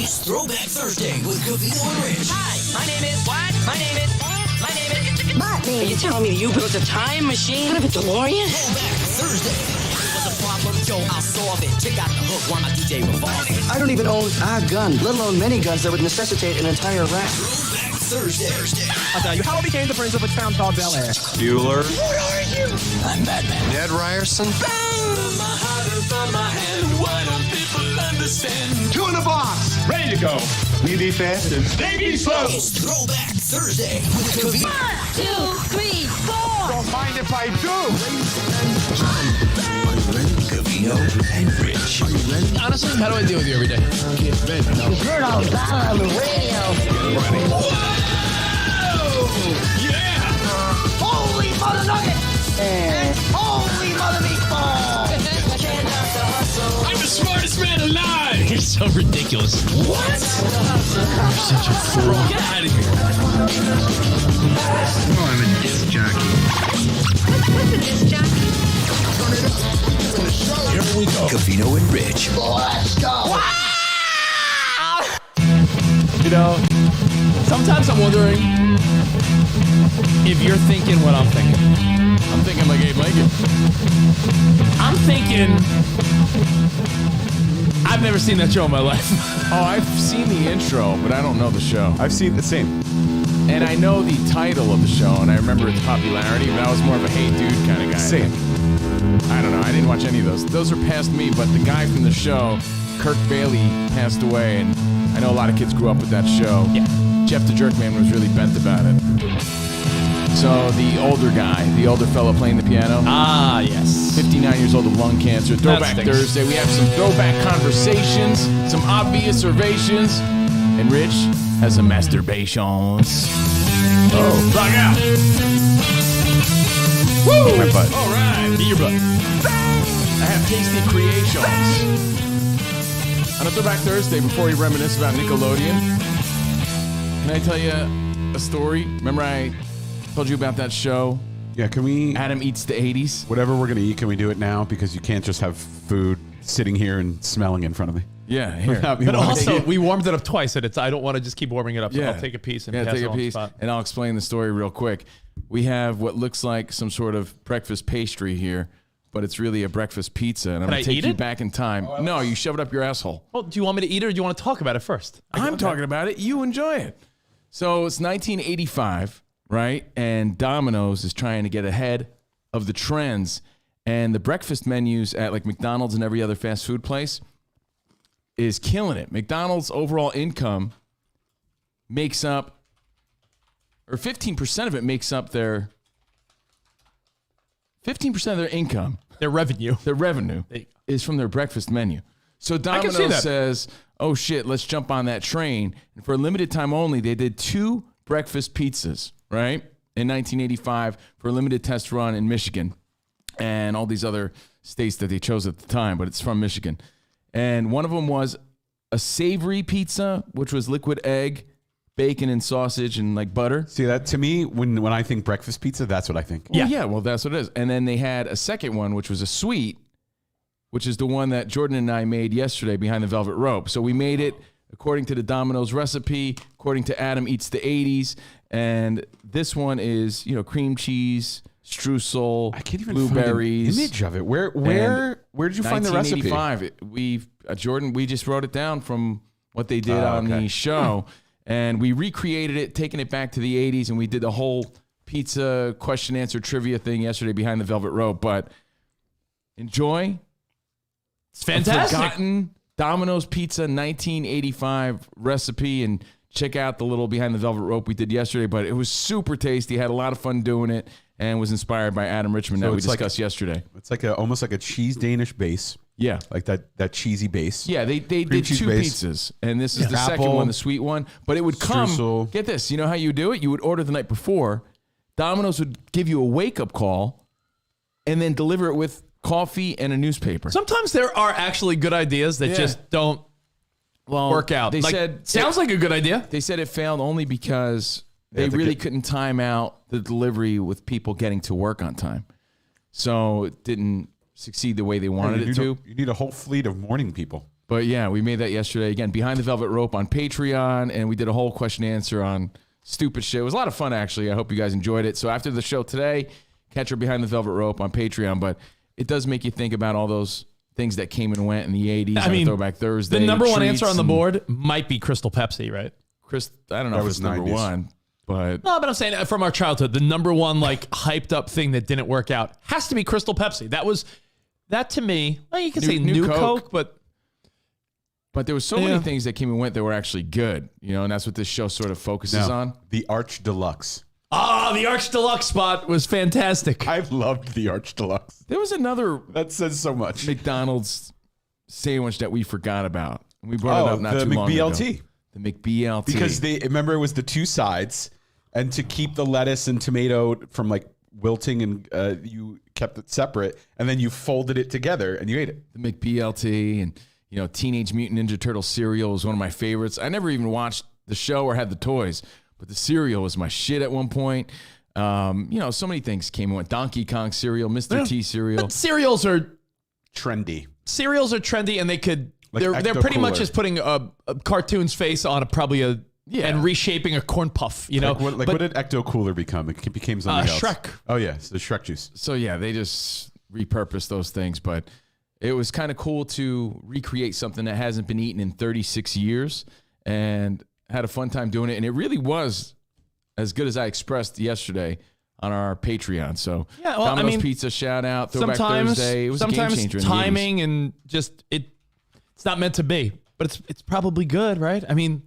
It's Throwback Thursday with Covino and Rich. Hi, my name is... What? My name is... Are you telling me you built a time machine? What, a DeLorean? Throwback Thursday. It was a problem, Joe, I'll solve it. Check out the hook while my DJ revolves it. I don't even own a gun, let alone many guns that would necessitate an entire rap. Throwback Thursday. I'll tell you how I became the prince of a town called Bel Air. Bueller. What are you? I'm Batman. Ned Ryerson. Two in the box. Ready to go. We be fast and they be slow. It's Throwback Thursday with Covino. 1, 2, 3, 4. Don't mind if I do. Covino and Rich. Honestly, how do I deal with you every day? Heard all about it on the radio. Yeah! Holy mother nugget. And holy mother meatball. I'm the smartest man alive! You're so ridiculous. What? You're such a fool. Get out of here. Oh, I'm a disc jockey. What's a disc jockey? Here we go. Covino and Rich. Let's go. You know, sometimes I'm wondering if you're thinking what I'm thinking. I'm thinking like Abe Lincoln. I'm thinking I've never seen that show in my life. Oh, I've seen the intro, but I don't know the show. I've seen the same. And I know the title of the show, and I remember its popularity, but I was more of a hey dude kind of guy. Same. I don't know. I didn't watch any of those. Those are past me, but the guy from the show, Kirk Bailey, passed away, and I know a lot of kids grew up with that show. Yeah. Jeff the Jerkman was really bent about it. So the older guy, the older fellow playing the piano. Ah, yes. 59 years old with lung cancer. Throwback stinks. Thursday. We have some throwback conversations, some obvious observations, and Rich has some masturbations. Oh, rock out. Woo! My butt. All right. Eat your butt. I have tasty creations. On a Throwback Thursday, before we reminisce about Nickelodeon, can I tell you a story? Remember I told you about that show, Yeah, can we, Adam Eats the 80s? whatever we're going to eat, can we do it now? Because you can't just have food sitting here and smelling in front of me. Yeah, here. Without me But wanting also, to- we warmed it up twice, and I don't want to just keep warming it up. So I'll take a piece and pass take it a on the piece, spot. and I'll explain the story real quick. We have what looks like some sort of breakfast pastry here, but it's really a breakfast pizza, and I'm Can going I to take eat you it? back in time. No, you shove it up your asshole. Well, do you want me to eat it, or do you want to talk about it first? I'm talking about it. You enjoy it. So it's 1985, right? And Domino's is trying to get ahead of the trends, and the breakfast menus at like McDonald's and every other fast food place is killing it. McDonald's overall income makes up, or 15% of it makes up their, 15% of their income, Their revenue. their revenue, is from their breakfast menu. So can see Domino's that. says, oh shit, let's jump on that train. And for a limited time only, they did 2 breakfast pizzas, right? In 1985 for a limited test run in Michigan and all these other states that they chose at the time, but it's from Michigan. And one of them was a savory pizza, which was liquid egg, bacon and sausage and like butter. See, that to me, when I think breakfast pizza, that's what I think. Well, that's what it is. And then they had a second one, which was a sweet, which is the one that Jordan and I made yesterday behind the velvet rope. So we made it according to the Domino's recipe, according to Adam Eats the 80s. And this one is, cream cheese, streusel, I can't even blueberries. find an image of it. Where did you find the recipe? 1985. Jordan, we just wrote it down from what they did on the show. And we recreated it, taking it back to the 80s, and we did the whole pizza question answer trivia thing yesterday behind the velvet rope. But enjoy. It's fantastic. Forgotten Domino's Pizza 1985 recipe, and check out the little behind the velvet rope we did yesterday. But it was super tasty. Had a lot of fun doing it, and was inspired by Adam Richmond that we discussed yesterday. It's like almost like a cheese Danish base. Yeah. Like that cheesy base. Yeah, they did cheese 2 base. pizzas, and this is the Apple, second one, the sweet one. But it would come, streusel. get this, you know how you do it? You would order the night before. Domino's would give you a wake-up call and then deliver it with coffee and a newspaper. Sometimes there are actually good ideas that just don't work out. They said sounds like a good idea. They said it failed only because they really couldn't time out the delivery with people getting to work on time. So it didn't succeed the way they wanted it to. You need a whole fleet of morning people. But yeah, we made that yesterday. Again, Behind the Velvet Rope on Patreon, and we did a whole question and answer on stupid shit. It was a lot of fun, actually. I hope you guys enjoyed it. So after the show today, catch our Behind the Velvet Rope on Patreon. But it does make you think about all those things that came and went in the 80s. I mean, Throwback Thursday. The number one answer on the board might be Crystal Pepsi, right? I don't know if it's number 90s. one. But no, but I'm saying from our childhood, the number one like hyped up thing that didn't work out has to be Crystal Pepsi. That to me, well, you can say new Coke, but there was so many things that came and went that were actually good, and that's what this show sort of focuses on. The Arch Deluxe. The Arch Deluxe spot was fantastic. I loved the Arch Deluxe. There was another That says so much. McDonald's sandwich that we forgot about. We brought it up not too long ago. The McBLT. Because remember it was the two sides, and to keep the lettuce and tomato from like wilting, and you kept it separate, and then you folded it together and you ate it. The McBLT and Teenage Mutant Ninja Turtle cereal was one of my favorites. I never even watched the show or had the toys, but the cereal was my shit at one point. So many things came and went. Donkey Kong cereal, Mr. T cereal. But cereals are trendy, and they could. Like they're pretty much just putting a cartoon's face on and reshaping a corn puff. What did Ecto Cooler become? It became something else. Shrek. Oh yeah, it's the Shrek juice. So yeah, they just repurposed those things, but it was kind of cool to recreate something that hasn't been eaten in 36 years, and had a fun time doing it. And it really was as good as I expressed yesterday on our Patreon. So yeah, well, Domino's Pizza shout out, Throwback Thursday. It was a game changer. Timing and just it's not meant to be, but it's probably good, right? I mean,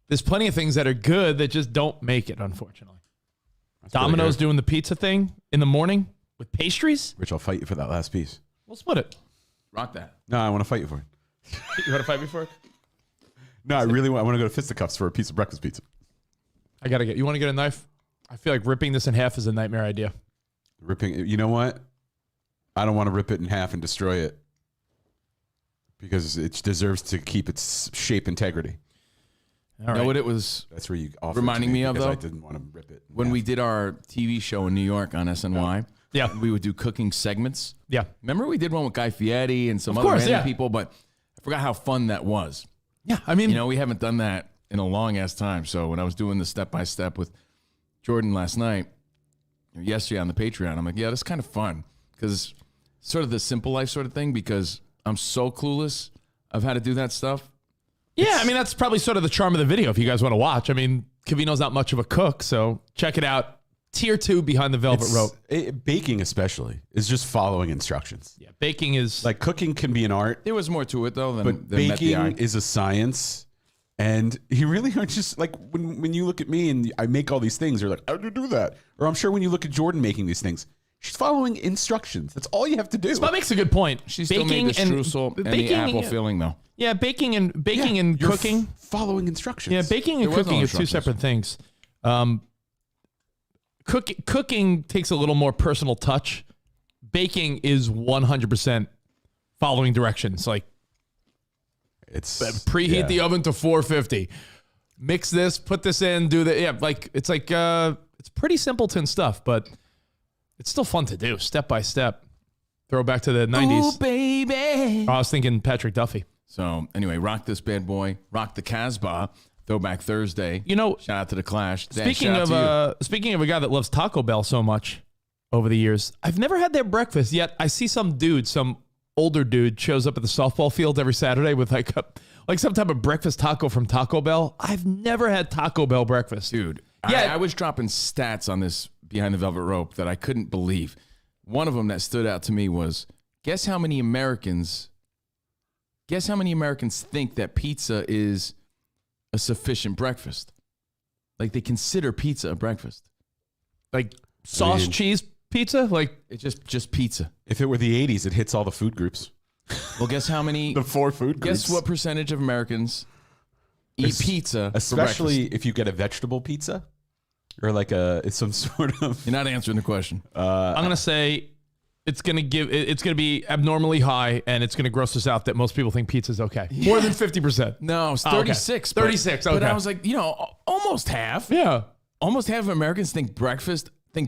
there's plenty of things that are good that just don't make it, unfortunately. That's Domino's doing the pizza thing in the morning with pastries. Rich, I'll fight you for that last piece. We'll split it. Rock that. No, I want to fight you for it. You want to fight me for it? No, I really want. I want to go to fisticuffs for a piece of breakfast pizza. You want to get a knife? I feel like ripping this in half is a nightmare idea. Ripping. You know what? I don't want to rip it in half and destroy it, because it deserves to keep its shape integrity. All right. You know what it was? That's where you reminding me of, though? I didn't want to rip it. When we did our TV show in New York on SNY, we would do cooking segments. Yeah. Remember we did one with Guy Fieri and some other random people, but I forgot how fun that was. Yeah, I mean, we haven't done that in a long ass time. So when I was doing the step by step with Jordan last night, yesterday on the Patreon, I'm like, yeah, that's kind of fun, because sort of the simple life sort of thing, because I'm so clueless of how to do that stuff. Yeah, I mean, that's probably sort of the charm of the video if you guys want to watch. I mean, Covino's not much of a cook, so check it out. Tier 2 Behind the Velvet Rope. Baking especially is just following instructions. Yeah, baking is... Like cooking can be an art. There was more to it, though, than baking is a science. And you really are just like, when you look at me and I make all these things, you're like, how do you do that? Or I'm sure when you look at Jordan making these things, she's following instructions. That's all you have to do. Spot makes a good point. She still made the streusel and the apple filling, though. Yeah, baking and cooking. Following instructions. Yeah, baking and cooking are two separate things. Cooking takes a little more personal touch. Baking is 100% following directions. Like, it's preheat the oven to 450. Mix this, put this in, do that. Yeah, it's pretty simpleton stuff, but it's still fun to do, step by step. Throw back to the 90s. Ooh, baby. I was thinking Patrick Duffy. So anyway, rock this bad boy. Rock the Casbah. Throwback Thursday. Shout out to the Clash. Speaking of a guy that loves Taco Bell so much over the years, I've never had their breakfast yet. I see some older dude shows up at the softball field every Saturday with like some type of breakfast taco from Taco Bell. I've never had Taco Bell breakfast, dude. Yeah, I was dropping stats on this Behind the Velvet Rope that I couldn't believe. One of them that stood out to me was, guess how many Americans think that pizza is a sufficient breakfast? Like, they consider pizza a breakfast. Like cheese pizza? Like, it's just pizza. If it were the 80s, it hits all the food groups. Well, guess how many? The 4 food groups. Guess what percentage of Americans eat pizza, especially if you get a vegetable pizza, or like it's some sort of. You're not answering the question. I'm gonna say it's gonna be abnormally high, and it's gonna gross us out that most people think pizza's okay. Yeah. More than 50%. No, it's 36. Okay. 36. Okay. But I was like, almost half. Yeah, almost half of Americans think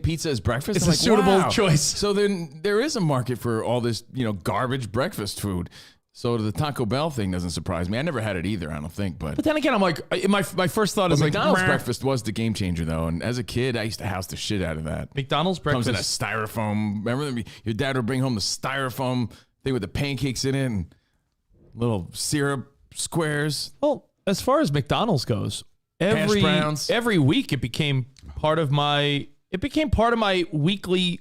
pizza is breakfast. It's a suitable choice. So then there is a market for all this, garbage breakfast food. So the Taco Bell thing doesn't surprise me. I never had it either, I don't think. But then again, I'm like, my first thought is like, McDonald's breakfast was the game changer, though. And as a kid, I used to house the shit out of that. McDonald's breakfast Comes in a styrofoam. Remember, your dad would bring home the styrofoam thing with the pancakes in it and little syrup squares. Well, as far as McDonald's goes, every week it became part of my weekly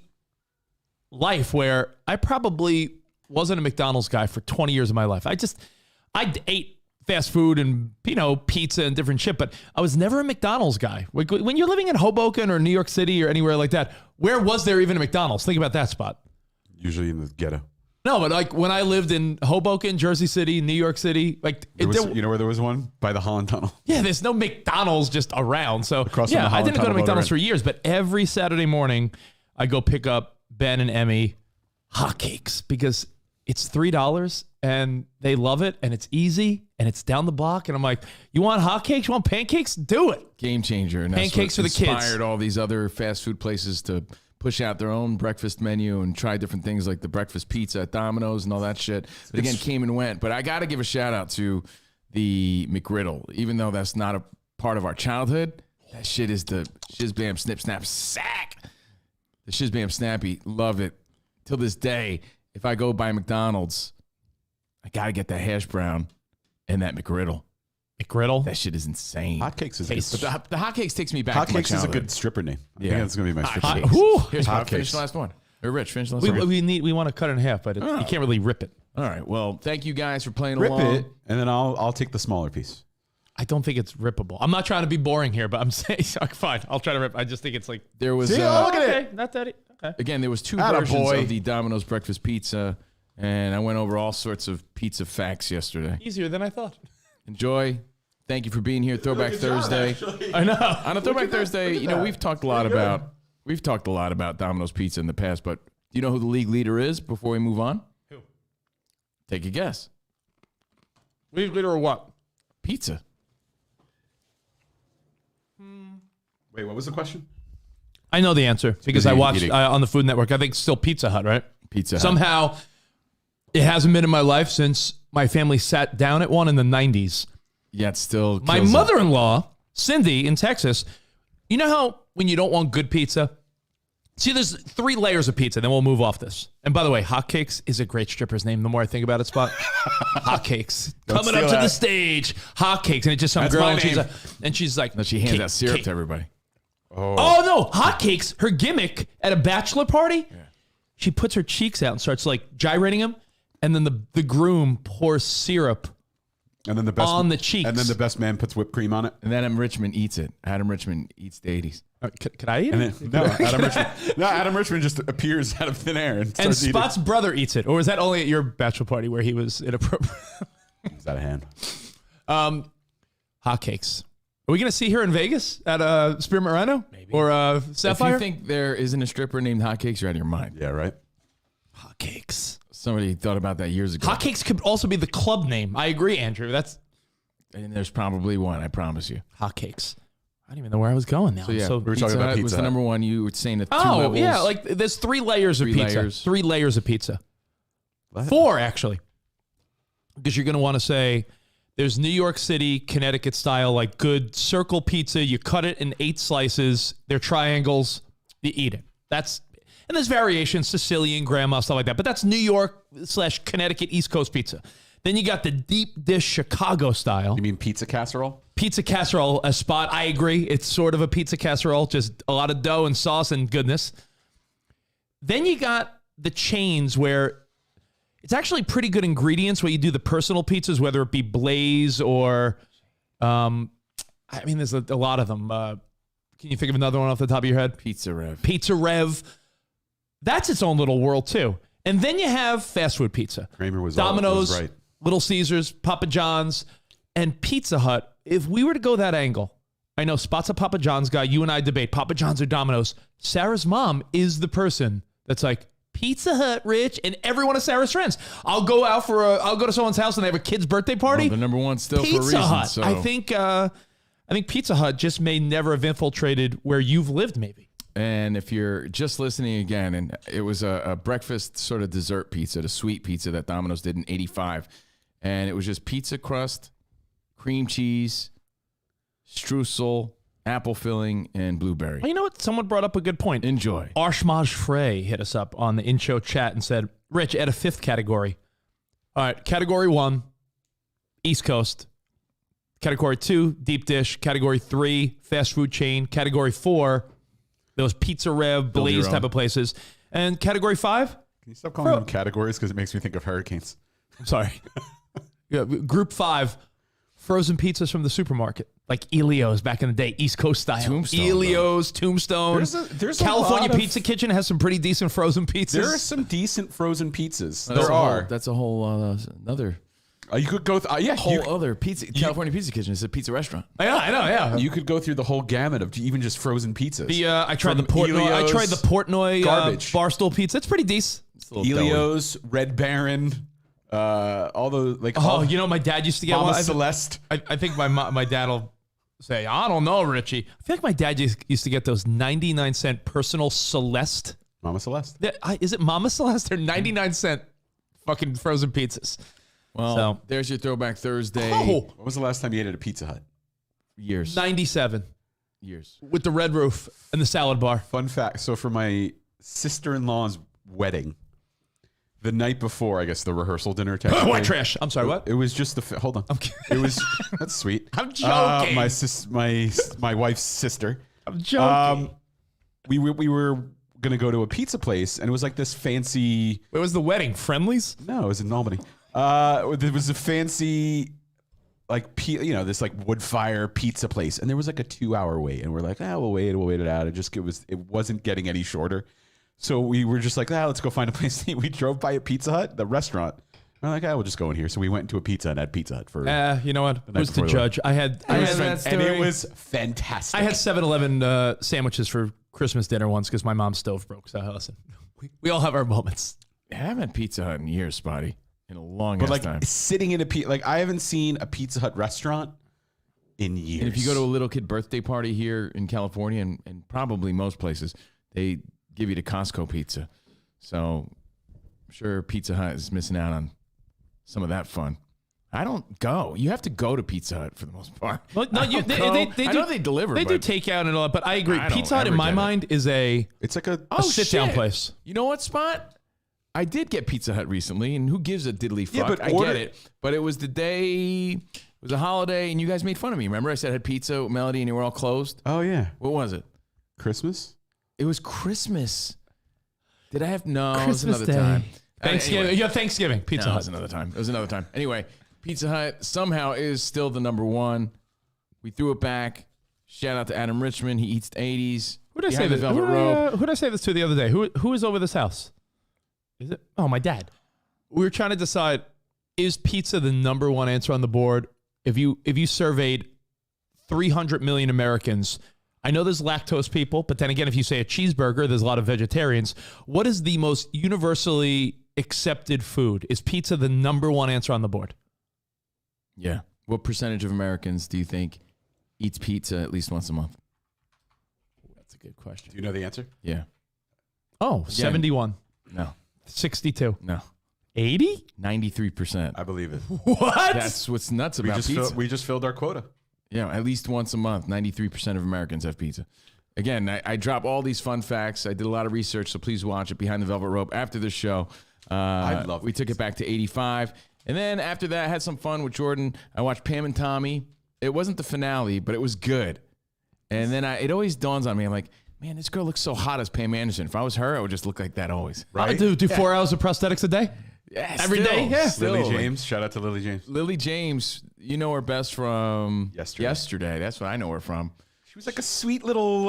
life where I probably wasn't a McDonald's guy for 20 years of my life. I ate fast food and, pizza and different shit, but I was never a McDonald's guy. Like, when you're living in Hoboken or New York City or anywhere like that, where was there even a McDonald's? Think about that spot. Usually in the ghetto. No, but like when I lived in Hoboken, Jersey City, New York City, like you know where there was one? By the Holland Tunnel. Yeah, there's no McDonald's just around. So Across from the I Holland didn't go to Tunnel McDonald's motor for years, but every Saturday morning I go pick up Ben and Emmy hotcakes because it's $3 and they love it and it's easy and it's down the block. And I'm like, you want hotcakes? You want pancakes? Do it. Game changer. And pancakes for the kids. Inspired all these other fast food places to push out their own breakfast menu and try different things like the breakfast pizza at Domino's and all that shit. But again, came and went. But I got to give a shout out to the McGriddle, even though that's not a part of our childhood. That shit is the shiz bam snip snap sack. The shiz bam snappy, love it. Till this day, if I go by McDonald's, I got to get that hash brown and that McGriddle. McGriddle? That shit is insane. Hotcakes is good. But the hotcakes takes me back to my Hotcakes is a childhood. good stripper name. I Yeah. think that's going to be my stripper name. Hotcakes. Here's Hotcakes. finish the last one. Or Rich, finish the last one. We want to cut it in half, but you can't really rip it. All right. Well, thank you guys for playing Rip along. it, and then I'll take the smaller piece. I don't think it's rippable. I'm not trying to be boring here, but I'm saying, fine, I'll try to rip. I just think it's like, There was look at it. Not that. Okay. again, there was two Atta versions boy. of the Domino's breakfast pizza, and I went over all sorts of pizza facts yesterday. Easier than I thought. Enjoy. Thank you for being here. Throwback Thursday. I know. On a Throwback Thursday, we've talked a lot about Domino's Pizza in the past, but do you know who the league leader is before we move on? Who? Take a guess. League leader or what? Pizza. Wait, what was the question? I know the answer because I watched on the Food Network. I think it's still Pizza Hut, right? Pizza Hut. Somehow, it hasn't been in my life since my family sat down at one in the 90s. Yeah, it's still My kills it. mother-in-law, Cindy, in Texas, you know how when you don't want good pizza? See, there's 3 layers of pizza, then we'll move off this. And by the way, Hotcakes is a great stripper's name. The more I think about it, Spot. Hotcakes. Coming up to the stage. Hotcakes. And it's just some That's girl, my and she's like... No, she hands "Cake, out syrup cake." to everybody. Oh, no. Hotcakes, her gimmick at a bachelor party, she puts her cheeks out and starts like gyrating them. And then the groom pours syrup And then the best on the cheeks. And then the best man puts whipped cream on it. And then Adam Richmond eats it. Adam Richmond eats the 80s. Could I eat And it? then, Adam Richmond just appears out of thin air and And starts eating. Spot's brother eats it. Or was that only at your bachelor party where he was inappropriate? Is out of hand. Hotcakes. Are we going to see her in Vegas at Spearmint Rhino? Maybe. Or Sapphire? If you think there isn't a stripper named Hotcakes, you're out of your mind. Yeah, right? Hotcakes. Somebody thought about that years ago. Hotcakes could also be the club name. I agree, Andrew. That's And there's probably one, I promise you. Hotcakes. I don't even know where I was going now. So yeah, we were talking Pizza about Hut Pizza was the Hut. number one. You were saying that 2 Oh, levels. yeah. Like there's 3 layers of 3 pizza. layers. 3 layers of pizza. What? 4, actually. Because you're going to want to say there's New York City, Connecticut style, like good circle pizza. You cut it in 8 slices. They're triangles. You eat it. And there's variations, Sicilian, grandma, stuff like that. But that's New York / Connecticut East Coast pizza. Then you got the deep dish Chicago style. You mean pizza casserole? Pizza casserole, a Spot. I agree. It's sort of a pizza casserole, just a lot of dough and sauce and goodness. Then you got the chains where it's actually pretty good ingredients where you do the personal pizzas, whether it be Blaze or, there's a lot of them. Can you think of another one off the top of your head? Pizza Rev. Pizza Rev. That's its own little world, too. And then you have fast food pizza. Kramer was Domino's, right. Little Caesars, Papa John's, and Pizza Hut. If we were to go that angle, I know Spot's a Papa John's guy. You and I debate Papa John's or Domino's. Sarah's mom is the person that's like, Pizza Hut, Rich, and every one of Sarah's friends. I'll go to someone's house and they have a kid's birthday party. Well, the number one still Pizza for a reason. Hut. So. I think Pizza Hut just may never have infiltrated where you've lived, maybe. And if you're just listening again, and it was a breakfast sort of dessert pizza, the sweet pizza that Domino's did in 85. And it was just pizza crust, cream cheese, streusel, apple filling, and blueberry. You know what? Someone brought up a good point. Enjoy. Arshmaj Frey hit us up on the in-show chat and said, Rich, add a 5th category. All right, category 1, East Coast. Category 2, deep dish. Category 3, fast food chain. Category 4, those Pizza Rev, Blaze type of places. And category 5? Can you stop calling them categories? Because it makes me think of hurricanes. I'm sorry. Yeah, group 5, frozen pizzas from the supermarket. Like Elio's back in the day, East Coast style. Tombstone, Elio's, Tombstone. There's a California lot of- Pizza Kitchen has some pretty decent frozen pizzas. There are some decent frozen pizzas. That's There are. That's a whole another You could go. other pizza. California Pizza Kitchen is a pizza restaurant. I know, yeah. You could go through the whole gamut of even just frozen pizzas. I tried the From Portnoy. I Elio's, tried the Portnoy garbage. Barstool pizza. It's pretty decent. Elio's, Red Baron, all those like. Oh, you know, my dad used to get Mama one. Celeste. I think my dad will say, I don't know, Richie. I feel like my dad used to get those 99-cent personal Celeste. Mama Celeste. Is it Mama Celeste or 99-cent fucking frozen pizzas? Well, So- there's your Throwback Thursday. Oh, When was the last time you ate at a Pizza Hut? Years. 97 Years. with the red roof and the salad bar. Fun fact. So for my sister-in-law's wedding, the night before, I guess the rehearsal dinner. White trash. I'm sorry, what? It was just hold on. It was that's sweet. I'm joking. My wife's sister. I'm joking. We were gonna go to a pizza place, and it was like this fancy. Where was the wedding? Friendlies? No, it was in Albany. There was a fancy, this like wood fire pizza place, and there was like a 2-hour wait, and we're like, we'll wait it out. It wasn't getting any shorter, so we were just like, let's go find a place to eat. We drove by a Pizza Hut, the restaurant. We're like, we'll just go in here. So we went into a pizza and had Pizza Hut for. You know what? night Who's the before the judge? I had and it was fantastic. I had 7-Eleven sandwiches for Christmas dinner once because my mom's stove broke. So listen, we all have our moments. I haven't had Pizza Hut in years, Spotty. In a long But time. sitting in I haven't seen a Pizza Hut restaurant in years. And if you go to a little kid birthday party here in California and probably most places, they give you the Costco pizza. So I'm sure Pizza Hut is missing out on some of that fun. I don't go. You have to go to Pizza Hut for the most part. Well, no, I know they deliver. They do but takeout and all that, but I agree. I don't Pizza Hut, in ever my get it. mind, is it's like a sit-down shit. place. You know what, Spot? I did get Pizza Hut recently, and who gives a diddly fuck? but I get it. But it was the day, it was a holiday, and you guys made fun of me. Remember I said I had pizza with Melody, and you were all closed? Oh yeah, What was it? Christmas. It was Christmas. Did I have? No, Christmas it was another Day. time. Thanksgiving. Anyway. Yeah, Thanksgiving. Pizza No, it Hut. was another time. It was another time. Anyway, Pizza Hut somehow is still the number one. We threw it back. Shout out to Adam Richmond. He eats the 80s. Who did I say Behind the this? Velvet Rope. Who did I say this to the other day? Who is over this house? Is it? Oh, my dad. We were trying to decide: is pizza the number one answer on the board? If you surveyed 300 million Americans, I know there's lactose people, but then again, if you say a cheeseburger, there's a lot of vegetarians. What is the most universally accepted food? Is pizza the number one answer on the board? Yeah. What percentage of Americans do you think eats pizza at least once a month? That's a good question. Do you know the answer? Yeah. Oh, 71. No. 62. No. 80? 93%. I believe it. What? That's what's nuts about pizza. We just filled our quota. Yeah, at least once a month. 93% of Americans have pizza. Again, I drop all these fun facts. I did a lot of research, so please watch it Behind the Velvet Rope after the show. I love We took it back to 85. And then after that, I had some fun with Jordan. I watched Pam and Tommy. It wasn't the finale, but it was good. And then it always dawns on me. I'm like, man, this girl looks so hot as Pam Anderson. If I was her, I would just look like that always. Right? I do 4 hours of prosthetics a day? Yeah, Every day? Yeah. Still, Lily like, James. Shout out to Lily James. Lily James, you know her best from Yesterday. That's what I know her from. She was like a sweet little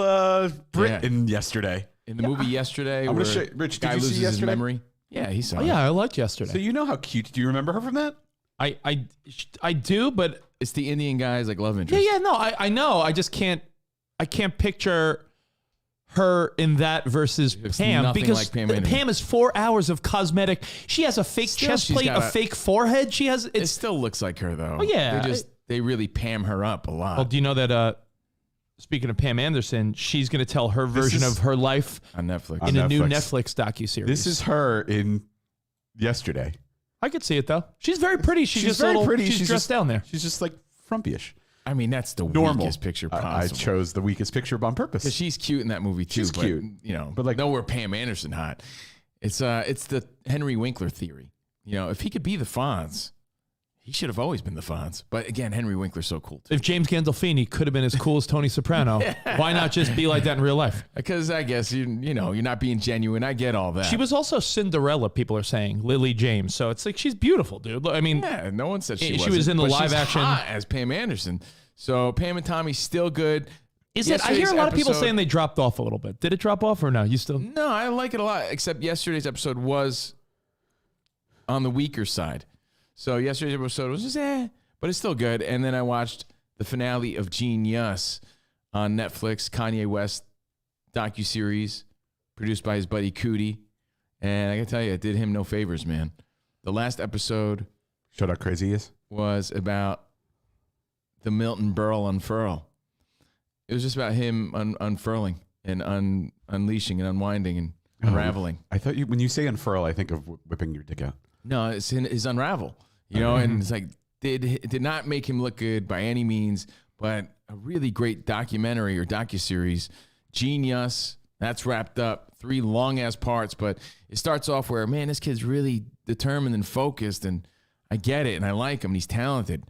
Brit Yeah. in Yesterday. In the movie Yesterday, I'm where gonna show you- Rich, did guy you see loses his Yesterday? memory. Yeah, he saw Oh, it. yeah, I liked Yesterday. So you know how cute. Do you remember her from that? I do, but It's the Indian guy's like love interest. yeah, no, I know. I just can't picture her in that versus Pam nothing because like Pam Anderson. Pam is 4 hours of cosmetic. She has a fake Still, chest she's plate, got a fake forehead. She has It still looks like her though. Oh, yeah. They really Pam her up a lot. Well, do you know that speaking of Pam Anderson, she's going to tell her version of her life on Netflix. in a new Netflix docuseries. This is her in Yesterday. I could see it though. She's very pretty. She's just very pretty. She's dressed just, down there. She's just like frumpy-ish. I mean, that's the Normal. weakest picture possible. I chose the weakest picture on purpose. Because she's cute in that movie too. She's cute. You know, But like nowhere Pam Anderson hot. It's the Henry Winkler theory. You know, if he could be the Fonz, he should have always been the Fonz. But again, Henry Winkler's so cool too. If James Gandolfini could have been as cool as Tony Soprano, why not just be like that in real life? Because I guess you know you're not being genuine. I get all that. She was also Cinderella. People are saying Lily James. So it's like she's beautiful, dude. I mean, yeah. No one said she was wasn't, in the but live she's action hot as Pam Anderson. So Pam and Tommy still good. Is it? I hear a lot of people saying they dropped off a little bit. Did it drop off or no? You still? No, I like it a lot. Except yesterday's episode was on the weaker side. So yesterday's episode was just but it's still good. And then I watched the finale of Genius on Netflix, Kanye West docuseries produced by his buddy Cootie. And I gotta tell you, it did him no favors, man. The last episode showed how crazy he is. Was about the Milton Berle unfurl. It was just about him unfurling and unleashing and unwinding and unraveling. I thought when you say unfurl, I think of whipping your dick out. No, it's his unravel. You know, and it's like it did not make him look good by any means, but a really great documentary or docuseries. Genius, that's wrapped up. 3 long ass parts, but it starts off where, man, this kid's really determined and focused, and I get it, and I like him, and he's talented.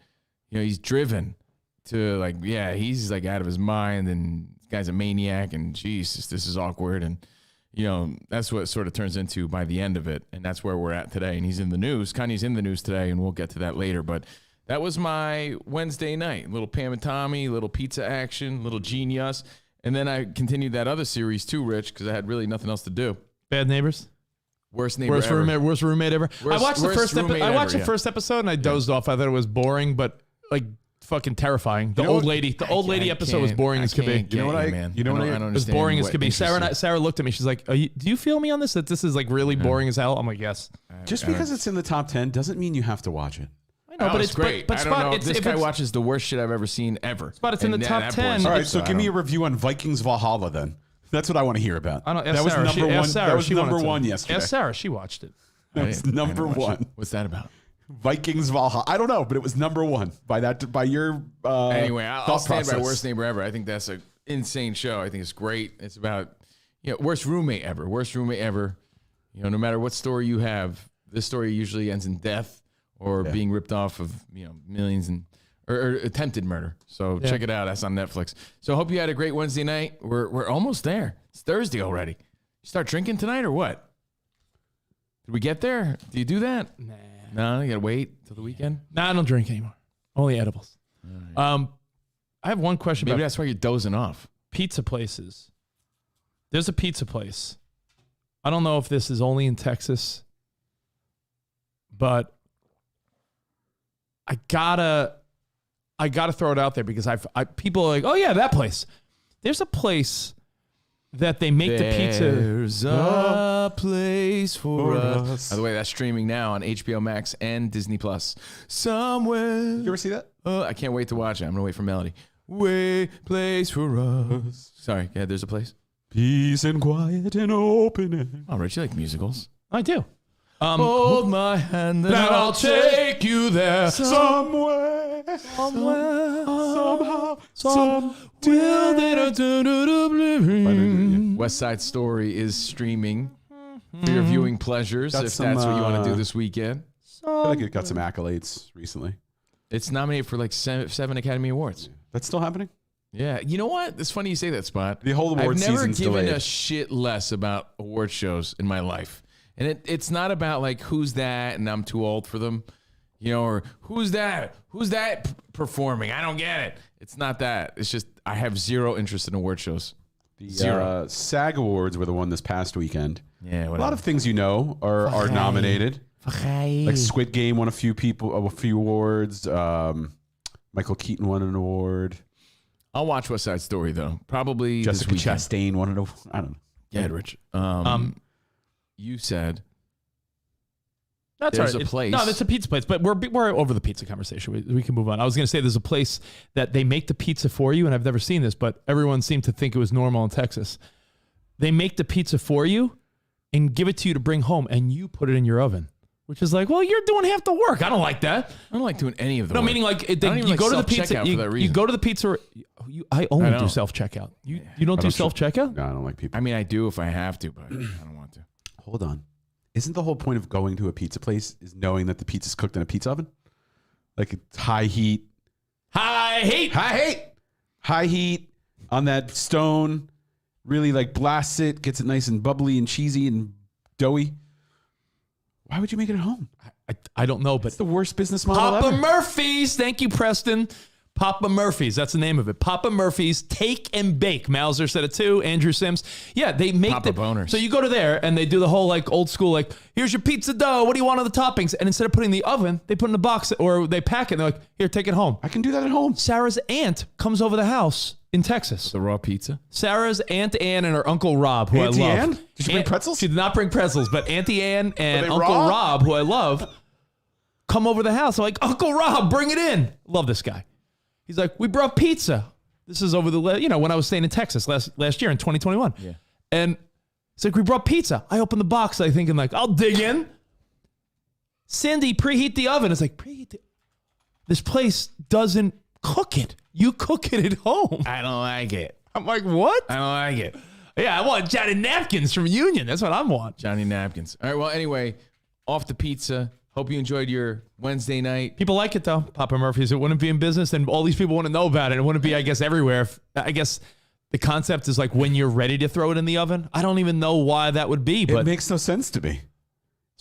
You know, he's driven to like, yeah, he's like out of his mind, and this guy's a maniac, and Jesus, this is awkward, and you know, that's what it sort of turns into by the end of it, and that's where we're at today. And he's in the news. Kanye's in the news today, and we'll get to that later. But that was my Wednesday night. Little Pam and Tommy, little pizza action, little Genius. And then I continued that other series too, Rich, because I had really nothing else to do. Bad Neighbors? Worst neighbor ever. Worst roommate ever. I watched the first episode, and I dozed off. I thought it was boring, but like fucking terrifying. The old lady episode was boring as could be. You know what I don't it was boring as could be. Sarah looked at me. She's like, do you feel me on this? That this is like really boring as hell? I'm like, yes. Just because it's in the top 10 doesn't mean you have to watch it. I know, but it's great. But I don't know. This guy watches the worst shit I've ever seen ever. But it's in the top 10. All right, so give me a review on Vikings Valhalla then. That's what I want to hear about. I don't. That was number one. That was number one yesterday. Ask Sarah. She watched it. That was number one. What's that about? Vikings Valhalla. I don't know, but it was number one by your. Anyway, I'll stand by Worst Neighbor Ever. I think that's an insane show. I think it's great. It's about worst roommate ever. Worst roommate ever. You know, no matter what story you have, this story usually ends in death or being ripped off of millions or attempted murder. So check it out. That's on Netflix. So I hope you had a great Wednesday night. We're almost there. It's Thursday already. You start drinking tonight or what? Did we get there? Do you do that? Nah. No, you gotta wait till the weekend. Nah, I don't drink anymore. Only edibles. Right. I have one question. Maybe that's why you're dozing off. Pizza places. There's a pizza place. I don't know if this is only in Texas, but I gotta throw it out there because people are like, oh yeah, that place. There's a place that they make the pizza. There's a place for us. By the way, that's streaming now on HBO Max and Disney Plus. Somewhere. You ever see that? I can't wait to watch it. I'm gonna wait for Melody. Place for us. Sorry, yeah, there's a place. Peace and quiet and open. Oh, Rich, you like musicals? I do. Hold my hand and I'll take you there. Somewhere. Somehow. West Side Story is streaming for your viewing pleasures if that's what you want to do this weekend. I feel like it got some accolades recently. It's nominated for like 7 Academy Awards. That's still happening? Yeah. You know what? It's funny you say that, Spot. The whole award season's I've never given delayed. a shit less about award shows in my life. And it's not about like who's that and I'm too old for them, or who's that performing. I don't get it. It's not that. It's just I have zero interest in award shows. The SAG Awards were the one this past weekend. Yeah, a lot of things are nominated. Like Squid Game won a few awards. Michael Keaton won an award. I'll watch West Side Story though. Probably Jessica this weekend. Chastain won an award. I don't know. Yeah, Rich. You said That's There's right. a place. No, there's a pizza place, but we're over the pizza conversation. We can move on. I was going to say there's a place that they make the pizza for you, and I've never seen this, but everyone seemed to think it was normal in Texas. They make the pizza for you and give it to you to bring home, and you put it in your oven, which is like, well, you're doing half the work. I don't like that. I don't like doing any of the No, work. meaning like I don't even you go to the self-checkout pizza. for that You reason. go to the pizza. I only I do know. self checkout. You don't do self checkout? No, I don't like people. I mean, I do if I have to, but I don't want to. Hold on. Isn't the whole point of going to a pizza place is knowing that the pizza's cooked in a pizza oven? Like it's high heat. High Heat on that stone. Really like blasts it, gets it nice and bubbly and cheesy and doughy. Why would you make it at home? I don't know, but It's the worst business model Papa ever. Murphy's. Thank you, Preston. Papa Murphy's. That's the name of it. Papa Murphy's Take and Bake. Mauser said it too. Andrew Sims. Yeah, they make Papa boners. So you go to there and they do the whole like old school, like, here's your pizza dough. What do you want on the toppings? And instead of putting it in the oven, they put it in a box or they pack it. And they're like, here, take it home. I can do that at home. Sarah's aunt comes over the house in Texas. The raw pizza? Sarah's Aunt Ann and her Uncle Rob, who Auntie I love. Ann? Did she bring pretzels? She did not bring pretzels, but Auntie Ann and they Uncle raw? Rob, who I love, come over the house. I'm like, Uncle Rob, bring it in. Love this guy. He's like, we brought pizza. This is over the, when I was staying in Texas last year in 2021. Yeah. And it's like, we brought pizza. I opened the box, I thinking like, I'll dig in. Cindy, preheat the oven. It's like, this place doesn't cook it. You cook it at home. I don't like it. I'm like, what? I don't like it. Yeah, I want Johnny Napkins from Union. That's what I want. Johnny Napkins. All right, well, anyway, off the pizza. Hope you enjoyed your Wednesday night. People like it, though. Papa Murphy's. It wouldn't be in business, and all these people wouldn't know about it. It wouldn't be, I guess, everywhere. I guess the concept is like when you're ready to throw it in the oven. I don't even know why that would be, It but makes no sense to me.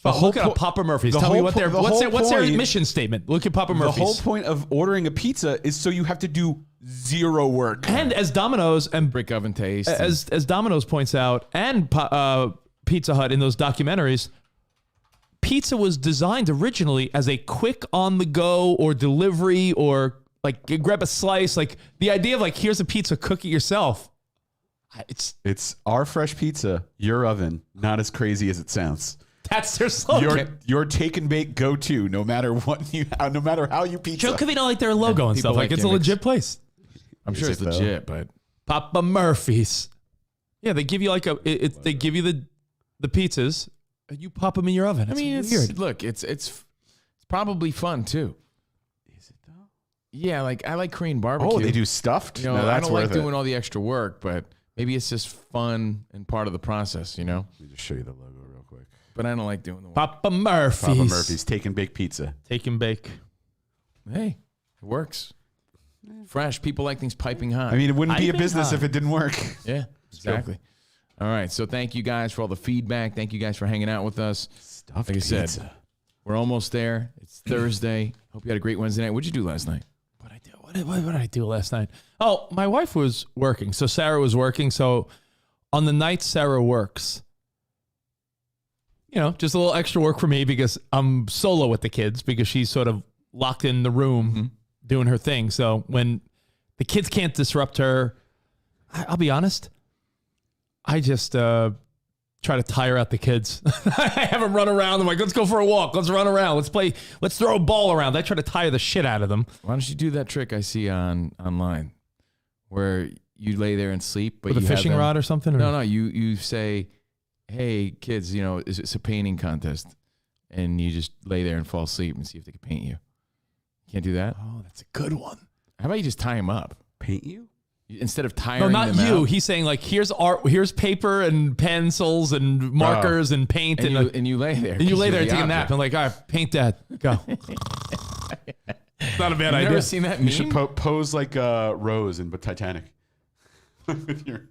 look at Papa Murphy's. Tell me what their what's their mission statement. Look at Papa Murphy's. The whole point of ordering a pizza is so you have to do zero work. And as Domino's and Brick oven taste. as Domino's points out, and Pizza Hut in those documentaries, pizza was designed originally as a quick on the go or delivery or like you grab a slice. Like the idea of like, here's a pizza, cook it yourself. It's our fresh pizza, your oven, not as crazy as it sounds. That's their slogan. Your take and bake go-to, no matter no matter how you pizza. Joe Covino like their logo and people stuff. like Like it's gimmicks. a legit place. I'm sure it's Is it, though? legit, but Papa Murphy's. Yeah, they give you like they give you the pizzas and you pop them in your oven. I It's mean, weird. look, it's probably fun too. Is it though? Yeah, like I like Korean barbecue. Oh, they do stuffed? You know, No, I that's don't like worth it. doing all the extra work, but maybe it's just fun and part of the process, you know. Let me just show you the logo real quick. But I don't like doing the work. Papa Murphy's. Papa Murphy's take and bake pizza. Take and bake. Hey, it works. Fresh. People like things piping hot. I mean, it wouldn't be a Piping business hot. if it didn't work. yeah, exactly. All right. So thank you guys for all the feedback. Thank you guys for hanging out with us. Stuffed Like I said, pizza. we're almost there. It's Thursday. Hope you had a great Wednesday night. What'd you do last night? What did I do last night? Oh, my wife was working. So Sarah was working. So on the night Sarah works, just a little extra work for me because I'm solo with the kids because she's sort of locked in the room doing her thing. So when the kids can't disrupt her, I'll be honest, I just try to tire out the kids. I have them run around. I'm like, let's go for a walk. Let's run around. Let's play. Let's throw a ball around. I try to tire the shit out of them. Why don't you do that trick I see online where you lay there and sleep, but With a you have fishing them- rod or something? Or? No, you say, hey, kids, it's a painting contest. And you just lay there and fall asleep and see if they can paint you. Can't do that? Oh, that's a good one. How about you just tie them up? Paint you? Instead of tiring No, not them you. out. He's saying like, here's art, here's paper and pencils and markers and paint And you lay there. and you 'cause lay you're there and the take a nap. object. I'm like, all right, paint that. Go. It's not a bad You idea. never seen that You meme? should pose like Rose in Titanic. With your-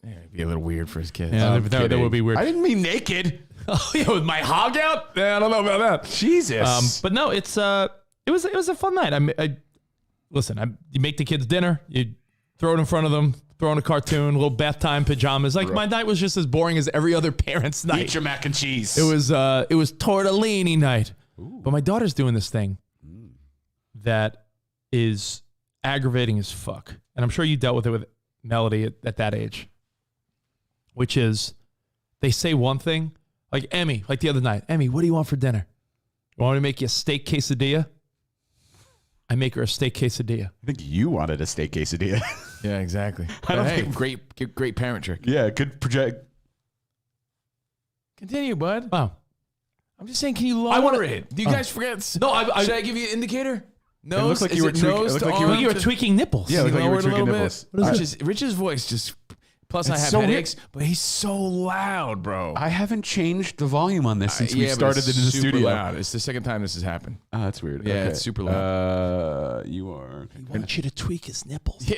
Yeah, it'd be a little weird for his kids. Yeah, I'm that would kidding. be weird. I didn't mean naked. Oh, yeah, with my hog out? Yeah, I don't know about that. Jesus. But no, it was a fun night. You make the kids dinner, you throw it in front of them, throw in a cartoon, a little bath time pajamas. Like my night was just as boring as every other parent's night. Eat your mac and cheese. It was tortellini night. But my daughter's doing this thing that is aggravating as fuck. And I'm sure you dealt with it with Melody at that age. Which is they say one thing, like Emmy, like the other night, Emmy, what do you want for dinner? You want me to make you a steak quesadilla? I make her a steak quesadilla. I think you wanted a steak quesadilla. Yeah, exactly. I don't Hey, think- great parent trick. Yeah, good project. Continue, bud. Wow. I'm just saying, can you lower it? Do you guys forget? No, Should I give you an indicator? It looked Nose? like Is you were it tweaking- nose it looked to like you were- arm You were to- tweaking nipples. Yeah, it looked like you were Lower it a tweaking little nipples. bit. Rich's voice just. Plus, I It's have so weird. headaches, but he's so loud, bro. I haven't changed the volume on this since we but started it's it in the super studio. loud. It's the second time this has happened. Oh, that's weird. Yeah, Okay. it's super loud. You are. I want you to tweak his nipples.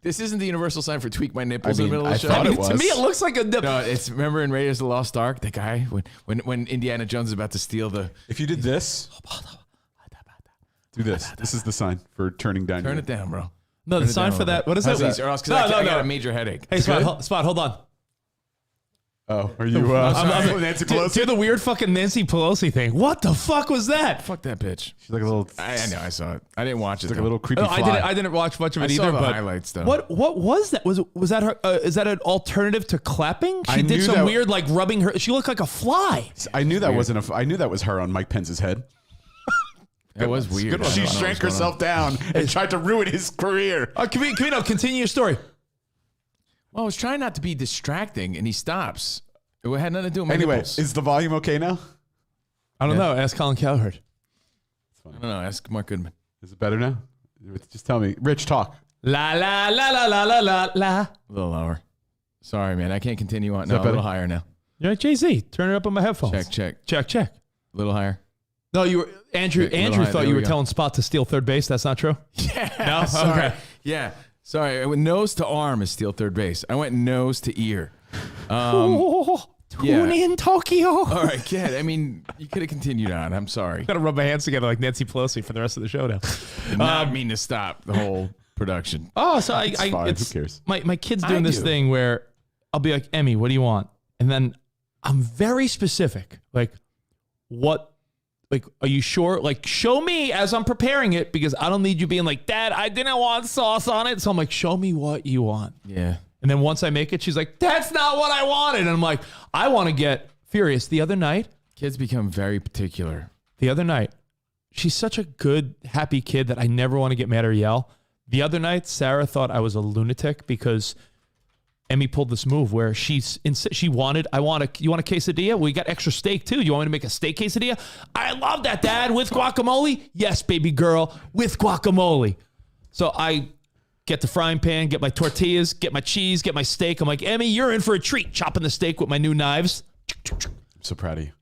This isn't the universal sign for tweak my nipples I in the mean, middle of the I show. thought it was. To me, it looks like a nipple. No, it's remember in Raiders of the Lost Ark, the guy when Indiana Jones is about to steal the If you did this, do this. This is the sign for turning down. turn your- it down, bro. No, the Turn it sign down for a that. little What is bit. that? Please, or else because I got a major headache. Hey, Spot, hold on. Oh, are you Nancy Pelosi? Do the weird fucking Nancy Pelosi thing. What the fuck was that? Fuck that bitch. She's like a little. I know, I saw it. I didn't watch it. She's like a though. little creepy No, fly. I didn't watch much of it I saw either. the But highlights, though. What was that? Was that her? Is that an alternative to clapping? She I did knew some that- weird like rubbing her. She looked like a fly. I knew that wasn't a. I knew that was her on Mike Pence's head. That was weird. Good one. She shrank herself down and tried to ruin his career. Covino, continue your story. Well, I was trying not to be distracting, and he stops. It had nothing to do with my Anyway, nipples. is the volume okay now? I don't know. Ask Colin Cowherd. I don't know. Ask Mark Goodman. Is it better now? Just tell me. Rich, talk. La la la la la la la la. A little lower. Sorry, man. I can't continue on. that No, a better? little higher now. You're like Jay-Z. Turn it up on my headphones. Check. Check. A little higher. No, you were Andrew. Okay, Andrew high. thought There you we were go. telling Spot to steal third base. That's not true. Yeah. No? Sorry. Okay. Yeah. Sorry. Nose to arm is steal third base. I went nose to ear. Tune in Tokyo. All right, kid. I mean, you could have continued on. I'm sorry. Gotta rub my hands together like Nancy Pelosi for the rest of the show now. Did not mean to stop the whole production. Oh, so It's fine. Who cares? My kid's doing this do. thing where I'll be like, Emmy, what do you want? And then I'm very specific. Like, what? Like, are you sure? Like, show me as I'm preparing it because I don't need you being like, Dad, I didn't want sauce on it. So I'm like, show me what you want. Yeah. And then once I make it, she's like, that's not what I wanted. And I'm like, I want to get furious. The other night, Kids become very particular. she's such a good, happy kid that I never want to get mad or yell. The other night, Sarah thought I was a lunatic because Emmy pulled this move where you want a quesadilla? We got extra steak too. You want me to make a steak quesadilla? I love that, Dad. With guacamole? Yes, baby girl, with guacamole. So I get the frying pan, get my tortillas, get my cheese, get my steak. I'm like, Emmy, you're in for a treat. Chopping the steak with my new knives. I'm so proud of you.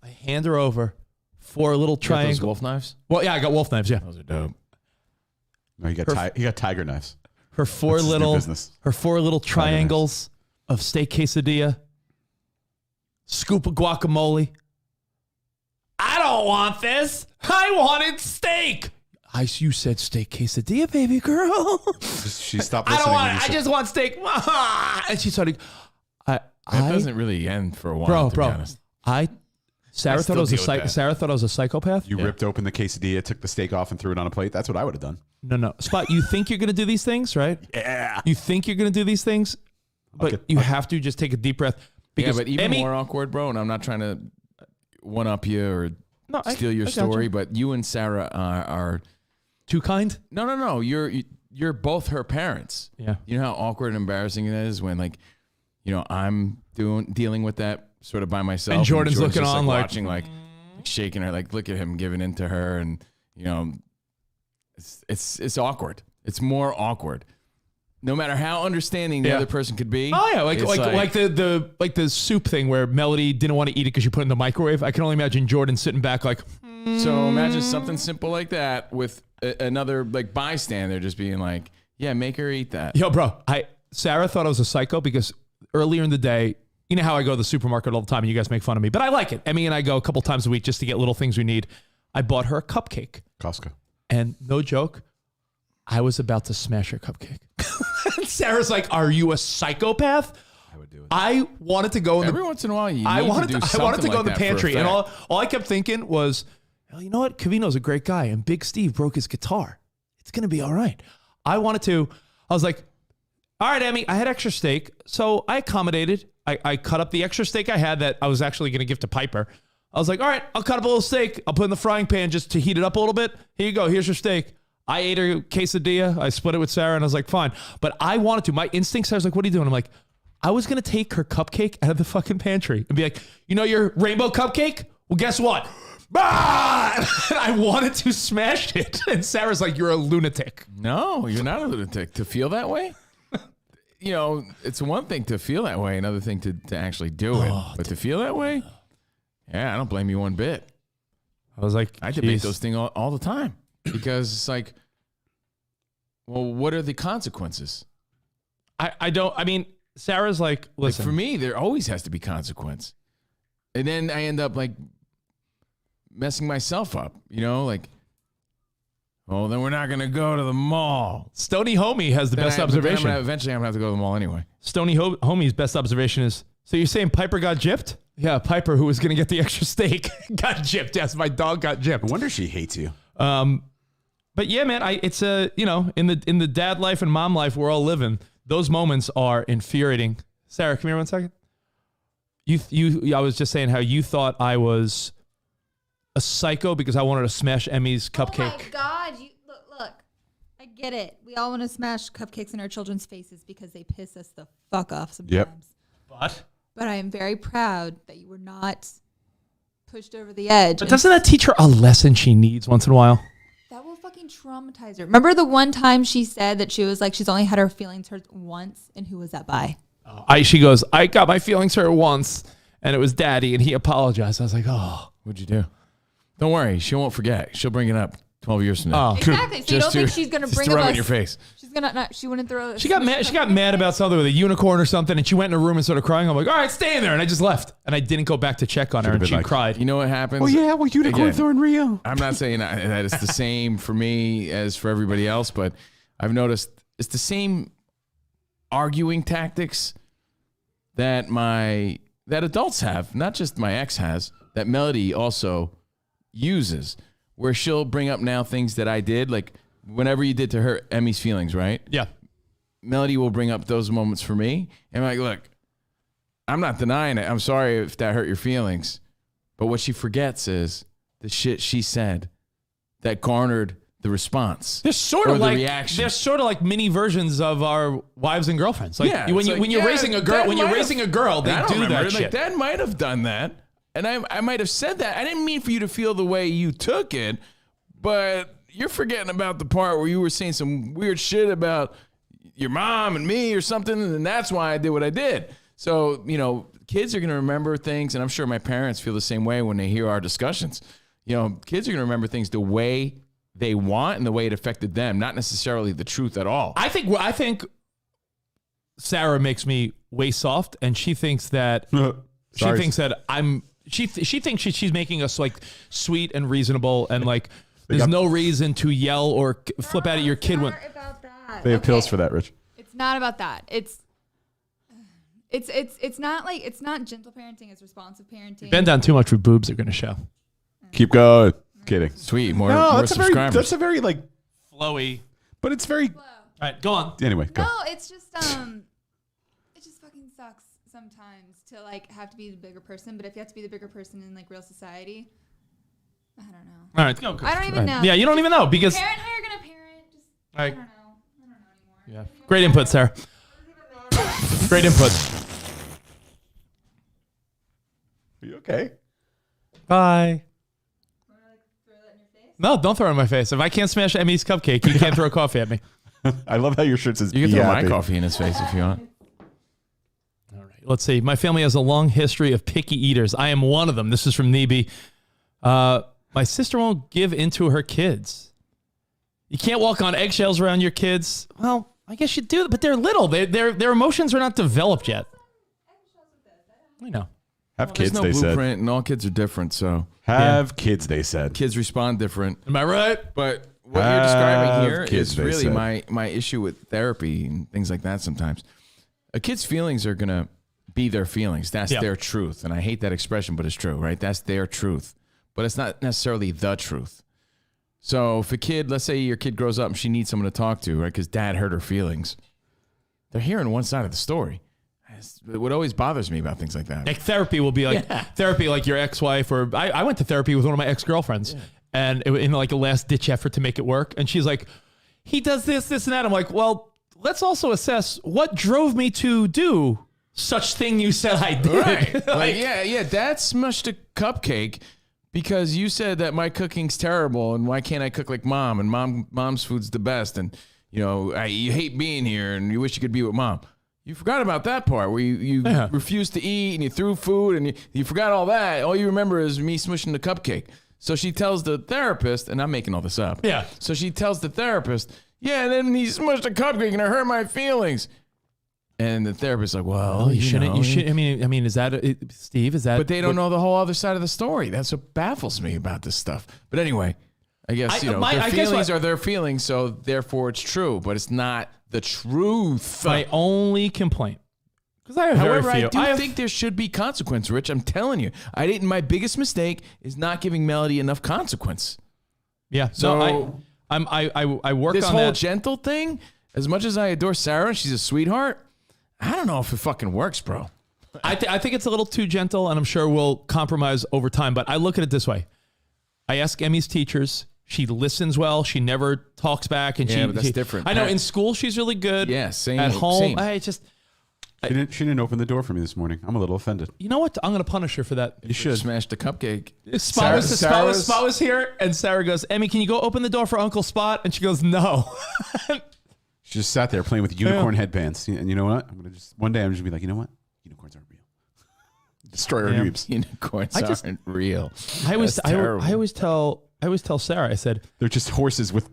I hand her over 4 little Got those triangles. wolf knives? Well, yeah, I got wolf knives, yeah. Those are dope. No, you got tiger knives. Her 4 That's his new little business. triangles of steak quesadilla. Scoop of guacamole. I don't want this. I wanted steak. You said steak quesadilla, baby girl. She stopped I listening. don't want when it. you I said- just want steak. And she started. That doesn't really end for a while, to be honest. Sarah thought I was a deal with that. Sarah thought I was a psychopath. You ripped open the quesadilla, took the steak off, and threw it on a plate. That's what I would have done. No. Spot, you think you're going to do these things, right? Yeah. You think you're going to do these things, but you have to just take a deep breath. Because Yeah, but even Emmy, more awkward, bro, and I'm not trying to one-up you or steal your I got story, you. but you and Sarah are too kind. No. You're both her parents. Yeah. You know how awkward and embarrassing it is when, like, you know, I'm dealing with that sort of by myself. And Jordan's looking just, on like watching, like shaking her, like, look at him giving in to her, and you know, it's awkward. It's more awkward. No matter how understanding the other person could be. Oh yeah, like it's the soup thing where Melody didn't want to eat it because you put it in the microwave. I can only imagine Jordan sitting back like. So imagine something simple like that with another like bystander just being like, "Yeah, make her eat that." Yo, bro, Sarah thought I was a psycho because earlier in the day, you know how I go to the supermarket all the time and you guys make fun of me, but I like it. Emmy and I go a couple times a week just to get little things we need. I bought her a cupcake. Costco. And no joke, I was about to smash her cupcake. And Sarah's like, "Are you a psychopath?" I would do it. I wanted to go in Every once in a while, you I need wanted to do I something wanted to go like in the that for pantry, and effect. all I kept thinking was, well, you know what? Covino's a great guy, and Big Steve broke his guitar. It's gonna be all right. I was like, all right, Emmy, I had extra steak, so I accommodated. I cut up the extra steak I had that I was actually gonna give to Piper. I was like, all right, I'll cut up a little steak. I'll put it in the frying pan just to heat it up a little bit. Here you go. Here's your steak. I ate her quesadilla. I split it with Sarah, and I was like, fine. But I wanted to. My instincts, I was like, what are you doing? I'm like, I was going to take her cupcake out of the fucking pantry and be like, you know your rainbow cupcake? Well, guess what? Ah! And I wanted to smash it. And Sarah's like, you're a lunatic. No, you're not a lunatic. To feel that way? You know, it's one thing to feel that way, another thing to actually do it. But to feel that way? Yeah, I don't blame you one bit. I was like, I debate those things all the time because it's like, well, what are the consequences? I mean, Sarah's like, listen. Like for me, there always has to be consequence. And then I end up like messing myself up, you know, like, oh, then we're not going to go to the mall. Stony Homie has the best observation. Eventually, I'm going to have to go to the mall anyway. Stony Homie's best observation is, so you're saying Piper got gypped? Yeah, Piper, who was going to get the extra steak, got gypped. Yes, my dog got gypped. I wonder if she hates you. But yeah, man, it's you know, in the dad life and mom life we're all living, those moments are infuriating. Sarah, come here 1 second. I was just saying how you thought I was a psycho because I wanted to smash Emmy's cupcake. Oh my God. Look, I get it. We all want to smash cupcakes in our children's faces because they piss us the fuck off sometimes. Yep. But I am very proud that you were not pushed over the edge. But doesn't that teach her a lesson she needs once in a while? That will fucking traumatize her. Remember the one time she said that she was like, she's only had her feelings hurt once, and who was that by? She goes, I got my feelings hurt once, and it was Daddy, and he apologized. I was like, oh. What'd you do? Don't worry, she won't forget. She'll bring it up 12 years from now. Oh. Exactly. So you don't think she's gonna bring throw up it in your face. She's gonna not. She wouldn't throw. She got mad. She got mad about something with a unicorn or something, and she went in her room and started crying. I'm like, all right, stay in there, and I just left, and I didn't go back to check on her, and she cried. You know what happens? Oh yeah, well, unicorns are in Rio. I'm not saying that it's the same for me as for everybody else, but I've noticed it's the same arguing tactics that adults have, not just my ex has, that Melody also uses, where she'll bring up now things that I did, like whenever you did to hurt Emmy's feelings, right? Yeah. Melody will bring up those moments for me, and I'm like, look, I'm not denying it. I'm sorry if that hurt your feelings, but what she forgets is the shit she said that garnered the response. They're sort of like reaction. They're sort of like mini versions of our wives and girlfriends. Like when you're raising a girl, they do that shit. Like Dad might have done that, and I might have said that. I didn't mean for you to feel the way you took it, but you're forgetting about the part where you were saying some weird shit about your mom and me or something, and that's why I did what I did. So, you know, kids are going to remember things, and I'm sure my parents feel the same way when they hear our discussions. You know, kids are going to remember things the way they want and the way it affected them, not necessarily the truth at all. I think Sarah makes me way soft, and she thinks that she thinks she's making us like sweet and reasonable, and like there's no reason to yell or flip out at your kid when about that. They have pills for that, Rich. It's not about that. It's not like, it's not gentle parenting. It's responsive parenting. Bend down too much with boobs are going to show. Keep going. Kidding. Sweet. More subscribers. That's a very like flowy, but it's very. Flow. All right, go on. Anyway, go. No, it's just it just fucking sucks sometimes to like have to be the bigger person. But if you have to be the bigger person in like real society, I don't know. All right, go. I don't even know. Yeah, you don't even know because parent how you're gonna parent. Just I don't know. I don't know anymore. Yeah. Great input, Sarah. Great input. Are you okay? Bye. No, don't throw it in my face. If I can't smash Emmy's cupcake, you can't throw coffee at me. I love how your shirt says you can throw my coffee in his face if you want. All right, let's see. My family has a long history of picky eaters. I am one of them. This is from Neeby. My sister won't give in to her kids. You can't walk on eggshells around your kids. Well, I guess you do, but they're little. Their emotions are not developed yet. I know. Have kids, there's no they blueprint, said. And all kids are different, so. Have kids, they said. Kids respond different. Am I right? But what you're describing here kids, is really my issue with therapy and things like that sometimes. A kid's feelings are going to be their feelings. That's their truth. And I hate that expression, but it's true, right? That's their truth. But it's not necessarily the truth. So if a kid, let's say your kid grows up and she needs someone to talk to, right? Because dad hurt her feelings. They're hearing one side of the story. what always bothers me about things like that. Like therapy will be like therapy, like your ex-wife, or I went to therapy with one of my ex-girlfriends, and in like a last ditch effort to make it work. And she's like, he does this, and that. I'm like, well, let's also assess what drove me to do such thing you said I did. Right. Like, yeah, Dad smushed a cupcake because you said that my cooking's terrible, and why can't I cook like Mom? And mom's food's the best, and you hate being here, and you wish you could be with Mom. You forgot about that part where you refused to eat and you threw food and you forgot all that. All you remember is me smushing the cupcake. So she tells the therapist, and I'm making all this up. Yeah. So she tells the therapist, and then he smushed a cupcake and it hurt my feelings. And the therapist's like, well, you shouldn't. I mean, is that Steve? Is that? But they don't know the whole other side of the story. That's what baffles me about this stuff. But anyway, I guess their feelings are their feelings, so therefore it's true. But it's not the truth. My only complaint, because however, I think there should be consequence, Rich. I'm telling you, my biggest mistake is not giving Melody enough consequence. Yeah. So I work this on whole that. gentle thing. As much as I adore Sarah, she's a sweetheart. I don't know if it fucking works, bro. I think it's a little too gentle, and I'm sure we'll compromise over time. But I look at it this way: I ask Emmy's teachers. She listens well. She never talks back, and but that's different. I know in school she's really good. Yeah, same. At home, same. She didn't open the door for me this morning. I'm a little offended. You know what? I'm going to punish her for that. You should smash the cupcake. Spot was here, and Sarah goes, Emmy, can you go open the door for Uncle Spot? And she goes, no. She just sat there playing with unicorn headbands. And you know what? One day I'm just gonna be like, you know what? Unicorns aren't real. Destroy our dreams. Unicorns aren't real. I always tell Sarah, I said, they're just horses with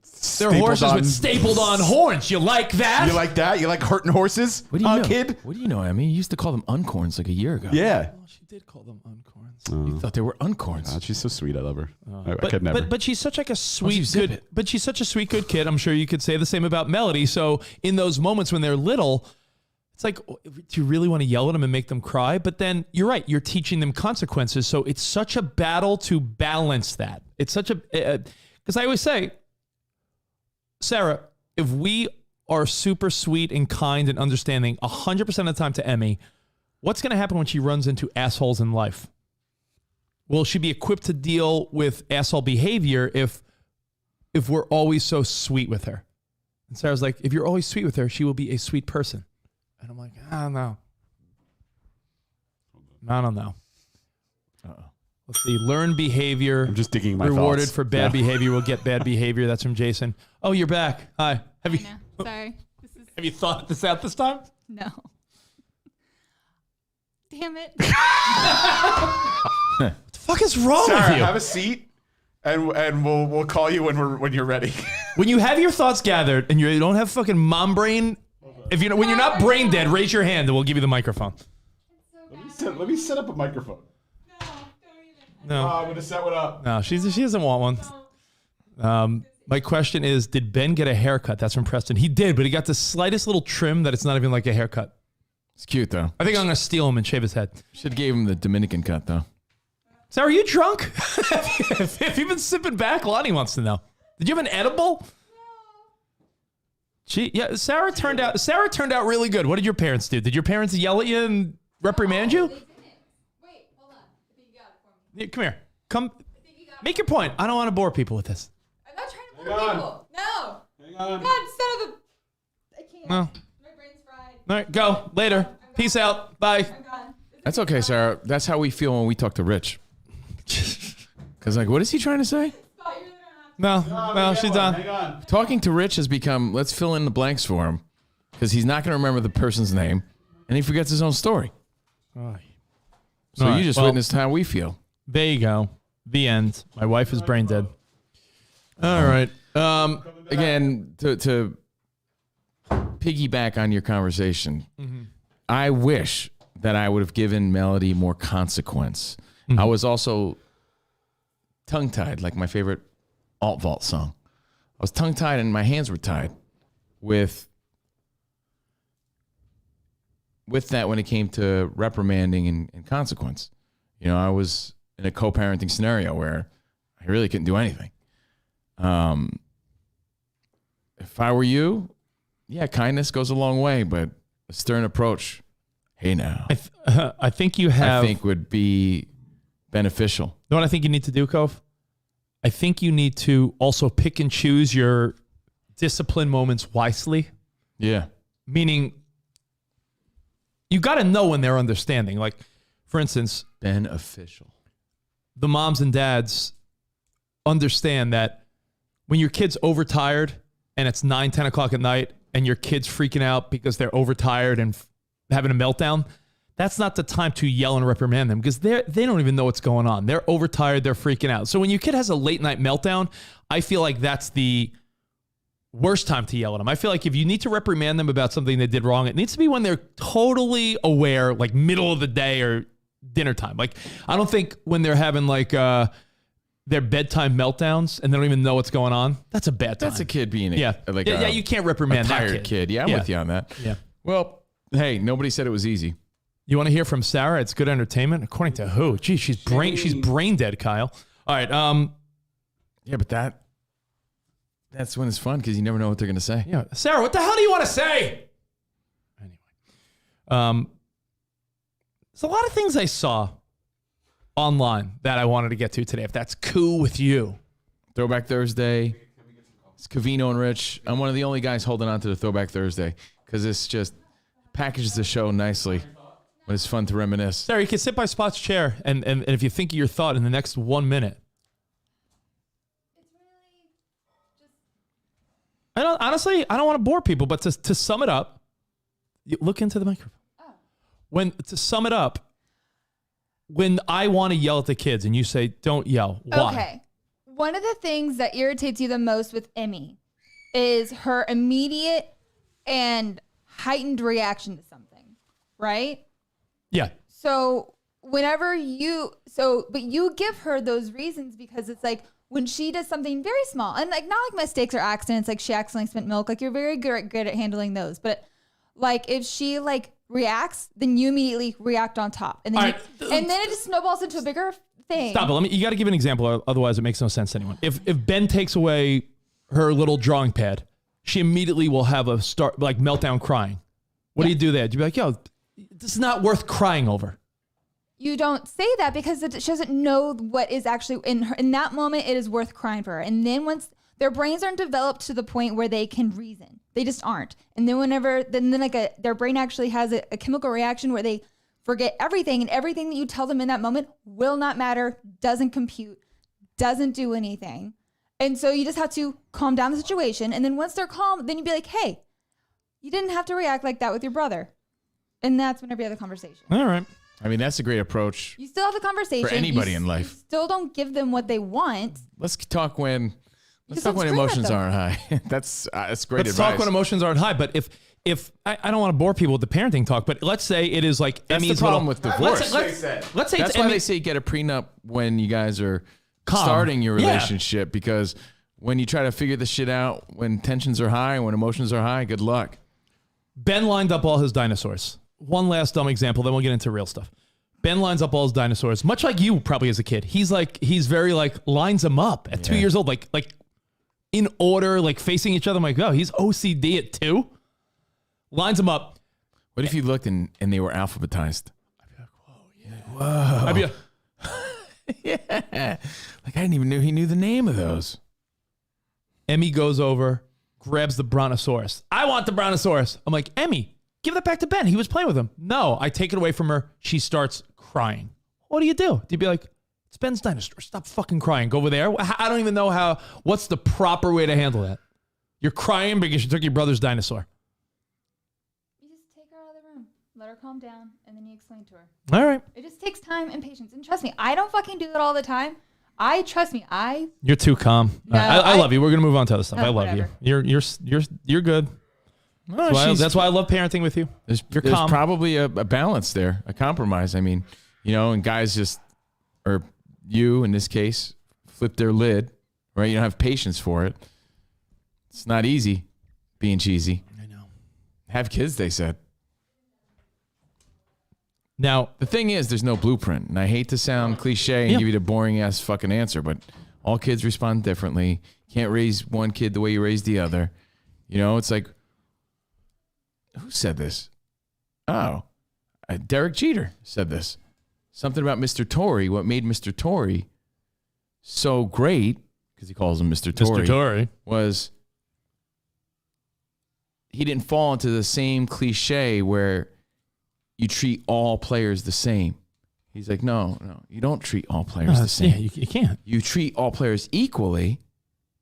stapled on horns. You like that? You like that? You like hurting horses? What do you know? Kid? What do you know? I mean, you used to call them uncorns like a year ago. Yeah. Well, she did call them uncorns. You thought they were uncorns. God, she's so sweet. I love her. I could never. But she's such like a sweet good. But she's such a sweet good kid. I'm sure you could say the same about Melody. So in those moments when they're little, it's like, do you really want to yell at them and make them cry? But then you're right. You're teaching them consequences. So it's such a battle to balance that. It's such a because I always say, Sarah, if we are super sweet and kind and understanding 100% of the time to Emmy, what's going to happen when she runs into assholes in life? Will she be equipped to deal with asshole behavior if we're always so sweet with her? And Sarah's like, if you're always sweet with her, she will be a sweet person. And I'm like, I don't know. I don't know. Let's see. Learn behavior. I'm just digging my rewarded thoughts. for bad behavior will get bad behavior. That's from Jason. Oh, you're back. Hi. Sorry. Have you thought this out this time? No. Damn it. What the fuck is wrong Sarah, with you? have a seat, and we'll call you when you're ready. When you have your thoughts gathered and you don't have fucking mom brain, when you're not brain dead, raise your hand and we'll give you the microphone. Let me set up a microphone. No. I'm going to set one up. No, she doesn't want one. My question is, did Ben get a haircut? That's from Preston. He did, but he got the slightest little trim that it's not even like a haircut. It's cute, though. I think I'm going to steal him and shave his head. Should have gave him the Dominican cut, though. Sarah, are you drunk? Have you been sipping back? Lonnie wants to know. Did you have an edible? No. Sarah turned out really good. What did your parents do? Did your parents yell at you and reprimand you? They didn't. Wait, hold on. I think you got it for me. Yeah, come here. Come. Make your point. I don't want to bore people with this. I'm not trying to bore people. No. Hang on. God, son of a... I can't. No. My brain's fried. All right, go. Later. Peace out. Bye. I'm gone. That's okay, Sarah. That's how we feel when we talk to Rich. Because, what is he trying to say? No, she's done. Hang on. Talking to Rich has become, let's fill in the blanks for him. Because he's not going to remember the person's name. And he forgets his own story. So you just witnessed how we feel. There you go. The end. My wife is brain dead. All right. Again, to piggyback on your conversation, I wish that I would have given Melody more consequence. I was also tongue-tied, like my favorite alt vault song. I was tongue-tied and my hands were tied with that when it came to reprimanding and consequence. I was in a co-parenting scenario where I really couldn't do anything. If I were you, kindness goes a long way, but a stern approach. Hey, now. I think you have. I think would be beneficial. You know what I think you need to do, Cove? I think you need to also pick and choose your discipline moments wisely. Yeah. Meaning, you got to know when they're understanding. Like, for instance, beneficial. The moms and dads understand that when your kid's overtired and it's 9, 10 o'clock at night and your kid's freaking out because they're overtired and having a meltdown, that's not the time to yell and reprimand them because they don't even know what's going on. They're overtired. They're freaking out. So when your kid has a late night meltdown, I feel like that's the worst time to yell at them. I feel like if you need to reprimand them about something they did wrong, it needs to be when they're totally aware, like middle of the day or dinner time. Like, I don't think when they're having like their bedtime meltdowns and they don't even know what's going on, that's a bad time. That's a kid being you can't reprimand a tired that kid. Yeah, I'm with you on that. Yeah. Well, hey, nobody said it was easy. You want to hear from Sarah? It's good entertainment. According to who? Gee, she's brain dead, Kyle. All right. Yeah, but that's when it's fun because you never know what they're going to say. Yeah. Sarah, what the hell do you want to say? Anyway. There's a lot of things I saw online that I wanted to get to today, if that's cool with you. Throwback Thursday. It's Covino and Rich. I'm one of the only guys holding on to the Throwback Thursday because it's just packages the show nicely. But it's fun to reminisce. Sarah, you can sit by Spot's chair, and if you think of your thought in the next 1 minute. Honestly, I don't want to bore people, but to sum it up, look into the microphone. To sum it up, when I want to yell at the kids and you say, don't yell, why? Okay. One of the things that irritates you the most with Emmy is her immediate and heightened reaction to something, right? Yeah. So but you give her those reasons because it's like when she does something very small and like not like mistakes or accidents, like she accidentally spent milk, like you're very good at handling those. But like if she like reacts, then you immediately react on top. And then and then it just snowballs into a bigger thing. Stop it. You got to give an example. Otherwise it makes no sense to anyone. If Ben takes away her little drawing pad, she immediately will have a meltdown crying. What do you do there? You'd be like, yo, this is not worth crying over. You don't say that because she doesn't know what is actually in that moment. It is worth crying for her. And then once their brains aren't developed to the point where they can reason, they just aren't. And then their brain actually has a chemical reaction where they forget everything, and everything that you tell them in that moment will not matter, doesn't compute, doesn't do anything. And so you just have to calm down the situation. And then once they're calm, then you'd be like, hey, you didn't have to react like that with your brother. And that's whenever you have the conversation. All right. I mean, that's a great approach. You still have the conversation. For anybody in life. You still don't give them what they want. Let's talk when emotions aren't high. That's great advice. Let's talk when emotions aren't high. But if I don't want to bore people with the parenting talk, but let's say it is like that's Emmy's the problem with divorce. Let's say that's it's why they say get a prenup when you guys are starting your relationship because when you try to figure this shit out, when tensions are high, when emotions are high, good luck. Ben lined up all his dinosaurs. One last dumb example, then we'll get into real stuff. Ben lines up all his dinosaurs, much like you probably as a kid. He's very lines them up at 2 years old, like in order, like facing each other. I'm like, oh, he's OCD at 2. Lines them up. What if you looked and they were alphabetized? I'd be like, whoa, yeah. Whoa. I'd be like, yeah. Like I didn't even know he knew the name of those. Emmy goes over, grabs the brontosaurus. I want the brontosaurus. I'm like, Emmy, give that back to Ben. He was playing with him. No, I take it away from her. She starts crying. What do? Do you be like, it's Ben's dinosaur. Stop fucking crying. Go over there. I don't even know what's the proper way to handle that. You're crying because you took your brother's dinosaur. You just take her out of the room, let her calm down, and then you explain to her. All right. It just takes time and patience. And trust me, I don't fucking do it all the time. You're too calm. No, I love you. We're gonna move on to other stuff. No, I love whatever. you. You're good. That's why I love parenting with you. There's calm. Probably a balance there, a compromise. I mean, and guys or you in this case, flip their lid, right? You don't have patience for it. It's not easy being cheesy. I know. Have kids, they said. Now, the thing is, there's no blueprint. And I hate to sound cliche and give you the boring ass fucking answer, but all kids respond differently. You can't raise one kid the way you raise the other. It's like, who said this? Oh, Derek Jeter said this. Something about Mr. Tory. What made Mr. Tory so great, because he calls him Mr. Tory, Mr. Tory, was he didn't fall into the same cliche where you treat all players the same. He's like, no, you don't treat all players the same. Yeah, you can't. You treat all players equally,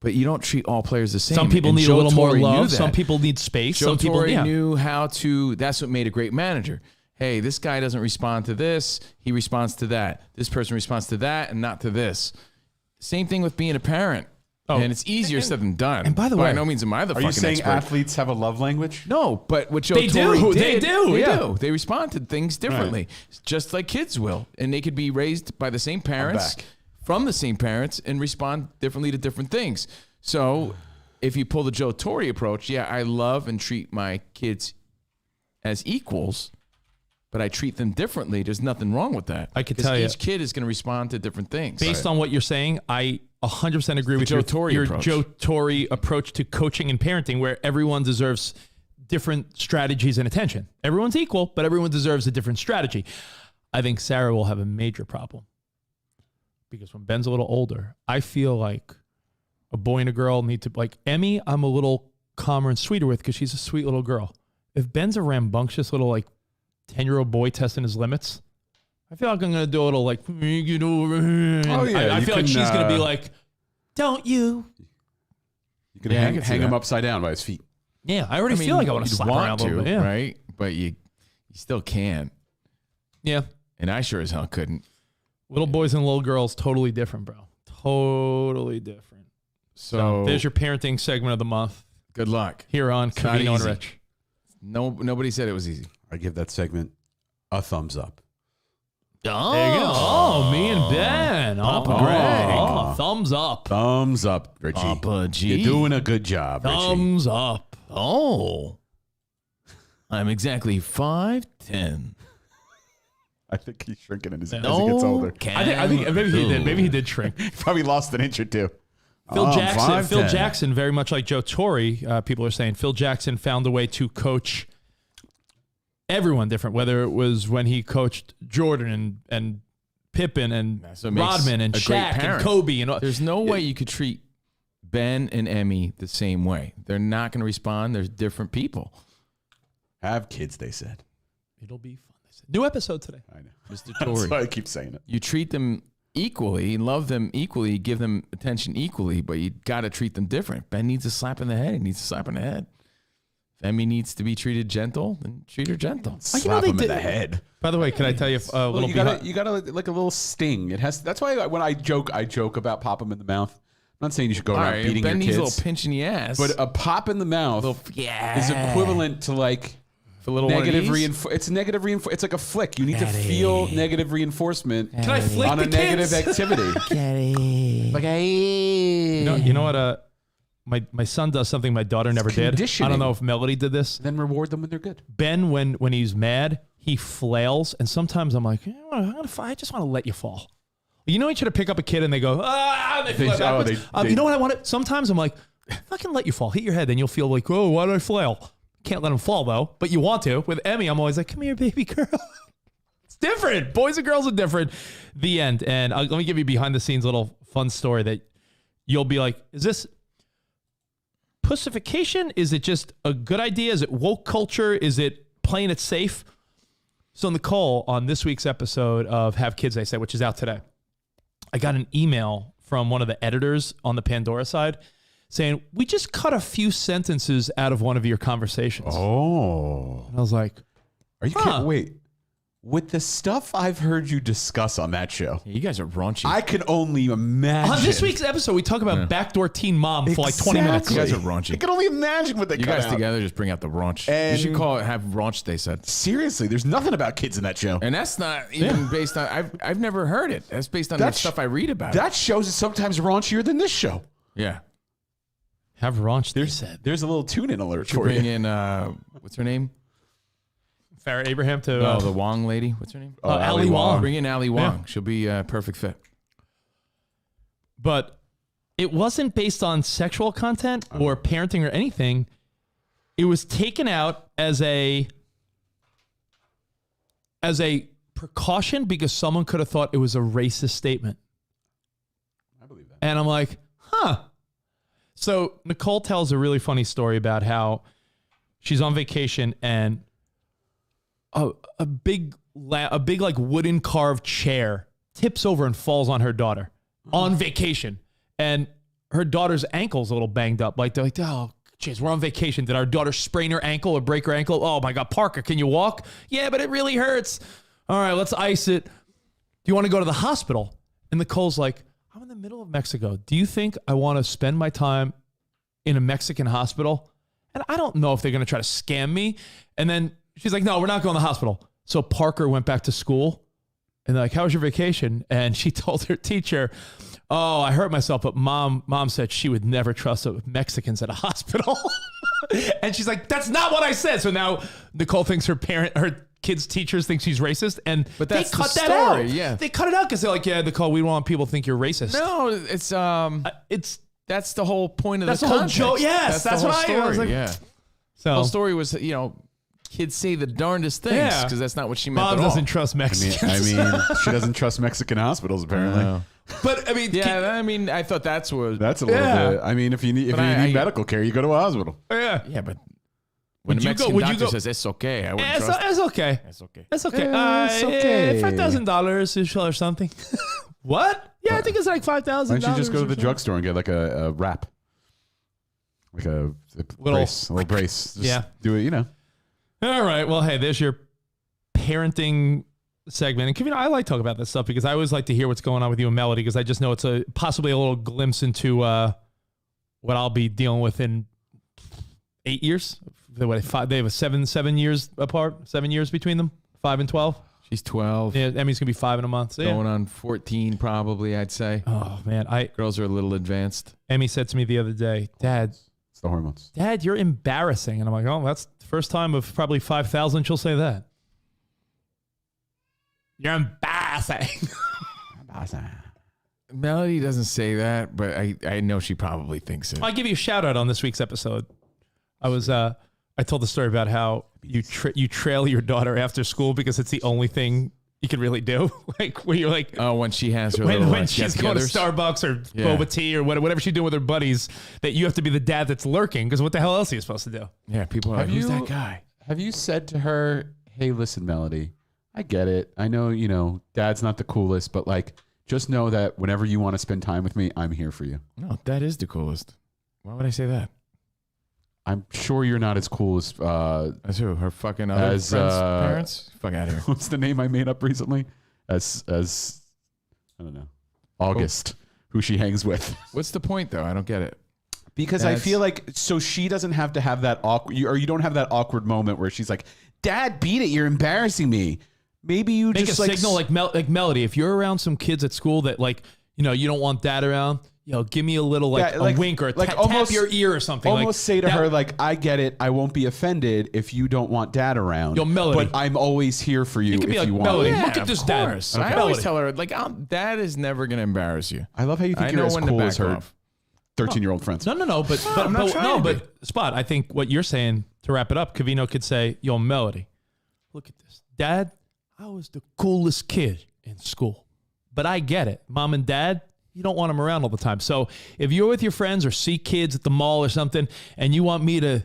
but you don't treat all players the same. Some people And need Joe a little more Torre knew love. that. Some people need space. Joe Some people Torre knew how to. That's what made a great manager. Hey, this guy doesn't respond to this. He responds to that. This person responds to that and not to this. Same thing with being a parent. Oh. And it's easier said than done. And by the way, by no means am I the Are fucking you saying expert. athletes have a love language? No, but what Joe They Torre do. did, They do, yeah. They respond to things differently, just like kids will. And they could be raised by the same parents, from the same parents, and respond differently to different things. So if you pull the Joe Torre approach, yeah, I love and treat my kids as equals, but I treat them differently. There's nothing wrong with that. I could 'Cause tell you. each kid is going to respond to different things. Based on what you're saying, I 100% agree with Joe Torre your approach. Joe Torre approach to coaching and parenting, where everyone deserves different strategies and attention. Everyone's equal, but everyone deserves a different strategy. I think Sarah will have a major problem because when Ben's a little older, I feel like a boy and a girl need to, like Emmy, I'm a little calmer and sweeter with because she's a sweet little girl. If Ben's a rambunctious little like 10-year-old boy testing his limits, I feel like I'm going to do a little like, get over here. Oh, yeah, I you feel like can, she's going to be like, don't you? You can Yeah, I hang can see him that. upside down by his feet. Yeah, I already feel like I want to you'd slap around a little bit. Yeah. right? But you still can. Yeah. And I sure as hell couldn't. Little boys and little girls, totally different, bro. Totally different. So There's your parenting segment of the month good luck. here on It's not Covino and easy. Rich. Nobody said it was easy. I give that segment a thumbs up. Oh, there you go. Oh, me and Ben. Papa Greg. Oh, thumbs up. Thumbs up, Richie. Papa G. You're doing a good job, Richie. Thumbs up. Oh. I'm exactly 5'10". I think he's shrinking as he gets No older. I think maybe he did. Maybe he did shrink. He probably lost an inch or two. Phil Oh, Jackson. Phil 5'10". Jackson, very much like Joe Torre. People are saying Phil Jackson found a way to coach everyone different. Whether it was when he coached Jordan and Pippen and That's what makes Rodman and a great Shaq and parent. Kobe and all. There's no way you could treat Ben and Emmy the same way. They're not going to respond. They're different people. Have kids, they said. It'll be fun. They said. New episode today. I know. Mr. That's Torre. why I keep saying it. You treat them equally, love them equally, give them attention equally, but you got to treat them different. Ben needs a slap in the head. He needs a slap in the head. If Emmy needs to be treated gentle, then treat her gentle. Slap him in the head. By the way, can I tell you a little you behind? gotta like a little sting. It has. That's why when I joke about pop him in the mouth. I'm not saying you should go All around right, beating Ben your needs kids, a little pinch in the ass. but a pop in the mouth is equivalent to like for a little negative one of these? reinforcement. It's negative reinforcement. It's like a flick. You need to feel negative reinforcement Can I flick on the a negative kids? activity. Like You know what? My son does something my daughter never did. I conditioning. don't know if Melody did this. Then reward them when they're good. Ben, when he's mad, he flails, and sometimes I'm like, I just want to let you fall. You know, you should have pick up a kid and they go, and they fly backwards. You know what I want to? Sometimes I'm like, fucking let you fall, hit your head, then you'll feel like, oh, why did I flail? Can't let him fall though, but you want to. With Emmy, I'm always like, come here, baby girl. It's different. Boys and girls are different. The end. And let me give you behind the scenes little fun story that you'll be like, is this pussification? Is it just a good idea? Is it woke culture? Is it playing it safe? So Nicole, on this week's episode of Have Kids, They Say, which is out today, I got an email from one of the editors on the Pandora side saying, we just cut a few sentences out of one of your conversations. Oh, And I was like, are you kidding? Wait, with the stuff I've heard you discuss on that show, You guys are raunchy. I can only imagine. on this week's episode, we talk about backdoor teen mom for like 20 minutes. You guys are raunchy. I can only imagine what they You cut guys out. together just bring out the raunch. And- you should call it Have Raunch, they said. Seriously, there's nothing about kids in that show. And that's not even based on, I've never heard it. That's based on the That's- stuff I read about it. That shows is sometimes raunchier than this show. Yeah. Have raunch, they said. There's a little tune-in alert Should for bring you. in, what's her name? Farrah Abraham to... No, the Wong lady. What's her name? Ali Wong. Bring in Ali Wong. Yeah. She'll be a perfect fit. But it wasn't based on sexual content or parenting or anything. It was taken out as a as a precaution because someone could have thought it was a racist statement. I believe that. And I'm like, huh. So Nicole tells a really funny story about how she's on vacation and a big like wooden carved chair tips over and falls on her daughter on vacation. And her daughter's ankle's a little banged up. Like, they're like, oh, jeez, we're on vacation. Did our daughter sprain her ankle or break her ankle? Oh my God, Parker, can you walk? Yeah, but it really hurts. All right, let's ice it. Do you want to go to the hospital? And Nicole's like, I'm in the middle of Mexico. Do you think I want to spend my time in a Mexican hospital? And I don't know if they're going to try to scam me. And then she's like, no, we're not going to the hospital. So Parker went back to school and they're like, how was your vacation? And she told her teacher, oh, I hurt myself, but mom said she would never trust Mexicans at a hospital. And she's like, that's not what I said. So now Nicole thinks her kids' teachers think she's racist, and but that's they cut the that story, out. yeah. They cut it out because they're like, yeah, Nicole, we don't want people to think you're racist. No, it's that's the whole point of that's the whole context. joke. Yes, that's the what whole story. I was like. Yeah, so the whole story was, kids say the darndest things because that's not what she meant. Mom at all. doesn't trust Mexicans. I mean, she doesn't trust Mexican hospitals apparently. But I mean, I thought that's what. That's a little bit. I mean, if you need medical care, you go to a hospital. Yeah, but when the Mexican doctor says it's okay, I wouldn't trust. It's okay. It's okay. It's okay. It's okay. $5,000 or something. What? Yeah, I think it's like $5,000. Why don't you just go to the drugstore and get like a wrap, like a little brace. Just do it. All right. Well, hey, there's your parenting segment. And Kevin, I like talking about this stuff because I always like to hear what's going on with you and Melody because I just know it's possibly a little glimpse into what I'll be dealing with in 8 years. They have 7 years apart, 7 years between them, 5 and 12. She's 12. Yeah, Emmy's gonna be 5 in a month. So going on 14, probably. I'd say. Oh man, girls are a little advanced. Emmy said to me the other day, "Dad, it's the hormones. Dad, you're embarrassing." And I'm like, "Oh, that's the first time of probably 5,000 she'll say that." You're embarrassing. Melody doesn't say that, but I know she probably thinks it. I'll give you a shout out on this week's episode. I told the story about how you trail your daughter after school because it's the only thing you can really do. Like when you're like, oh, when she has her when she's going to Starbucks or boba tea or whatever she's doing with her buddies, that you have to be the dad that's lurking because what the hell else are you supposed to do? Yeah, people are like, who's that guy? Have you said to her, "Hey, listen, Melody, I get it. I know, Dad's not the coolest, but like, just know that whenever you want to spend time with me, I'm here for you." No, Dad is the coolest. Why would I say that? I'm sure you're not as cool as who? Her fucking other friends' parents? Fuck out of here. What's the name I made up recently? As I don't know, August, who she hangs with. What's the point though? I don't get it. Because I feel like so she doesn't have to have that awkward, or you don't have that awkward moment where she's like, "Dad, beat it! You're embarrassing me." Maybe you make just a like signal like Melody. If you're around some kids at school that like you don't want Dad around. Give me a little a wink or tap your ear or something. Almost say to her like, "I get it. I won't be offended if you don't want Dad around. Melody. But I'm always here for you if you want." Melody, Yeah, look at this Dad. Okay. I always tell her like, Dad is never gonna embarrass you. I love how you think you're as cool as her 13-year-old friends. No, but Spot. I think what you're saying to wrap it up, Covino could say, "Yo, Melody, look at this, Dad. I was the coolest kid in school, but I get it, Mom and Dad." You don't want them around all the time. So if you're with your friends or see kids at the mall or something and you want me to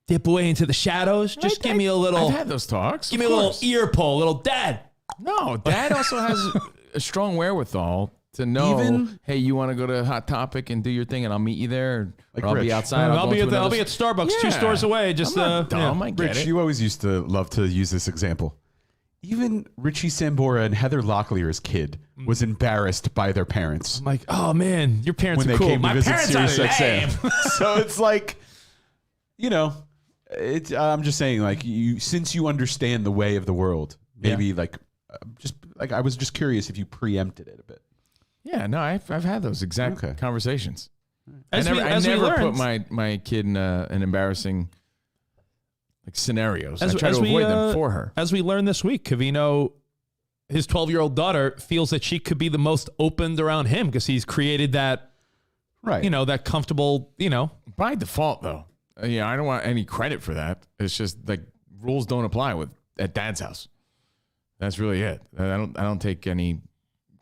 dip away into the shadows, just give me a little... I've had those talks. Give me a little ear pull, little Dad. No, Dad also has a strong wherewithal to know, hey, you want to go to Hot Topic and do your thing and I'll meet you there. Or I'll be outside. I'll be at Starbucks 2 stores away. Just I'm not dumb. I get Rich, it. you always used to love to use this example. Even Richie Sambora and Heather Locklear's kid was embarrassed by their parents. I'm like, oh man, your parents when are they cool. came My to visit parents are lame. So it's like, I'm just saying, like, since you understand the way of the world, maybe I was just curious if you preempted it a bit. Yeah, no, I've had those exact conversations. I never put my kid in an embarrassing scenarios. I try to avoid them for her. As we learned this week, Covino, his 12-year-old daughter, feels that she could be the most opened around him because he's created that, that comfortable, By default, though. I don't want any credit for that. It's just like rules don't apply at Dad's house. That's really it. I don't take any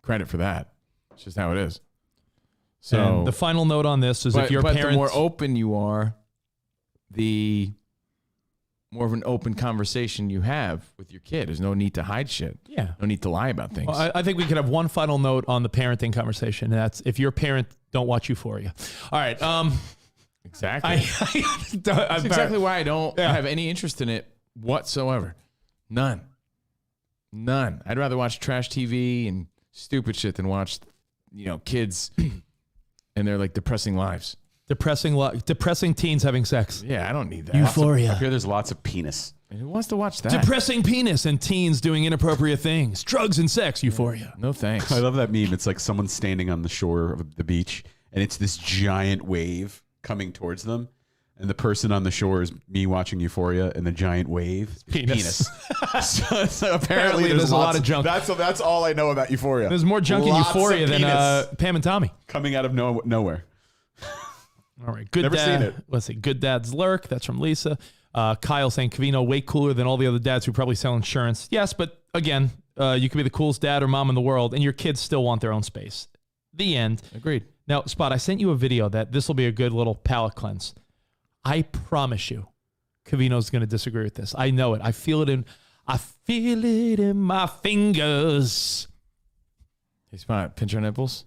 credit for that. It's just how it is. So and the final note on this is if your parents, the more open you are, the more of an open conversation you have with your kid. There's no need to hide shit. Yeah. No need to lie about things. Well, I think we could have one final note on the parenting conversation. And that's if your parent don't watch Euphoria. All right. Exactly. That's exactly why I don't have any interest in it whatsoever. None. I'd rather watch trash TV and stupid shit than watch, kids and their like depressing lives. Depressing teens having sex. Yeah, I don't need that. Euphoria. I hear there's lots of penis. And who wants to watch that? Depressing penis and teens doing inappropriate things. Drugs and sex. Euphoria. No thanks. I love that meme. It's like someone standing on the shore of the beach, and it's this giant wave coming towards them. And the person on the shore is me watching Euphoria, and the giant wave is penis. so apparently there's a lot of junk. That's all I know about Euphoria. There's more junk in Euphoria than Pam and Tommy. Coming out of nowhere. All right, good Never dad. seen it. Let's see, good dad's lurk. That's from Lisa. Kyle saying Covino way cooler than all the other dads who probably sell insurance. Yes, but again, you could be the coolest dad or mom in the world, and your kids still want their own space. The end. Agreed. Now, Spot, I sent you a video that this will be a good little palate cleanse. I promise you, Covino's going to disagree with this. I know it. I feel it in my fingers. Hey, Spot, pinch your nipples.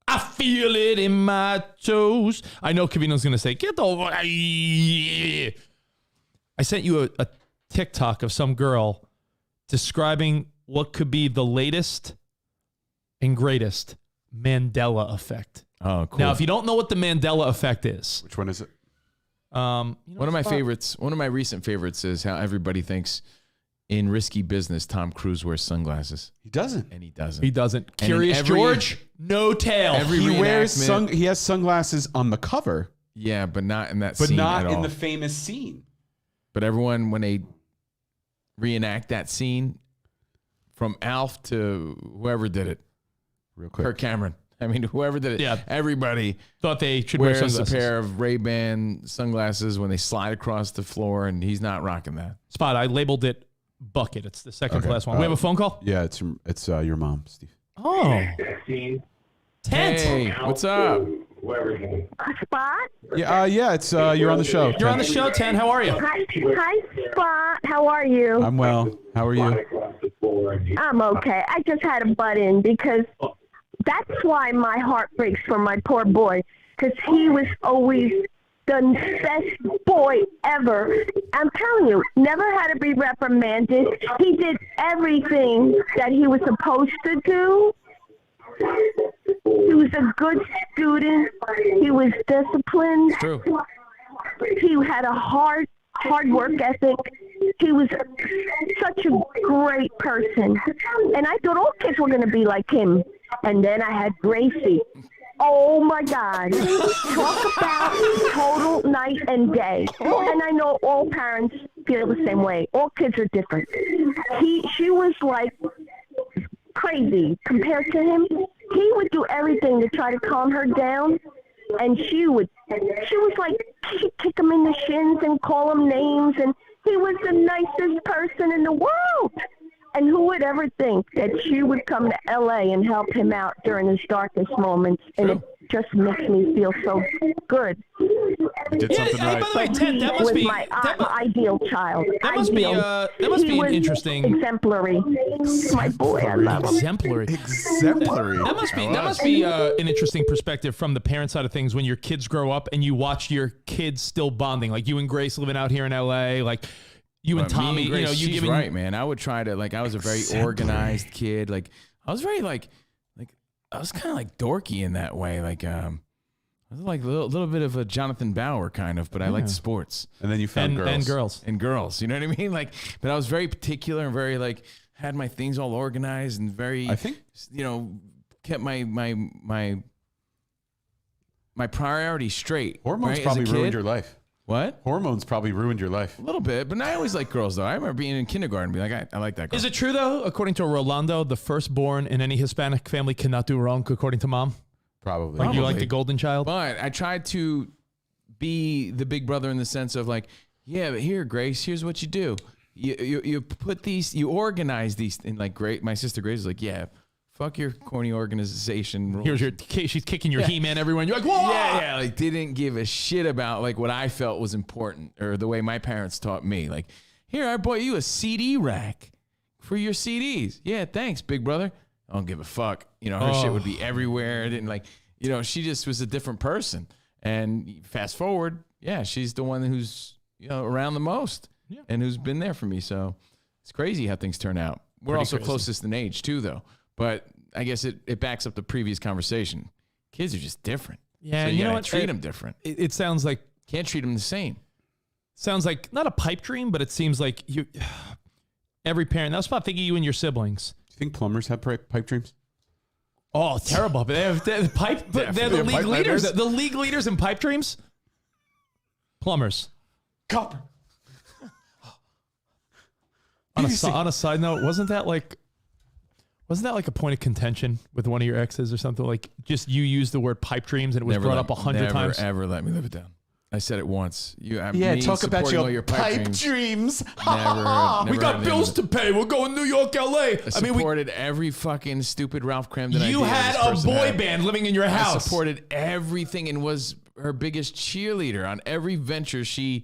I feel it in my toes. I know Covino's going to say, get over. I sent you a TikTok of some girl describing what could be the latest and greatest Mandela effect. Oh, cool. Now, if you don't know what the Mandela effect is. Which one is it? One of my favorites, one of my recent favorites is how everybody thinks in Risky Business, Tom Cruise wears sunglasses. He doesn't. And he doesn't. He doesn't. And Curious George, no tail. He wears he has sunglasses on the cover. Yeah, but not in that but scene not at in all. the famous scene. But everyone, when they reenact that scene, from Alf to whoever did it, real quick, Kirk Cameron. I mean, whoever did it, everybody thought they should wear wears sunglasses. a pair of Ray-Ban sunglasses when they slide across the floor, and he's not rocking that. Spot, I labeled it bucket. It's the second to last one. We have a phone call? Yeah, it's your mom, Steve. Oh. Tent. Hey, what's up? Spot? Yeah, it's you're on the show. You're on the show, Tent. How are you? Hi, Spot. How are you? I'm well. How are you? I'm okay. I just had to butt in because that's why my heart breaks for my poor boy, because he was always the best boy ever. I'm telling you, never had to be reprimanded. He did everything that he was supposed to do. He was a good student. He was disciplined. True. He had a hard work ethic. He was such a great person. And I thought all kids were going to be like him. And then I had Gracie. Oh, my God. Talk about total night and day. And I know all parents feel the same way. All kids are different. She was like crazy compared to him. He would do everything to try to calm her down. And she was like, she'd kick him in the shins and call him names. And he was the nicest person in the world. And who would ever think that she would come to L.A. and help him out during his darkest moments? And it just makes me feel so good. You did something right. By the way, Ted, that must be my ideal child. That must be He an was interesting. exemplary. My boy, I love him. Exemplary. That must be an interesting perspective from the parent side of things when your kids grow up and you watch your kids still bonding, like you and Grace living out here in LA, like you and Tommy. Grace, you know, you she's giving right, man. I would try to I was a very organized kid. Like I was very I was kind of like dorky in that way. Like I was like a little bit of a Jonathan Bauer kind of, but I liked sports. And then you found girls. And girls. You know what I mean? Like, but I was very particular and very had my things all organized and very, I think, kept my priorities straight. Hormones right, probably ruined your life. What? Hormones probably ruined your life. A little bit, but I always liked girls, though. I remember being in kindergarten and being like, I like that girl. Is it true, though, according to Rolando, the firstborn in any Hispanic family cannot do wrong, according to mom? Probably. Like you like the golden child? But I tried to be the big brother in the sense of yeah, but here, Grace, here's what you do. you put these, you organize these in like my sister Grace is like, yeah, fuck your corny organization rules. Here's your, she's kicking your He-Man everywhere. And you're like, whoa! Yeah, like didn't give a shit about like what I felt was important or the way my parents taught me. Like, here, I bought you a CD rack for your CDs. Yeah, thanks, big brother. I don't give a fuck. You know, her shit would be everywhere. I didn't like, you know, she just was a different person. And fast forward, yeah, she's the one who's, you know, around the most and who's been there for me. So it's crazy how things turn out. We're also closest in age too, though. But I guess it backs up the previous conversation. Kids are just different. Yeah, so you know what? Treat them different. It sounds like can't treat them the same. Sounds like not a pipe dream, but it seems like you. Every parent. That's about thinking you and your siblings. Do you think plumbers have pipe dreams? Oh, terrible! But they're the league leaders. The league leaders in pipe dreams. Plumbers. Copper. On a side note, wasn't that like a point of contention with one of your exes or something? Like, just you used the word pipe dreams and it was brought up 100 times. Never ever let me live it down. I said it once. Talk about your pipe dreams. Never we got bills to pay. We're going New York, LA. I supported every fucking stupid Ralph Cramden idea. You had a boy band living in your house. I supported everything and was her biggest cheerleader on every venture she,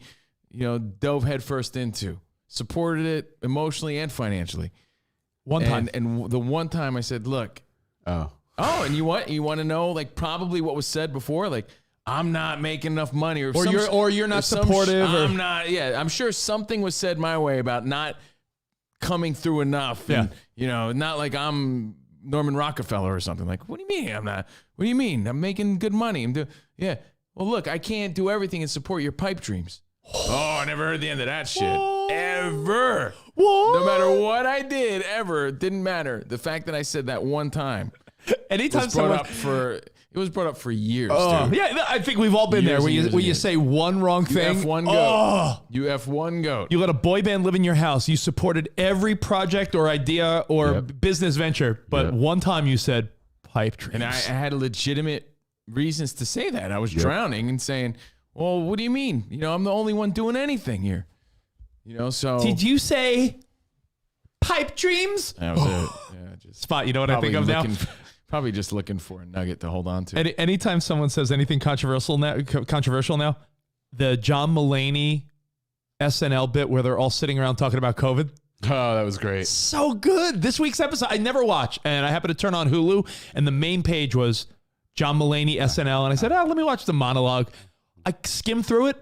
you know, dove headfirst into. Supported it emotionally and financially. One time. And the one time I said, look. Oh, and you want to know, like, probably what was said before? Like, I'm not making enough money. Or you're not supportive. I'm not. Yeah, I'm sure something was said my way about not coming through enough. Yeah. And, you know, not like I'm Norman Rockefeller or something. Like, what do you mean I'm not? What do you mean? I'm making good money. Yeah. Well, look, I can't do everything and support your pipe dreams. Oh, I never heard the end of that shit. Ever. What? No matter what I did, ever, it didn't matter. The fact that I said that one time. Anytime It was brought up for years, dude. Yeah, I think we've all been there where you say one wrong thing. You F1 goat. You F1 goat. You let a boy band live in your house. You supported every project or idea or business venture. But one time you said pipe dreams. And I had legitimate reasons to say that. I was drowning and saying, well, what do you mean? You know, I'm the only one doing anything here. You know, so. Did you say pipe dreams? That was it. Yeah, just Spot, you know what I think of now? Probably just looking for a nugget to hold on to. Anytime someone says anything controversial now, the John Mulaney SNL bit where they're all sitting around talking about COVID. Oh, that was great. So good. This week's episode, I never watch, and I happened to turn on Hulu, and the main page was John Mulaney SNL, and I said, let me watch the monologue. I skimmed through it.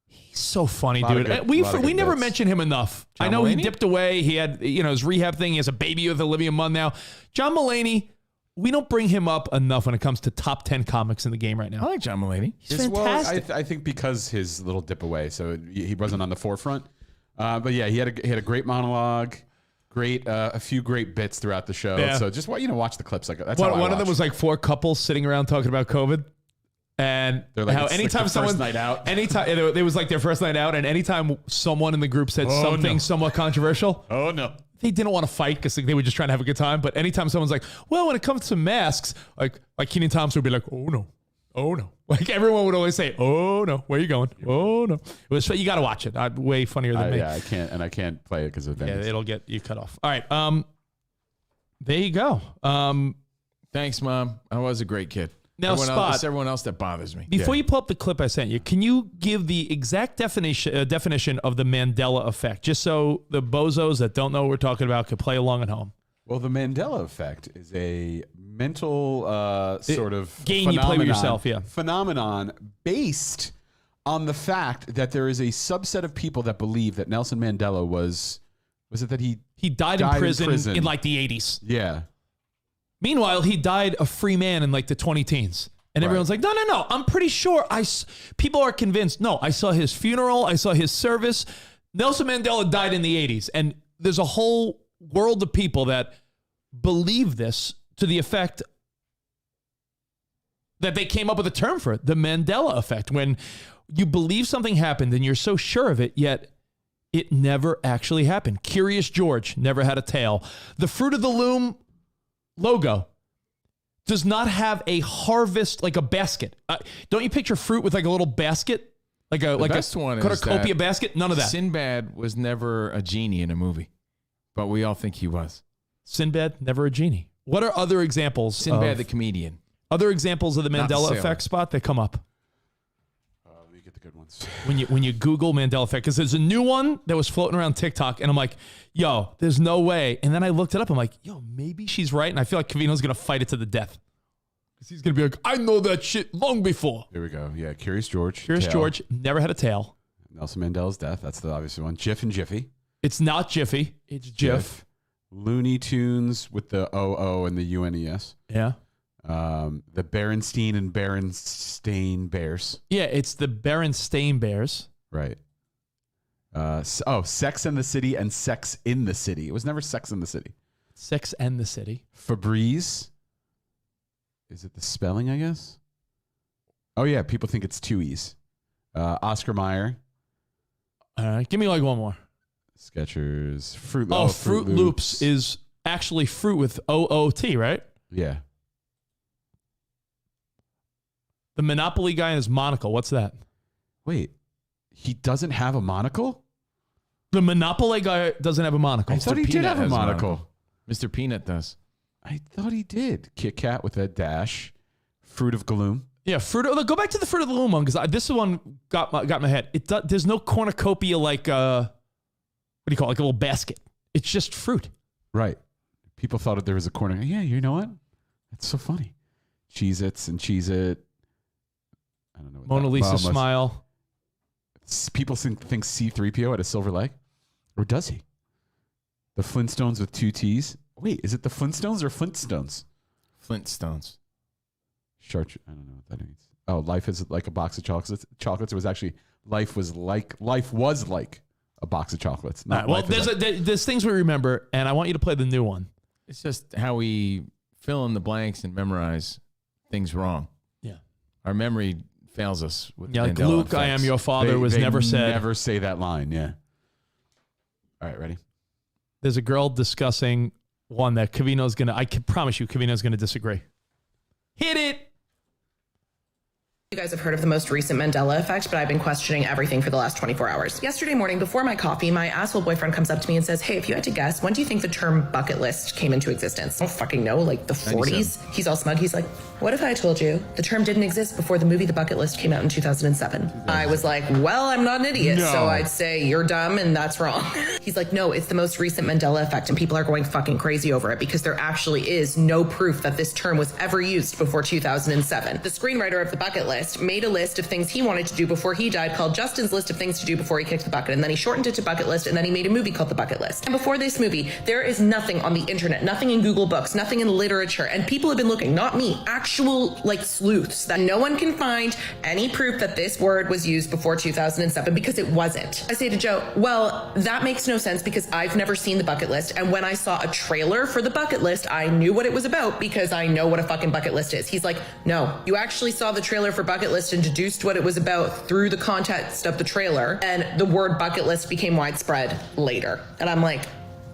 He's so funny, dude. We never mention him enough. John I know Mulaney? He dipped away. He had, his rehab thing. He has a baby with Olivia Munn now. John Mulaney, we don't bring him up enough when it comes to top 10 comics in the game right now. I like John Mulaney. He's fantastic. Well, I think because his little dip away, so he wasn't on the forefront. But yeah, he had a great monologue, a few great bits throughout the show. Yeah. So just watch the clips. Like that's one of them was like 4 couples sitting around talking about COVID. And they're like, how anytime someone first night out. Anytime it was like their first night out, and anytime someone in the group said something somewhat controversial, they didn't want to fight because they were just trying to have a good time. But anytime someone's like, well, when it comes to masks, like Kenan Thompson would be like, oh no. Like everyone would always say, oh no, where are you going? Oh no. It was, you got to watch it. Way funnier than me. Yeah, I can't play it because of that. Yeah, it'll get you cut off. All right. There you go. Thanks, Mom. I was a great kid. Now, it's everyone else that bothers me. Before you pull up the clip I sent you, can you give the exact definition of the Mandela effect, just so the bozos that don't know what we're talking about could play along at home? Well, the Mandela effect is a mental sort of game you play with yourself, phenomenon based on the fact that there is a subset of people that believe that Nelson Mandela was it that he died in prison in like the 80s. Yeah. Meanwhile, he died a free man in like the 20 teens. And everyone's like, no. I'm pretty sure. People are convinced. No, I saw his funeral. I saw his service. Nelson Mandela died in the 80s. And there's a whole world of people that believe this to the effect that they came up with a term for it, the Mandela effect. When you believe something happened and you're so sure of it, yet it never actually happened. Curious George never had a tail. The Fruit of the Loom logo does not have a harvest, like a basket. Don't you picture fruit with like a little basket? Like a best one is cornucopia that basket? None of that. Sinbad was never a genie in a movie, but we all think he was. Sinbad, never a genie. What are other examples? Sinbad the comedian. Other examples of the Not the Mandela sailor. effect spot that come up Let me get the good ones. when you Google Mandela effect, because there's a new one that was floating around TikTok, and I'm like, yo, there's no way. And then I looked it up. I'm like, yo, maybe she's right, and I feel like Covino's gonna fight it to the death. Because he's gonna be like, I know that shit long before. Here we go. Yeah, Curious George. Curious tail. George never had a tail. Nelson Mandela's death. That's the obvious one. Jiff and Jiffy. It's not Jiffy. It's Jiff. Looney Tunes with the OO and the UNES. Yeah. The Berenstein and Berenstain Bears. Yeah, it's the Berenstain Bears. Right. Sex and the City and Sex in the City. It was never Sex in the City. Sex and the City. Febreze. Is it the spelling, I guess? Oh, yeah. People think it's two E's. Oscar Mayer. Give me like one more. Skechers. Fruit Fruit Loops is actually fruit with OOT, right? Yeah. The Monopoly guy and his monocle. What's that? Wait. He doesn't have a monocle? The Monopoly guy doesn't have a monocle. I thought he did have a monocle. Mr. Peanut does. I thought he did. Kit Kat with a dash. Fruit of Gloom. Yeah, go back to the Fruit of the Loom one, because this one got my head. There's no cornucopia like, what do you call it? Like a little basket. It's just fruit. Right. People thought that there was a corner. Yeah, you know what? That's so funny. Cheez-Its and Cheez-It. I don't know. Mona Lisa smile. People think C-3PO had a silver leg. Or does he? The Flintstones with two T's. Wait, is it the Flintstones or Flintstones? Flintstones. I don't know what that means. Oh, life is like a box of chocolates. It was actually life was like a box of chocolates. All right, well, there's things we remember, and I want you to play the new one. It's just how we fill in the blanks and memorize things wrong. Yeah, our memory fails us. With like Mandela Luke, effects. I am your father was never said. Never say that line. Yeah. All right, ready? There's a girl discussing one that Covino's gonna. I can promise you, Covino's gonna disagree. Hit it. You guys have heard of the most recent Mandela effect, but I've been questioning everything for the last 24 hours. Yesterday morning, before my coffee, my asshole boyfriend comes up to me and says, hey, if you had to guess, when do you think the term bucket list came into existence? I don't fucking know, like the 40s? He's all smug. He's like, what if I told you the term didn't exist before the movie The Bucket List came out in 2007? I was like, well, I'm not an idiot, so I'd say you're dumb and that's wrong. He's like, no, it's the most recent Mandela effect and people are going fucking crazy over it because there actually is no proof that this term was ever used before 2007. The screenwriter of The Bucket List made a list of things he wanted to do before he died called Justin's List of Things to Do Before He Kicked the Bucket, and then he shortened it to Bucket List, and then he made a movie called The Bucket List. And before this movie, there is nothing on the internet, nothing in Google Books, nothing in literature, and people have been looking, not me, actual like sleuths, that no one can find any proof that this word was used before 2007 because it wasn't. I say to Joe, well, that makes no sense because I've never seen The Bucket List, and when I saw a trailer for The Bucket List, I knew what it was about because I know what a fucking bucket list is. He's like, no, you actually saw the trailer for Bucket List and deduced what it was about through the context of the trailer, and the word bucket list became widespread later. And I'm like,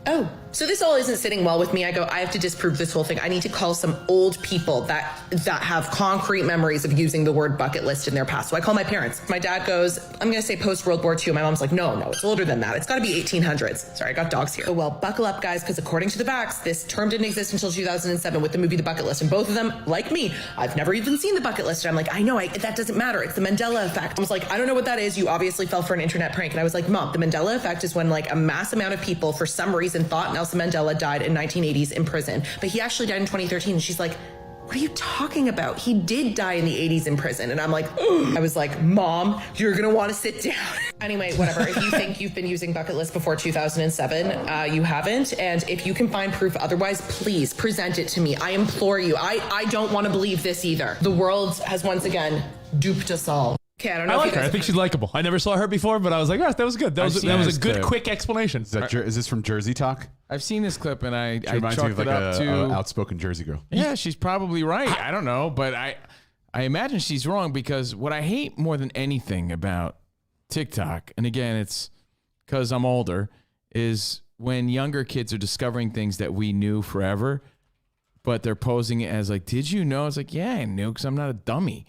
oh. So this all isn't sitting well with me. I go, I have to disprove this whole thing. I need to call some old people that have concrete memories of using the word bucket list in their past. So I call my parents. My dad goes, I'm going to say post-World War II. My mom's like, no, it's older than that. It's got to be 1800s. Sorry, I got dogs here. So, well, buckle up, guys, because according to the facts, this term didn't exist until 2007 with the movie The Bucket List. And both of them, like me, I've never even seen The Bucket List. And I'm like, I know, that doesn't matter. It's the Mandela effect. I was like, I don't know what that is. You obviously fell for an internet prank. And I was like, Mom, the Mandela effect is when like a mass amount of people for some reason thought Nelson Mandela died in 1980s in prison, but he actually died in 2013. And she's like, what are you talking about? He did die in the 80s in prison. And I'm like, ugh. I was like, Mom, you're gonna want to sit down. Anyway, whatever. If you think you've been using bucket list before 2007, you haven't. And if you can find proof otherwise, please present it to me. I implore you. I don't want to believe this either. The world has once again duped us all. Okay, I don't know. I like her. I think she's likable. I never saw her before, but I was like, oh, that was good. That was a good, quick explanation. Is this from Jersey Talk? I've seen this clip and I reminds me of like a outspoken Jersey girl. Yeah, she's probably right. I don't know, but I imagine she's wrong because what I hate more than anything about TikTok, and again, it's because I'm older, is when younger kids are discovering things that we knew forever, but they're posing it as like, did you know? It's like, yeah, I knew because I'm not a dummy.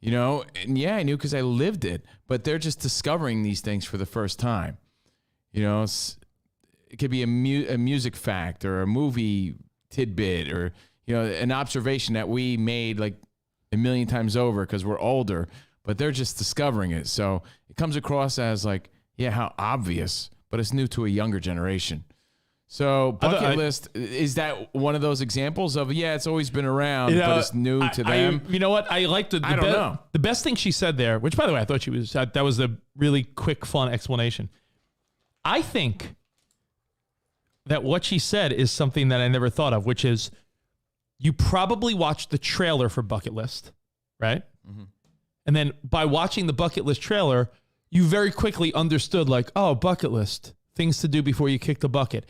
You know, and yeah, I knew because I lived it, but they're just discovering these things for the first time. You know, it could be a music fact or a movie tidbit or, you know, an observation that we made like a million times over because we're older, but they're just discovering it. So it comes across as like, yeah, how obvious, but it's new to a younger generation. So bucket list, is that one of those examples of, yeah, it's always been around, but it's new to them? You know what? I liked I don't know. The best thing she said there, which by the way, I thought that was a really quick, fun explanation. I think that what she said is something that I never thought of, which is you probably watched the trailer for Bucket List, right? Mm-hmm. And then by watching the Bucket List trailer, you very quickly understood like, oh, bucket list, things to do before you kick the bucket.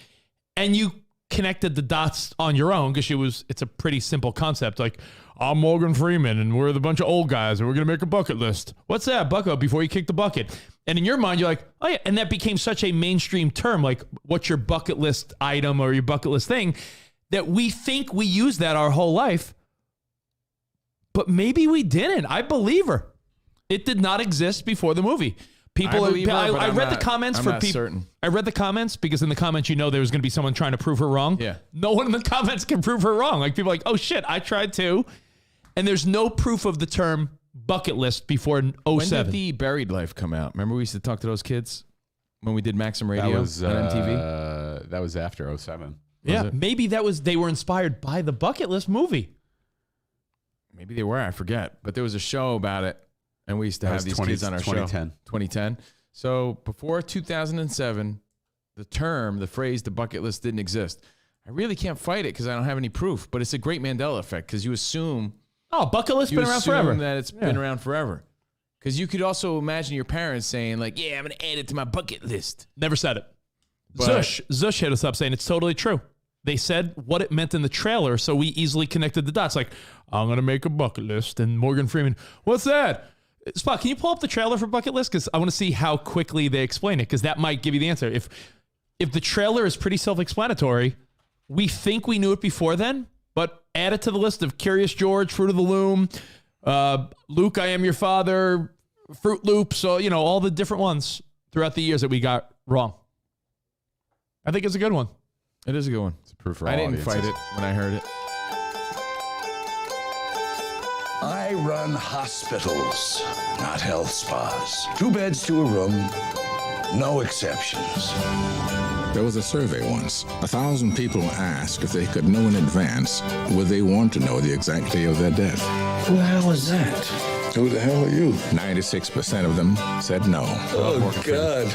And you connected the dots on your own because it's a pretty simple concept. Like, I'm Morgan Freeman and we're the bunch of old guys and we're going to make a bucket list. What's that? Bucko before you kick the bucket. And in your mind, you're like, oh yeah. And that became such a mainstream term. Like, what's your bucket list item or your bucket list thing that we think we use that our whole life. But maybe we didn't. I believe her. It did not exist before the movie. I read the comments for people. Certain. I read the comments because in the comments, you know, there was going to be someone trying to prove her wrong. Yeah. No one in the comments can prove her wrong. Like people are like, oh shit, I tried too. And there's no proof of the term bucket list before 07. When did the Buried Life come out? Remember we used to talk to those kids when we did Maxim Radio on MTV? That was after 07. Yeah. Maybe they were inspired by the Bucket List movie. Maybe they were. I forget. But there was a show about it. And we used to have these kids on our 2010. show. 2010. So before 2007, the phrase, the bucket list didn't exist. I really can't fight it because I don't have any proof. But it's a great Mandela effect because you assume. Oh, bucket list been around forever. That it's been around forever. Because you could also imagine your parents saying like, yeah, I'm going to add it to my bucket list. Never said it. Zush hit us up saying it's totally true. They said what it meant in the trailer, so we easily connected the dots. Like, I'm going to make a bucket list. And Morgan Freeman, what's that? Spot, can you pull up the trailer for Bucket List? Because I want to see how quickly they explain it, because that might give you the answer. If the trailer is pretty self-explanatory, we think we knew it before then, but add it to the list of Curious George, Fruit of the Loom, Luke, I Am Your Father, Fruit Loops, so, you know, all the different ones throughout the years that we got wrong. I think it's a good one. It is a good one. It's a proof for all I didn't audiences. fight it when I heard it. I run hospitals, not health spas. 2 beds to a room, no exceptions. There was a survey once. 1,000 people were asked if they could know in advance would they want to know the exact day of their death. Who the hell is that? Who the hell are you? 96% of them said no. Oh, God.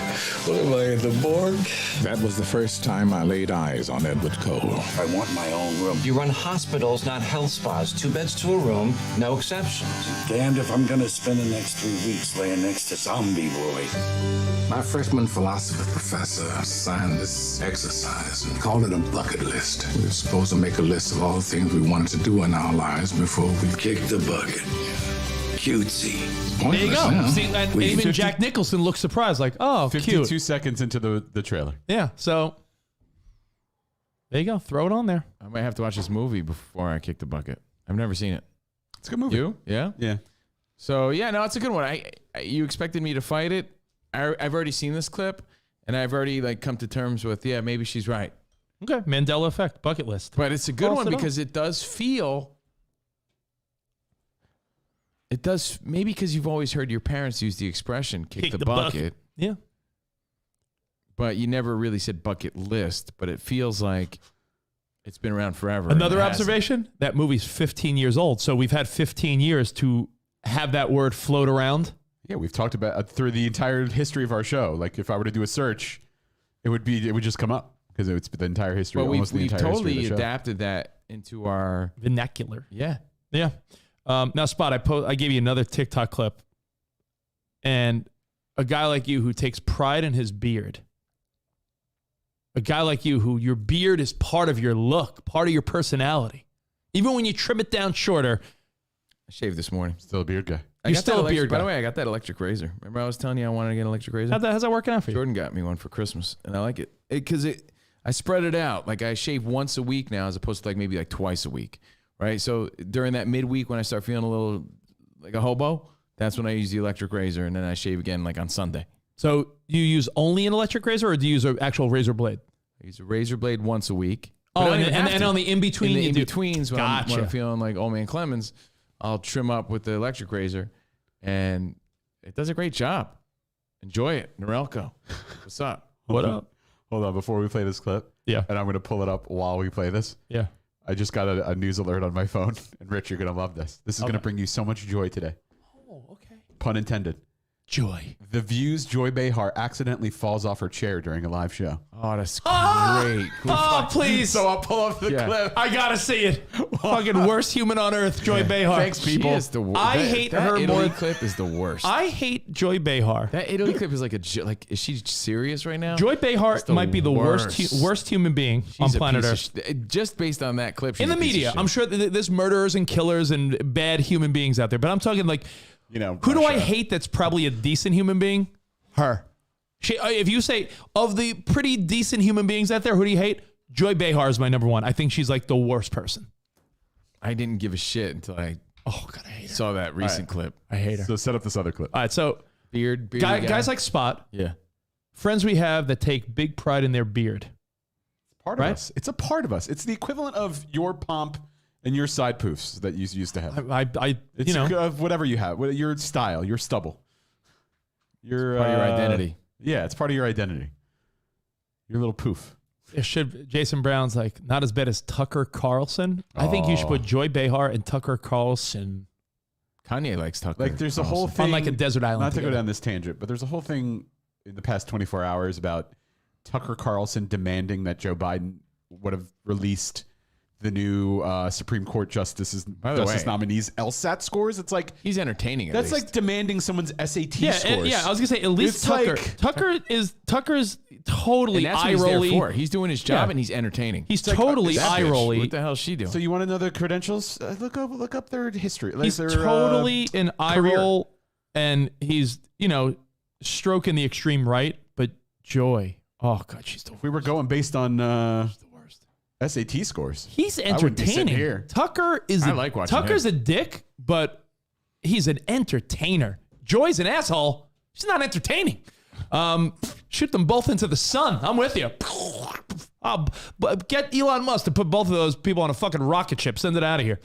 What am I, at the morgue? That was the first time I laid eyes on Edward Cole. I want my own room. You run hospitals, not health spas. 2 beds to a room, no exceptions. Damned if I'm gonna spend the next 3 weeks laying next to Zombie Boy. My freshman philosophy professor signed this exercise and called it a bucket list. We were supposed to make a list of all the things we wanted to do in our lives before we Kick the bucket. Cutesy. There you go. See, and even Jack Nicholson looks surprised, like, oh, 52 cute. seconds into the trailer. Yeah, so there you go. Throw it on there. I might have to watch this movie before I kick the bucket. I've never seen it. It's a good movie. You? Yeah? Yeah. So, yeah, no, it's a good one. You expected me to fight it. I've already seen this clip, and I've already like come to terms with, yeah, maybe she's right. Okay, Mandela effect, bucket list. But it's a good one because it does feel... It does, maybe because you've always heard your parents use the expression, kick the bucket. Yeah. But you never really said bucket list, but it feels like it's been around forever. Another observation, that movie's 15 years old. So we've had 15 years to have that word float around. Yeah, we've talked about through the entire history of our show. Like if I were to do a search, it would just come up because it's the entire history. But almost we've the entire totally history of the show. adapted that into our vernacular. Yeah. Yeah. Now, Spot, I gave you another TikTok clip, and a guy like you who takes pride in his beard, a guy like you who your beard is part of your look, part of your personality. Even when you trim it down shorter. I shaved this morning. Still a beard guy. You're still a beard guy. By the way, I got that electric razor. Remember I was telling you I wanted to get an electric razor? How's that working out for you? Jordan got me one for Christmas, and I like it. Because I spread it out. Like I shave once a week now as opposed to maybe twice a week. Right, so during that midweek when I start feeling a like a hobo, that's when I use the electric razor, and then I shave again like on Sunday. So you use only an electric razor, or do you use an actual razor blade? I use a razor blade once a week. Oh, and on the in-between, in betweens, when Gotcha. I'm feeling like Old Man Clemens, I'll trim up with the electric razor, and it does a great job. Enjoy it, Norelco. What's up? What up? Hold on, before we play this clip. Yeah. And I'm going to pull it up while we play this. Yeah. I just got a news alert on my phone. And Rich, you're going to love this. This is going to bring you so much joy today. Oh, okay. Pun intended. Joy. The View's Joy Behar accidentally falls off her chair during a live show. Oh, that's great. Oh, please. So I'll pull up the clip. I gotta see it. Fucking worst human on earth, Joy Behar. Thanks, people. She is the worst. I hate that her Italy more. clip is the worst. I hate Joy Behar. That Italy clip is like is she serious right now? Joy Behar might be the worst human being on She's a planet piece Earth. of just based on that clip. In the media, I'm sure there's murderers and killers and bad human beings out there, but I'm talking like, who do I hate that's probably a decent human being? Her. If you say, of the pretty decent human beings out there, who do you hate? Joy Behar is my number one. I think she's like the worst person. I didn't give a shit until I saw that recent clip. I hate her. So set up this other clip. All right, so beard guys like Spot. Yeah. Friends we have that take big pride in their beard. Part of us. It's a part of us. It's the equivalent of your pomp and your side poofs that you used to have. It's whatever you have, your style, your stubble, your part of your identity. Yeah, it's part of your identity. Your little poof. Jason Brown's like, not as bad as Tucker Carlson. I think you should put Joy Behar and Tucker Carlson. Kanye likes Tucker. Like there's a whole On thing like a desert island. Not to together. go down this tangent, but there's a whole thing in the past 24 hours about Tucker Carlson demanding that Joe Biden would have released the new Supreme Court justice nominees' LSAT scores. It's like he's entertaining. That's like demanding someone's SAT scores. I was gonna say at least It's Tucker. like- Tucker's totally And that's what eye he's there rolly. for. He's doing his job Yeah. and he's entertaining. He's totally That eye bitch, rolly. What the hell is she doing? So you want to know their credentials? Look up their history. Like He's their, totally an eye career. roll, and he's stroking the extreme right. But Joy, oh god, she's the worst. We were going based on SAT scores. He's I wouldn't be sitting entertaining. here. Tucker is. I like watching Tucker's a dick, but he's an entertainer. Joy's an asshole. She's not entertaining. Shoot them both into the sun. I'm with you. Get Elon Musk to put both of those people on a fucking rocket ship. Send it out of here.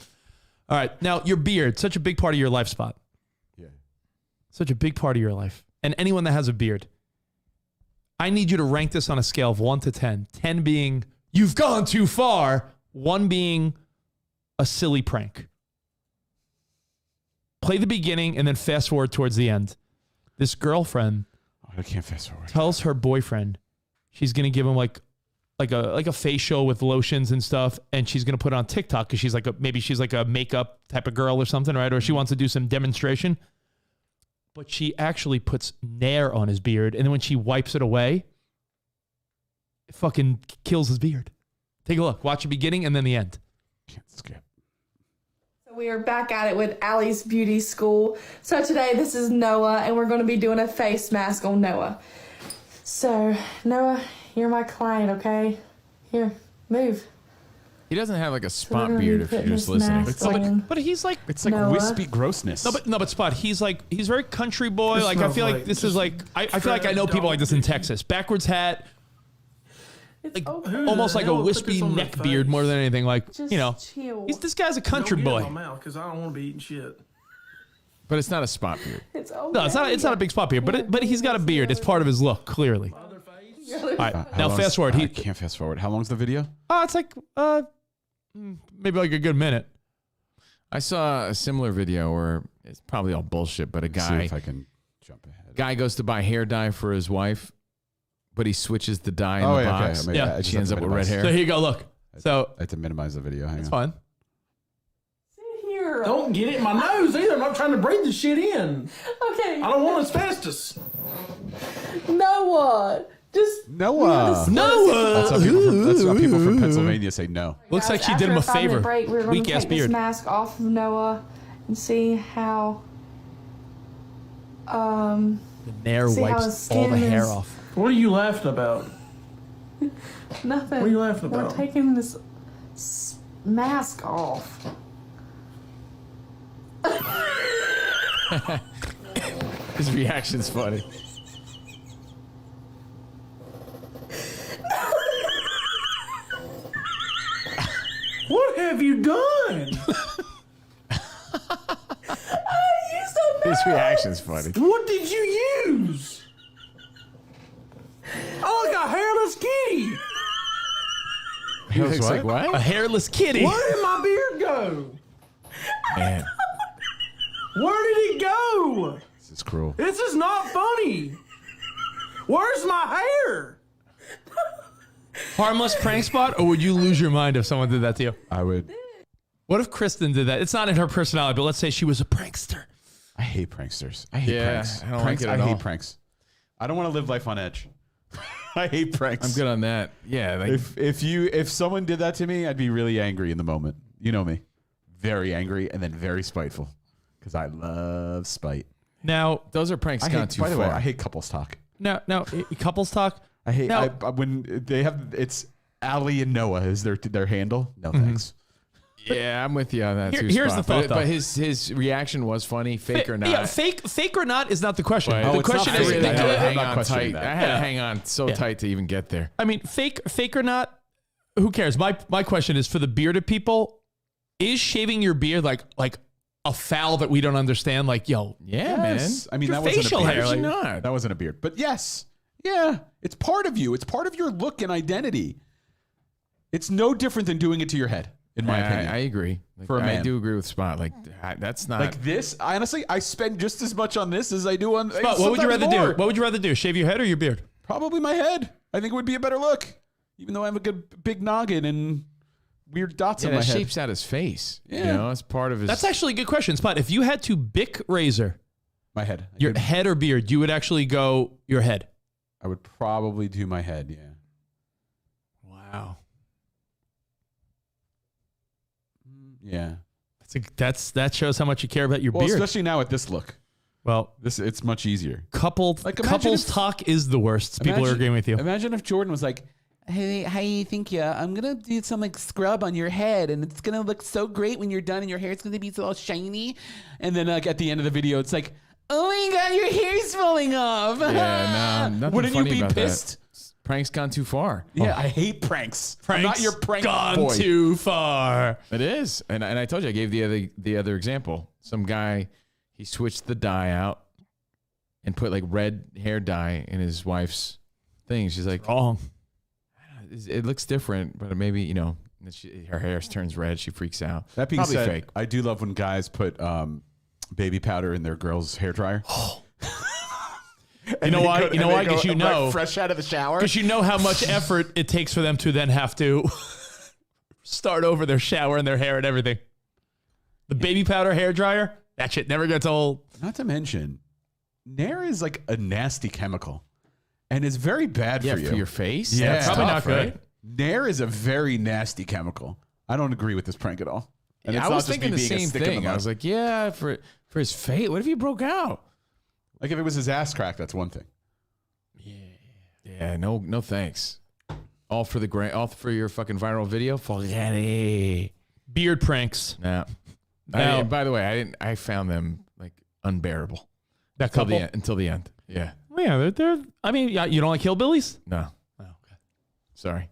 All right. Now, your beard, such a big part of your life, Spot. Yeah. Such a big part of your life. And anyone that has a beard, I need you to rank this on a scale of 1 to 10. 10 being, you've gone too far. 1 being a silly prank. Play the beginning and then fast forward towards the end. This girlfriend I can't fast forward. tells her boyfriend she's gonna give him like a facial with lotions and stuff, and she's gonna put it on TikTok because maybe she's like a makeup type of girl or something, right? Or she wants to do some demonstration. But she actually puts Nair on his beard, and then when she wipes it away, it fucking kills his beard. Take a look. Watch the beginning and then the end. Can't skip. We are back at it with Allie's Beauty School. So today this is Noah, and we're going to be doing a face mask on Noah. So Noah, you're my client, okay? Here, move. He doesn't have like a spot gonna beard be if you're putting just this listening. mask on. But he's like, It's like Noah. wispy grossness. but Spot, he's very country boy. This Like I smells feel like like this just is like I feel like I know people like this in Texas. Backwards hat, like almost like a hell would put wispy this on their neck beard more than anything. Like Just chill. this guy's a country Don't get boy. in my mouth because I don't want to be eating shit. But it's not a spot beard. It's okay. No, it's not a big spot beard, but he's got a beard. It's part of his look, clearly. All right, now fast forward. I can't fast forward. How long's the video? It's like maybe like a good minute. I saw a similar video where it's probably all bullshit, but a See guy if I can jump ahead. guy goes to buy hair dye for his wife, but he switches the dye in the box. Okay. Yeah. I just She have ends to up with red minimize. hair. So here you go. Look. So I have to minimize the video. Hang it's on. fine. Here. Don't get it in my nose either. I'm not trying to breathe the shit in. Okay. I don't want asbestos. Noah. Just Noah. Noah. That's how people from Pennsylvania say no. Looks like she After did him a 5-minute favor. break, we're going Weak to ass take this beard. mask off of Noah and see how The Nair See how his wipes all skin the hair is- off. What are you laughing about? nothing. What are you laughing We're about? taking this mask off. His reaction's funny. What have you done? His reaction's funny. What did you use? Oh, like a hairless kitty. He looks like what? A hairless kitty. Where did my beard go? Man, Where did it go? This is cruel. This is not funny. Where's my hair? Harmless prank spot, or would you lose your mind if someone did that to you? I would. What if Kristen did that? It's not in her personality, but let's say she was a prankster. I hate pranksters. I hate pranks. I don't Pranks, like it at I hate all. pranks. I don't want to live life on edge. I hate pranks. I'm good on that. Yeah. Like, If someone did that to me, I'd be really angry in the moment. You know me. Very angry and then very spiteful. Because I love spite. Now, those are pranks gone too by the way, far. I hate couples talk. now, couples talk. I hate Now- when they have it's Ali and Noah is their handle. No thanks. Yeah, I'm with you on that too. Here's Spot. the thought, but though. his reaction was funny, fake or not. Yeah, fake or not is not the question. But The question I is, really had to I'm hang not on questioning tight. that. I had to hang on so tight to even get there. I mean, fake or not, who cares? My question is for the bearded people: is shaving your beard like a foul that we don't understand? Like, yo, Yes. I mean, Your that wasn't a facial beard. hair, like- not. That wasn't a beard. But yes. Yeah. It's part of you. It's part of your look and identity. It's no different than doing it to your head, in my opinion. I agree. Like, For a I man. do agree with Spot. Like that's not Like this, honestly, I spend just as much on this as I do on. Spot, what would you sometimes rather more. do? What would you rather do? Shave your head or your beard? Probably my head. I think it would be a better look, even though I have a good big noggin and weird dots Yeah, on my that head. shapes out his face. Yeah. You know, it's part of his. That's actually a good question, Spot. If you had to Bic razor My head. your head or beard, you would actually go your head. I would probably do my head. Yeah. Wow. Yeah. That shows how much you care about your Well, beard. especially now with this look. Well, it's much easier. Couples imagine talk is the worst. People are agreeing with you. Imagine if Jordan was like, "Hey, how you think I'm gonna do some like scrub on your head, and it's gonna look so great when you're done, and your hair's gonna be all shiny." And then like at the end of the video, it's like, "Oh my god, your hair's falling off." Yeah, no, nothing Wouldn't you funny be about pissed? That. Prank's gone too far. Yeah, I hate pranks. I'm not your prank gone boy. too far. It is, and I told you I gave the other example. Some guy, he switched the dye out and put like red hair dye in his wife's thing. She's like, wrong. It looks different, but maybe her hair turns red. She freaks out. That being Probably said, fake. I do love when guys put baby powder in their girls' hair dryer. You know why? You know why? Because you know, right fresh out of the shower. because you know how much effort it takes for them to then have to start over their shower and their hair and everything. The baby powder hair dryer, that shit never gets old. Not to mention, Nair is like a nasty chemical, and is very bad for you. For your face. Yeah, That's probably tough, not good. right? Nair is a very nasty chemical. I don't agree with this prank at all. And Yeah, it's I not was just thinking me the being a same stick in the thing. mud. I was like, yeah, for his face. What if he broke out? Like if it was his ass crack, that's one thing. Yeah, no thanks. All for your fucking viral video. Forget Beard pranks. Nah. Now- By the way, I found them like unbearable. That couple. Until the end. Yeah. Well, yeah, they're. I mean, yeah, you don't like hillbillies? No. Oh, okay. Sorry.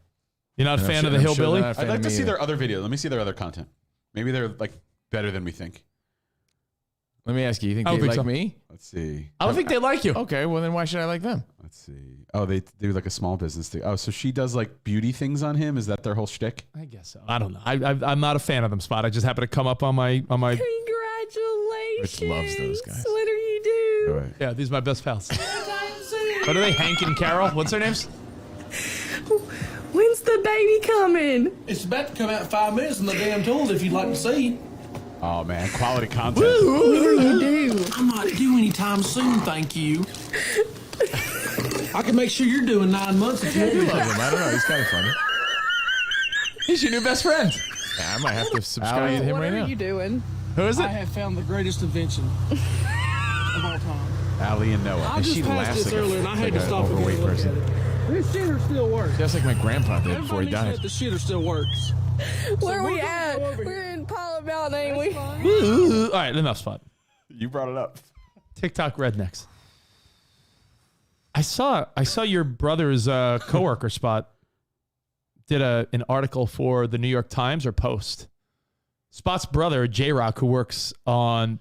You're not a I'm fan sure- of the I'm sure hillbilly? they're not a fan I'd like of to me see either. their other videos. Let me see their other content. Maybe they're like better than we think. Let me ask you. You think I they don't like think so. me? Let's see. I don't think they like you. Okay. Well, then why should I like them? Let's see. Oh, they do like a small business thing. Oh, so she does like beauty things on him. Is that their whole shtick? I guess so. I don't know. I'm not a fan of them, Spot. I just happen to come up on my. Congratulations. Rich loves those guys. What are you doing? Right. Yeah, these are my best pals. What are they? Hank and Carol? What's their names? When's the baby coming? It's about to come out in 5 minutes in the damn tools if you'd like to see. Oh man, quality content. What are you doing? I'm not due anytime soon, thank you. I can make sure you're doing 9 months if you want You me love to. him. I don't know. He's kind of funny. He's your new best friend. Yeah, I might have to subscribe to him What right are now. you doing? Who is I it? have found the greatest invention of all time. Ali and Noah. I And just she passed laughs this like earlier and I had like to an stop and overweight get a look person. at it. This shitter still works. Just like my grandpa did before he Everybody died. needs to know the shitter still works. Where we're we gonna at? go over We're here. in Pilot Mountain, ain't we? All right, enough, Spot. You brought it up. TikTok rednecks. I saw your brother's coworker Spot did an article for the New York Times or Post. Spot's brother, J-Rock, who works on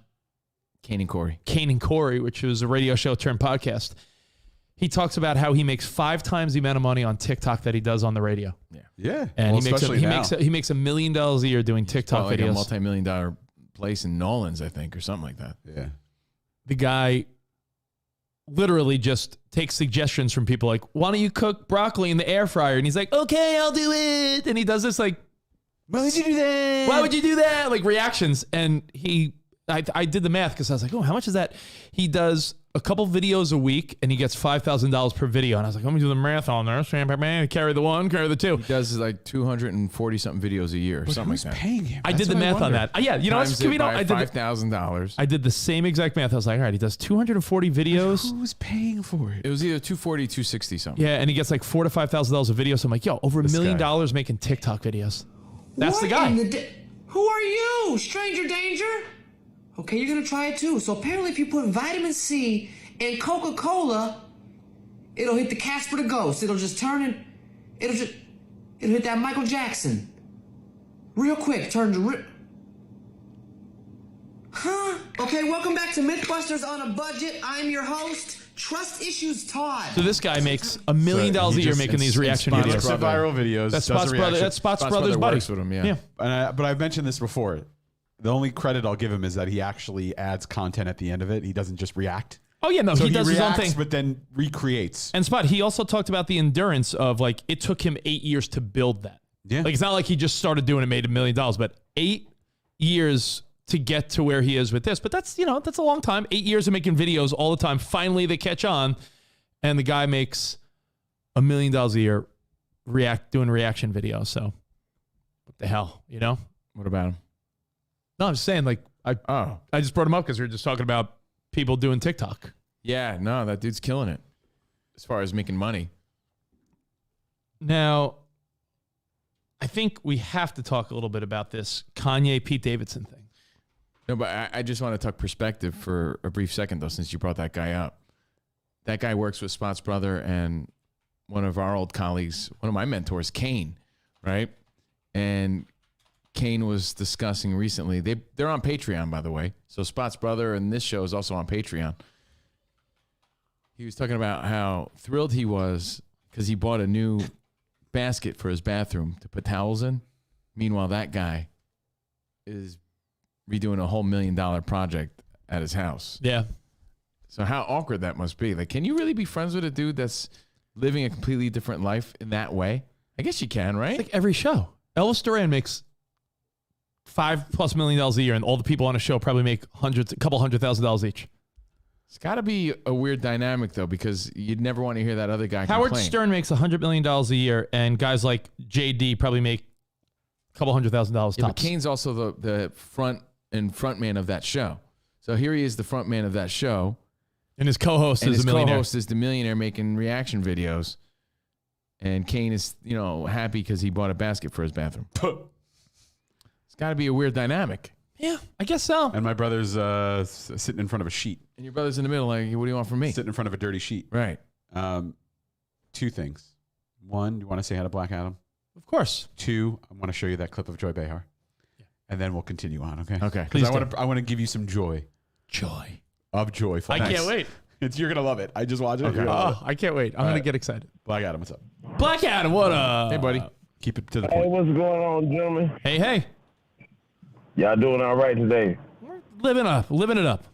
Kane and Corey, which was a radio show turned podcast. He talks about how he makes 5 times the amount of money on TikTok that he does on the radio. Yeah. And Well, he makes $1 million a year doing TikTok like videos. a multi-million-dollar place in Nolans, I think, or something like that. Yeah. The guy literally just takes suggestions from people like, why don't you cook broccoli in the air fryer? And he's like, okay, I'll do it. And he does this like, why would you do that? Why would you do that? Like reactions. And I did the math because I was like, oh, how much is that? He does a couple videos a week and he gets $5,000 per video. And I was like, let me do the math on there. Carry the one, carry the two. He does like 240 something videos a year or something like that. Paying him? I did the math on that. Yeah, you know what, Covino? I did $5,000. I did the same exact math. I was like, all right, he does 240 videos. Who's paying for it? It was either 240, 260 something. Yeah, and he gets like $4,000 to $5,000 a video. So I'm like, yo, over $1 million making TikTok videos. That's the guy. Who are you, stranger danger? Okay, you're gonna try it too. So apparently if you put vitamin C in Coca-Cola, it'll hit the Casper the Ghost. It'll just turn and it'll hit that Michael Jackson. Real quick, Huh? Okay, welcome back to Mythbusters on a Budget. I'm your host, Trust Issues Todd. So this guy makes $1 million a year making these reaction videos. Viral videos. That's Spot's brother. That's Spot's brother's buddy. Works with him, yeah. But I've mentioned this before. The only credit I'll give him is that he actually adds content at the end of it. He doesn't just react. Oh yeah, no, So he does his own reacts, thing. but then recreates. And Spot, he also talked about the endurance of like it took him 8 years to build that. Yeah. Like it's not like he just started doing it, made $1 million, but 8 years to get to where he is with this. But that's a long time. 8 years of making videos all the time. Finally, they catch on, and the guy makes $1 million a year doing reaction videos. So what the hell, What about him? No, I'm just saying, like, I just brought him up because we were just talking about people doing TikTok. Yeah, no, that dude's killing it as far as making money. Now, I think we have to talk a little bit about this Kanye Pete Davidson thing. No, but I just want to talk perspective for a brief second, though, since you brought that guy up. That guy works with Spot's brother and one of our old colleagues, one of my mentors, Kane, right? And Kane was discussing recently, they're on Patreon, by the way. So Spot's brother and this show is also on Patreon. He was talking about how thrilled he was because he bought a new basket for his bathroom to put towels in. Meanwhile, that guy is redoing a whole $1 million project at his house. Yeah. So how awkward that must be. Like, can you really be friends with a dude that's living a completely different life in that way? I guess you can, right? It's like every show. Elvis Duran makes $5+ million a year, and all the people on a show probably make a couple $100,000 each. It's got to be a weird dynamic, though, because you'd never want to hear that other guy Howard complain. Stern makes $100 million a year, and guys like JD probably make a couple $100,000 tops. Yeah, but Kane's also the front man of that show. So here he is, the front man of that show. And his co-host is a millionaire. His co-host is the millionaire making reaction videos. And Kane is, happy because he bought a basket for his bathroom. It's got to be a weird dynamic. Yeah, I guess so. And my brother's sitting in front of a sheet. And your brother's in the middle, like, what do you want from me? Sitting in front of a dirty sheet. Right. 2 things. 1, do you want to say hi to Black Adam? Of course. 2, I want to show you that clip of Joy Behar. Yeah. And then we'll continue on, okay? Okay. Because I want to give you some joy. Joy. Of joy. I can't wait. You're going to love it. I just watched it. Okay. Oh, I can't wait. I'm going to get excited. Black Adam, what's up? Black Adam, what up? Hey, buddy. Keep it to the Hey, point. what's going on, gentlemen? Hey. Y'all doing all right today? Living it up.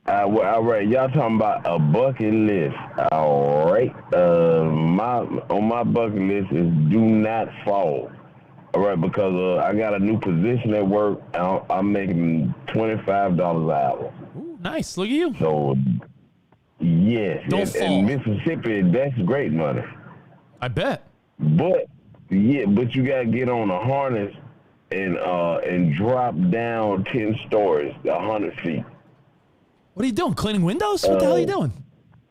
All right, y'all talking about a bucket list. All right. On my bucket list is do not fall. All right, because I got a new position at work. I'm making $25 an hour. Ooh, nice. Look at you. So, yes. Don't fall. In Mississippi, that's great money. I bet. But you got to get on a harness and drop down 10 stories, 100 feet. What are you doing? Cleaning windows? What the hell are you doing?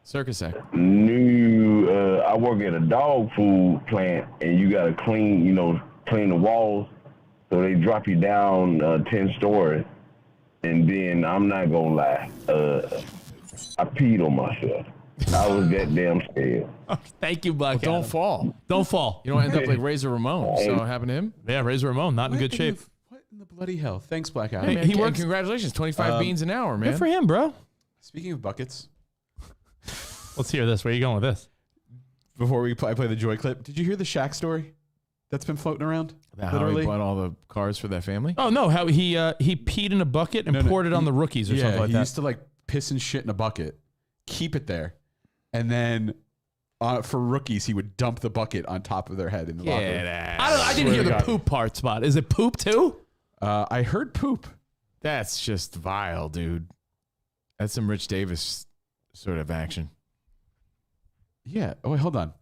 Circus act. I work at a dog food plant, and you got to clean the walls. So they drop you down 10 stories. and then I'm not gonna lie, I peed on myself. I was that damn scared. Thank you, Black Well, Adam. don't fall. Don't fall. You don't end up like Razor Ramon. So what happened to him? Yeah, Razor Ramon, not in good shape. What in the bloody hell? Thanks, Black Adam. Hey, man, he works- congratulations, 25 beans an hour, man. Good for him, bro. Speaking of buckets, Let's hear this. Where are you going with this? before I play the Joy clip, did you hear the Shaq story that's been floating around? How he bought all the cars for that family? Oh no, how he peed in a bucket and poured it on the rookies or something like he that. used to like piss and shit in a bucket, keep it there, and then for rookies he would dump the bucket on top of their head in the locker room. I didn't hear the poop part spot. Is it poop too? I heard poop. That's just vile, dude. That's some Rich Davis sort of action. Yeah. Oh wait, hold on.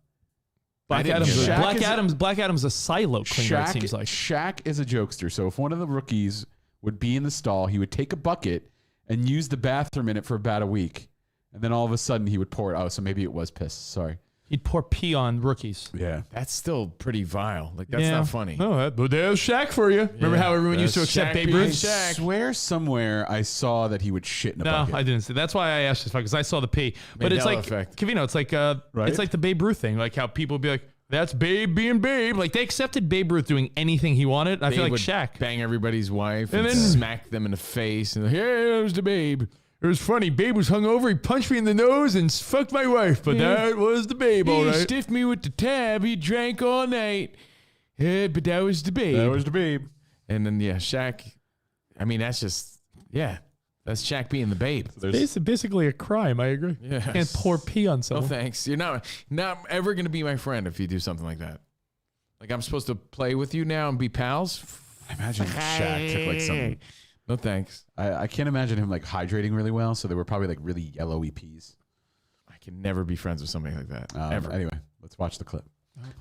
Black Adam's a silo cleaner, it seems like. Shaq is a jokester. So if one of the rookies would be in the stall, he would take a bucket and use the bathroom in it for about a week. And then all of a sudden he would pour it. Oh, so maybe it was piss. Sorry. He'd pour pee on rookies. Yeah. That's still pretty vile. Like, that's not funny. No, but there's Shaq for you. Remember how everyone used to accept Babe Ruth? I swear somewhere I saw that he would shit in a bucket. No, I didn't see. That's why I asked this because I saw the pee. But it's Mandela like effect. Covino. It's like Right? it's like the Babe Ruth thing. Like how people would be like, "That's Babe being Babe." Like they accepted Babe Ruth doing anything he wanted. I feel like would Shaq bang everybody's wife and And then then- smack them in the face. And hey, that was the Babe. It was funny. Babe was hungover. He punched me in the nose and fucked my wife. But that was the Babe, all right. He stiffed me with the tab. He drank all night. But that was the Babe. That was the Babe. And then, yeah, Shaq. I mean, that's just, yeah. That's Shaq being the Babe. It's basically a crime. I agree. Yes. You can't pour pee on No, someone. thanks. You're not ever going to be my friend if you do something like that. Like, I'm supposed to play with you now and be pals? I imagine Shaq took like some. No, thanks. I can't imagine him like hydrating really well. So they were probably like really yellowy peas. I can never be friends with somebody like that. Ever. Anyway, let's watch the clip.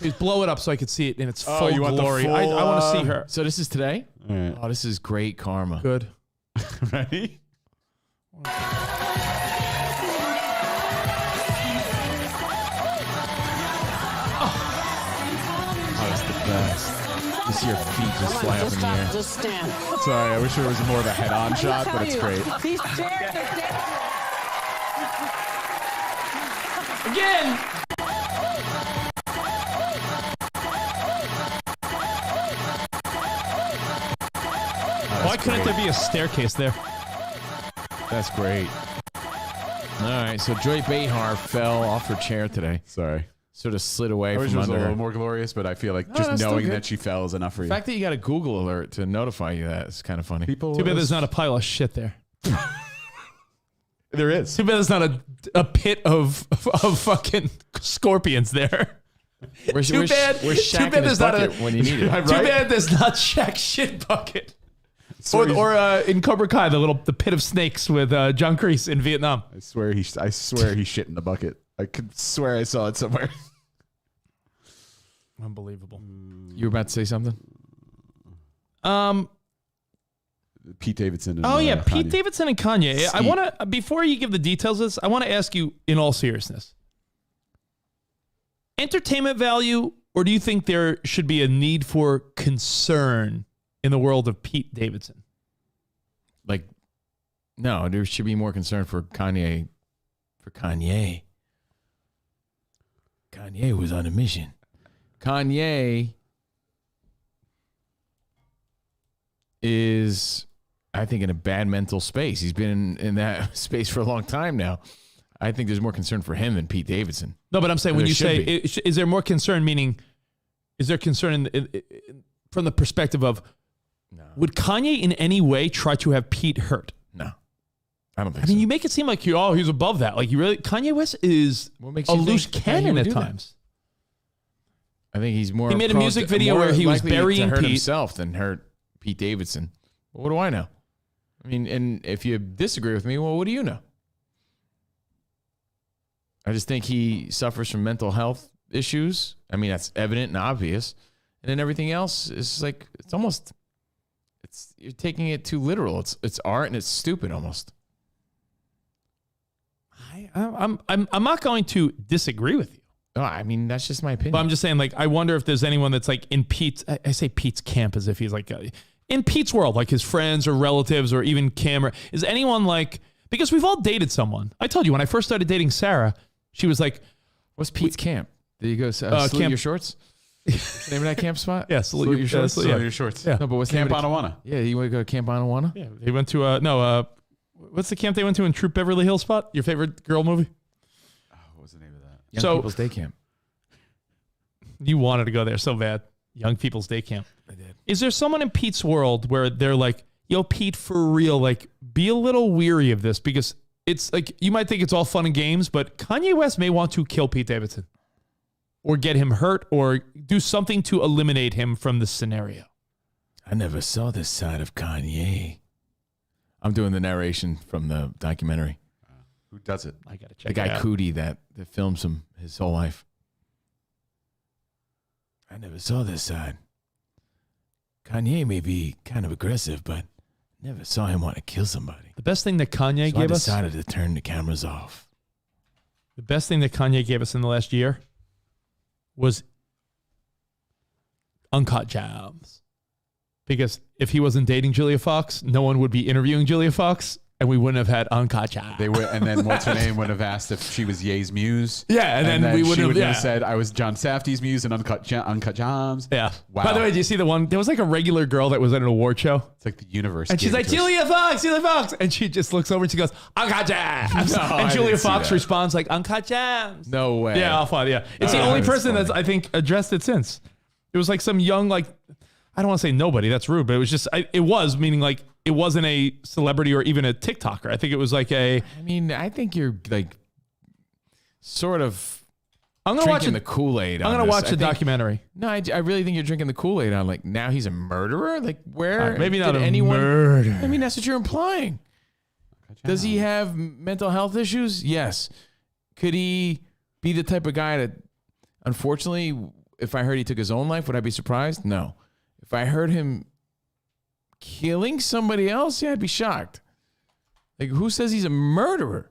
Please blow it up so I can see it in its full Oh, you want the glory. full, I want to see her. So this is today? All right. Oh, this is great karma. Good. Ready? Oh, that's the best. You see your feet just fly up in the air. Just stand. Sorry, I wish there was more of a head-on shot, but it's great. These chairs are Again. Why couldn't there be a staircase there? That's great. All right, so Joy Behar fell off her chair today. Sorry. Sort of slid away I wish from it was a under little her. more glorious, but I feel like No, just that's still knowing good. that she fell is enough for The you. fact that you got a Google alert to notify you that is kind of funny. People, Too bad there's not a pile of shit there. There is. Too bad there's not a pit of fucking scorpions there. Where's Too bad Shaq in his there's not a. bucket when you need it? Too bad the's not Shaq's shit bucket. Or in Cobra Kai, the pit of snakes with John Kreese in Vietnam. I swear he shit in the bucket. I could swear I saw it somewhere. Unbelievable. You were about to say something? Pete Davidson. And, Oh yeah, Kanye. Pete Davidson and Kanye. I want to before you give the details of this, I want to ask you in all seriousness. Entertainment value, or do you think there should be a need for concern in the world of Pete Davidson? Like, no, there should be more concern for Kanye. For Kanye. Kanye was on a mission. Kanye is, I think, in a bad mental space. He's been in that space for a long time now. I think there's more concern for him than Pete Davidson. No, but I'm saying There when you should say, be. is there more concern, meaning, is there concern from the perspective of, would Kanye in any way try to have Pete hurt? No. I don't think I mean, you make it seem like he's above that. Like Kanye West is makes a you loose think that he cannon would at do that? times. I think he's more. He made a prone music to- video more where he was likely burying to hurt Pete. himself than hurt Pete Davidson. Well, what do I know? I mean, and if you disagree with me, well, what do you know? I just think he suffers from mental health issues. I mean, that's evident and obvious. And then everything else is like you're taking it too literal. It's art and it's stupid almost. I'm not going to disagree with you. No, I mean, that's just my opinion. But I'm just saying, like, I wonder if there's anyone that's like in Pete's. I say Pete's camp as if he's like in Pete's world, like his friends or relatives or even Kim, is anyone like, because we've all dated someone. I told you when I first started dating Sarah, she was like, what's Pete's camp? Did you go salute camp, your shorts? What's the name of that camp spot? Yeah, salute your shorts. Salute your shorts. Yeah. No, but what's Camp the name of Anawana. Yeah, you want to go to Camp Anawana? Yeah, they went to what's the camp they went to in Troop Beverly Hills spot? Your favorite girl movie? What was the name of that? Young People's Day Camp. You wanted to go there so bad. Young People's Day Camp. I did. Is there someone in Pete's world where they're like, yo, Pete, for real, like, be a little weary of this because it's like, you might think it's all fun and games, but Kanye West may want to kill Pete Davidson or get him hurt or do something to eliminate him from the scenario. I never saw this side of Kanye. I'm doing the narration from the documentary. Who does it? I got to check the guy it out. Cootie that films him his whole life. I never saw this side. Kanye may be kind of aggressive, but never saw him want to kill somebody. The best thing that Kanye So I gave us, decided to turn the cameras off. the best thing that Kanye gave us in the last year was Uncut Gems. Because if he wasn't dating Julia Fox, no one would be interviewing Julia Fox, and we wouldn't have had Uncut Gems. They would, and then what's her name would have asked if she was Ye's muse. Yeah, and then we would she have- would yeah. have said I was John Safdie's muse and Uncut Gems. Yeah. Wow. By the way, do you see the one? There was like a regular girl that was at an award show. It's like the universe. And she's gave it like, to us. Julia Fox. And she just looks over and she goes, Uncut Gems. No, I and Julia didn't see Fox that. responds like, Uncut Gems. No way. Yeah, I'll find it. Yeah. It's Oh, the only that's person funny. that's, I think, addressed it since. It was like some young, like, I don't want to say nobody. That's rude. But it was just, it was, meaning like, it wasn't a celebrity or even a TikToker. I think it was like a. I mean, I think you're like sort of I'm gonna watch drinking it- the Kool-Aid. I'm gonna watch the documentary. No, I really think you're drinking the Kool-Aid on like now he's a murderer. Like where? Maybe not did a anyone, murderer. I mean, that's what you're implying. Does he have mental health issues? Yes. Could he be the type of guy that, unfortunately, if I heard he took his own life, would I be surprised? No. If I heard him killing somebody else, yeah, I'd be shocked. Like, who says he's a murderer?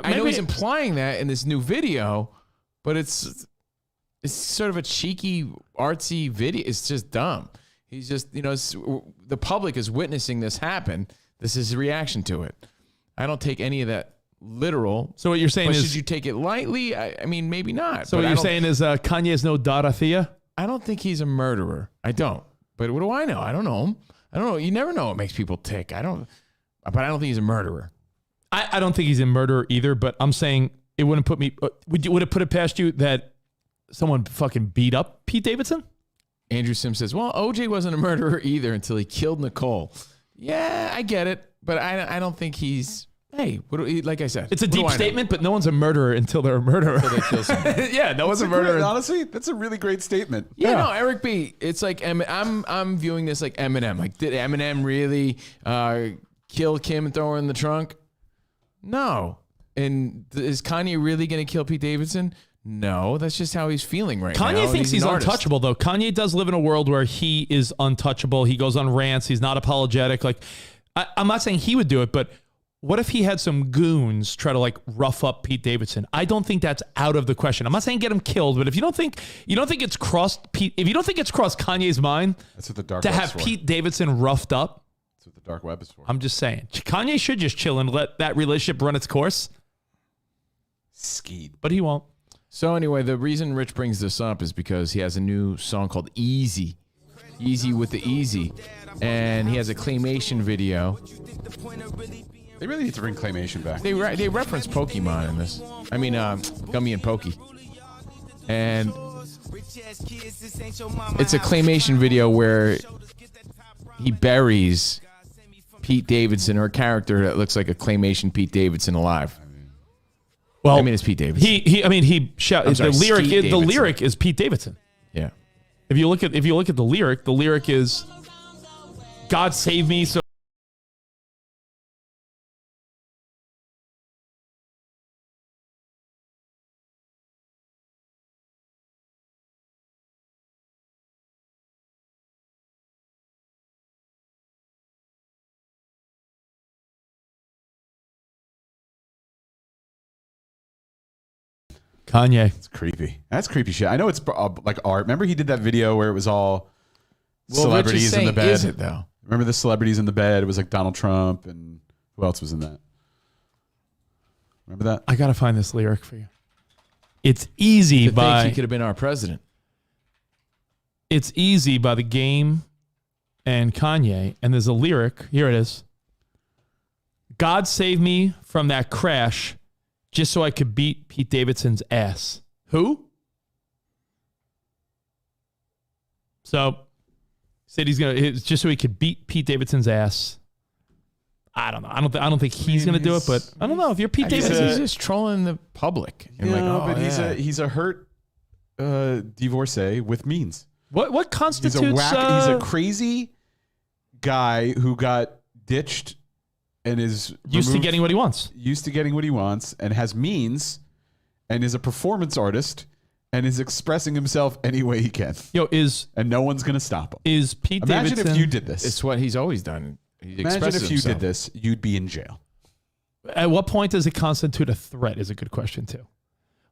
I know he's implying that in this new video, but it's sort of a cheeky, artsy video. It's just dumb. He's just, the public is witnessing this happen. This is his reaction to it. I don't take any of that literal. So what you're saying but is, should you take it lightly? I mean, maybe not. So but what I you're don't- saying is Kanye is no Dorothea? I don't think he's a murderer. I don't. But what do I know? I don't know him. I don't know. You never know what makes people tick. But I don't think he's a murderer. I don't think he's a murderer either, but I'm saying it wouldn't put me. Would it put it past you that someone fucking beat up Pete Davidson? Andrew Sims says, well, OJ wasn't a murderer either until he killed Nicole. Yeah, I get it. But I don't think he's, hey, like I said. It's a what do deep I know? statement, but no one's a murderer until they're a murderer. Until they kill someone. Yeah, no one's a That's murderer. great- honestly, that's a really great statement. Yeah, no, Eric B. It's like I'm viewing this like Eminem. Like, did Eminem really kill Kim and throw her in the trunk? No. And is Kanye really going to kill Pete Davidson? No. That's just how he's feeling right now. Kanye and thinks he's an artist. untouchable, though. Kanye does live in a world where he is untouchable. He goes on rants. He's not apologetic. Like, I'm not saying he would do it, but what if he had some goons try to like rough up Pete Davidson? I don't think that's out of the question. I'm not saying get him killed, but if you don't think it's crossed Pete, if you don't think it's crossed Kanye's mind, That's what the dark to web's have for. Pete Davidson roughed up, That's what the dark web is for. I'm just saying Kanye should just chill and let that relationship run its course. Skeet. But he won't. So anyway, the reason Rich brings this up is because he has a new song called Easy. Easy with the Easy. And he has a claymation video. They really need to bring claymation back. They reference Pokemon in this. I mean, Gummy and Pokey. And it's a claymation video where he buries Pete Davidson, or a character that looks like a claymation Pete Davidson alive. Well, I mean, it's Pete Davidson. He shout I'm sorry, the lyric. Skeet The Davidson. lyric is Pete Davidson. Yeah. If you look at the lyric is God save me so. Kanye. It's creepy. That's creepy shit. I know it's like art. Remember he did that video where it was all celebrities in the bed. Is it though? Remember the celebrities in the bed? It was like Donald Trump and who else was in that? Remember that? I gotta find this lyric for you. It's easy To by think he could have been our president. It's Easy by The Game and Kanye, and there's a lyric. Here it is. God save me from that crash, just so I could beat Pete Davidson's ass. Who? So said it's just so he could beat Pete Davidson's ass. I don't know. I don't think he's going to do it, but I don't know if you're Pete Davidson. He's just trolling the public. But he's a hurt divorcee with means. What constitutes? He's a crazy guy who got ditched and is used to getting what he wants. Used to getting what he wants and has means and is a performance artist and is expressing himself any way he can. And no one's going to stop him. Is Pete Imagine Davidson? if you did this. It's what he's always done. Imagine if you did this, you'd be in jail. At what point does it constitute a threat is a good question, too.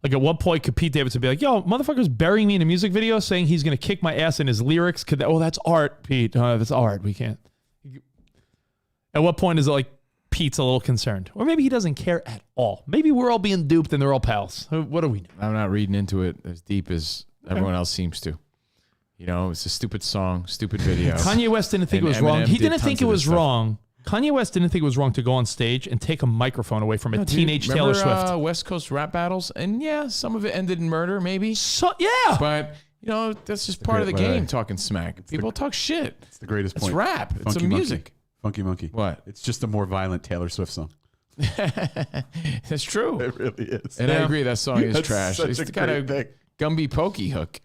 Like, at what point could Pete Davidson be like, yo, motherfucker's burying me in a music video saying he's going to kick my ass in his lyrics? That's art, Pete. That's art. We can't. At what point is it like Pete's a little concerned? Or maybe he doesn't care at all. Maybe we're all being duped and they're all pals. What do we know? I'm not reading into it as deep as everyone else seems to. It's a stupid song, stupid video. Kanye West didn't think it was wrong. He didn't think it was wrong. Kanye West didn't think it was wrong to go on stage and take a microphone away from a teenage Taylor Swift. West Coast rap battles, and some of it ended in murder, maybe. But that's just part of the game. Talking smack. People talk shit. It's the greatest point. It's rap. It's Funky a music. Funky Monkey. What? It's just a more violent Taylor Swift song. That's true. It really is. And I agree, that song is That's trash. such It's a got a great thing. Gumby Pokey hook.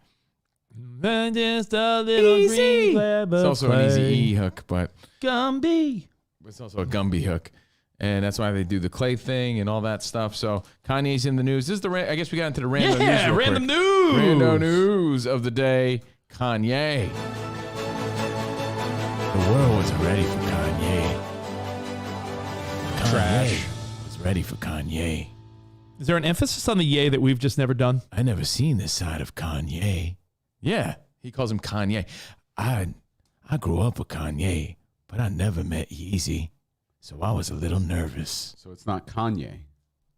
Just a little Easy. green clever It's also an easy play. E hook, but Gumby. it's also a Gumby hook. And that's why they do the clay thing and all that stuff. So Kanye's in the news. This is I guess we got into the random news. Yeah, real random quick. news. Random news of the day. Kanye. The world wasn't ready for Kanye. Trash. Was ready for Kanye. Is there an emphasis on the yay that we've just never done? I never seen this side of Kanye. Yeah, he calls him Kanye. I grew up with Kanye, but I never met Yeezy, so I was a little nervous. So it's not Kanye.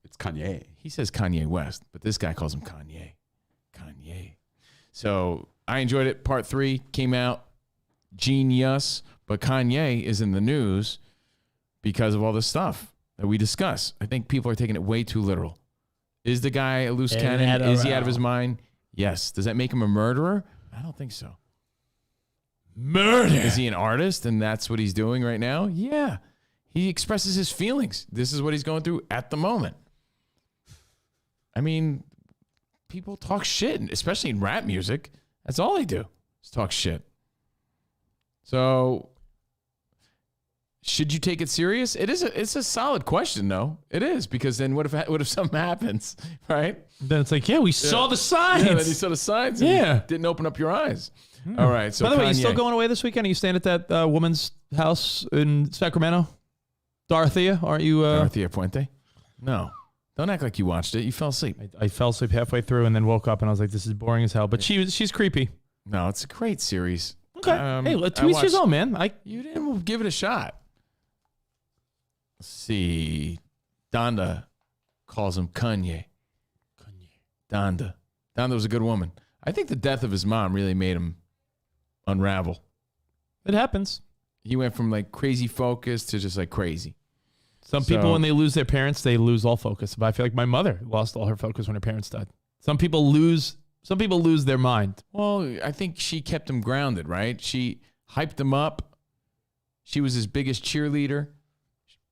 It's Kanye. He says Kanye West, but this guy calls him Kanye. Kanye. So I enjoyed it. Part 3 came out. Genius. But Kanye is in the news because of all this stuff that we discuss. I think people are taking it way too literal. Is the guy a loose cannon? Is he out of his mind? Yes. Does that make him a murderer? I don't think so. Murder. Is he an artist and that's what he's doing right now? Yeah. He expresses his feelings. This is what he's going through at the moment. I mean, people talk shit, especially in rap music. That's all they do is talk shit. So should you take it serious? It's a solid question, though. It is, because then what if something happens, right? Then it's like, we saw the signs. Yeah, then you saw the signs. And you didn't open up your eyes. All right. So by the way, you Kanye. still going away this weekend? Are you staying at that woman's house in Sacramento? Dorothea, aren't you? Dorothea Puente? No. Don't act like you watched it. You fell asleep. I fell asleep halfway through and then woke up and I was like, this is boring as hell. But she's creepy. No, it's a great series. Okay. Hey, to each his own, man. You didn't give it a shot. Let's see. Donda calls him Kanye. Donda was a good woman. I think the death of his mom really made him unravel. It happens. He went from like crazy focus to just like crazy. Some people, when they lose their parents, they lose all focus. But I feel like my mother lost all her focus when her parents died. Some people lose their mind. Well, I think she kept him grounded, right? She hyped him up. She was his biggest cheerleader.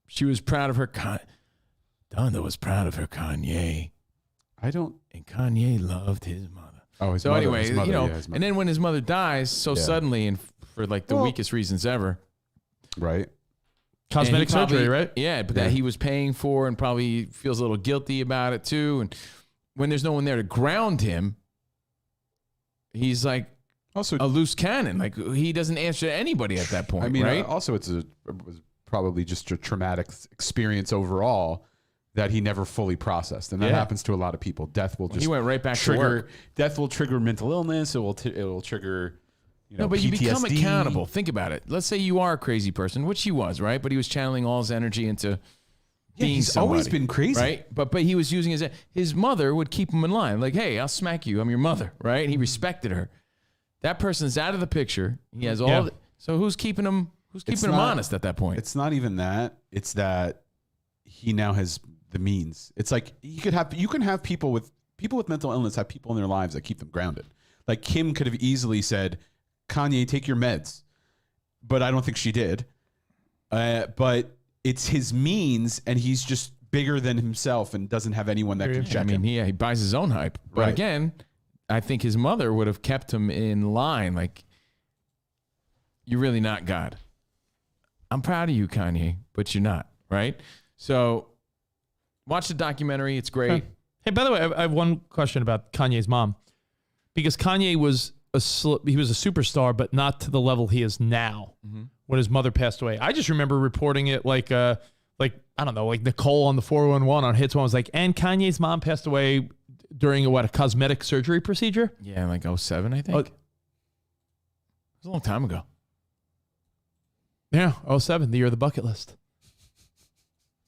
She was proud of her. Donda was proud of her Kanye. And Kanye loved his mother. Oh, his mother. Anyway, his mother, his mother. mother. And then when his mother dies so suddenly and for like the weakest reasons ever. Right. Cosmetic surgery, right? Yeah, but that he was paying for and probably feels a little guilty about it too. And when there's no one there to ground him, he's like also a loose cannon. Like he doesn't answer to anybody at that point. I mean, right? Also, it was probably just a traumatic experience overall that he never fully processed, and that happens to a lot of people. Death will just he went right back trigger. to work. Death will trigger mental illness. It will trigger, No, but you become PTSD. accountable. Think about it. Let's say you are a crazy person, which he was, right? But he was channeling all his energy into being he's somebody, always been crazy. right? But he was using his mother would keep him in line. Like, hey, I'll smack you. I'm your mother, right? And he respected her. That person's out of the picture. He has all. So who's keeping him? Who's keeping him honest at that point? It's not even that. It's that he now has the means. It's like you can have people with mental illness have people in their lives that keep them grounded. Like Kim could have easily said, Kanye, take your meds. But I don't think she did. But it's his means, and he's just bigger than himself and doesn't have anyone that can check him. He buys his own hype. But Right. again, I think his mother would have kept him in line. Like, you're really not God. I'm proud of you, Kanye, but you're not, right? So watch the documentary. It's great. Hey, by the way, I have one question about Kanye's mom. Because Kanye was he was a superstar, but not to the level he is now when his mother passed away. I just remember reporting it like I don't know, like Nicole on the 411 on Hits One was like, and Kanye's mom passed away during a cosmetic surgery procedure? Yeah, like 07, I think. It was a long time ago. Yeah, 07, the year of the bucket list.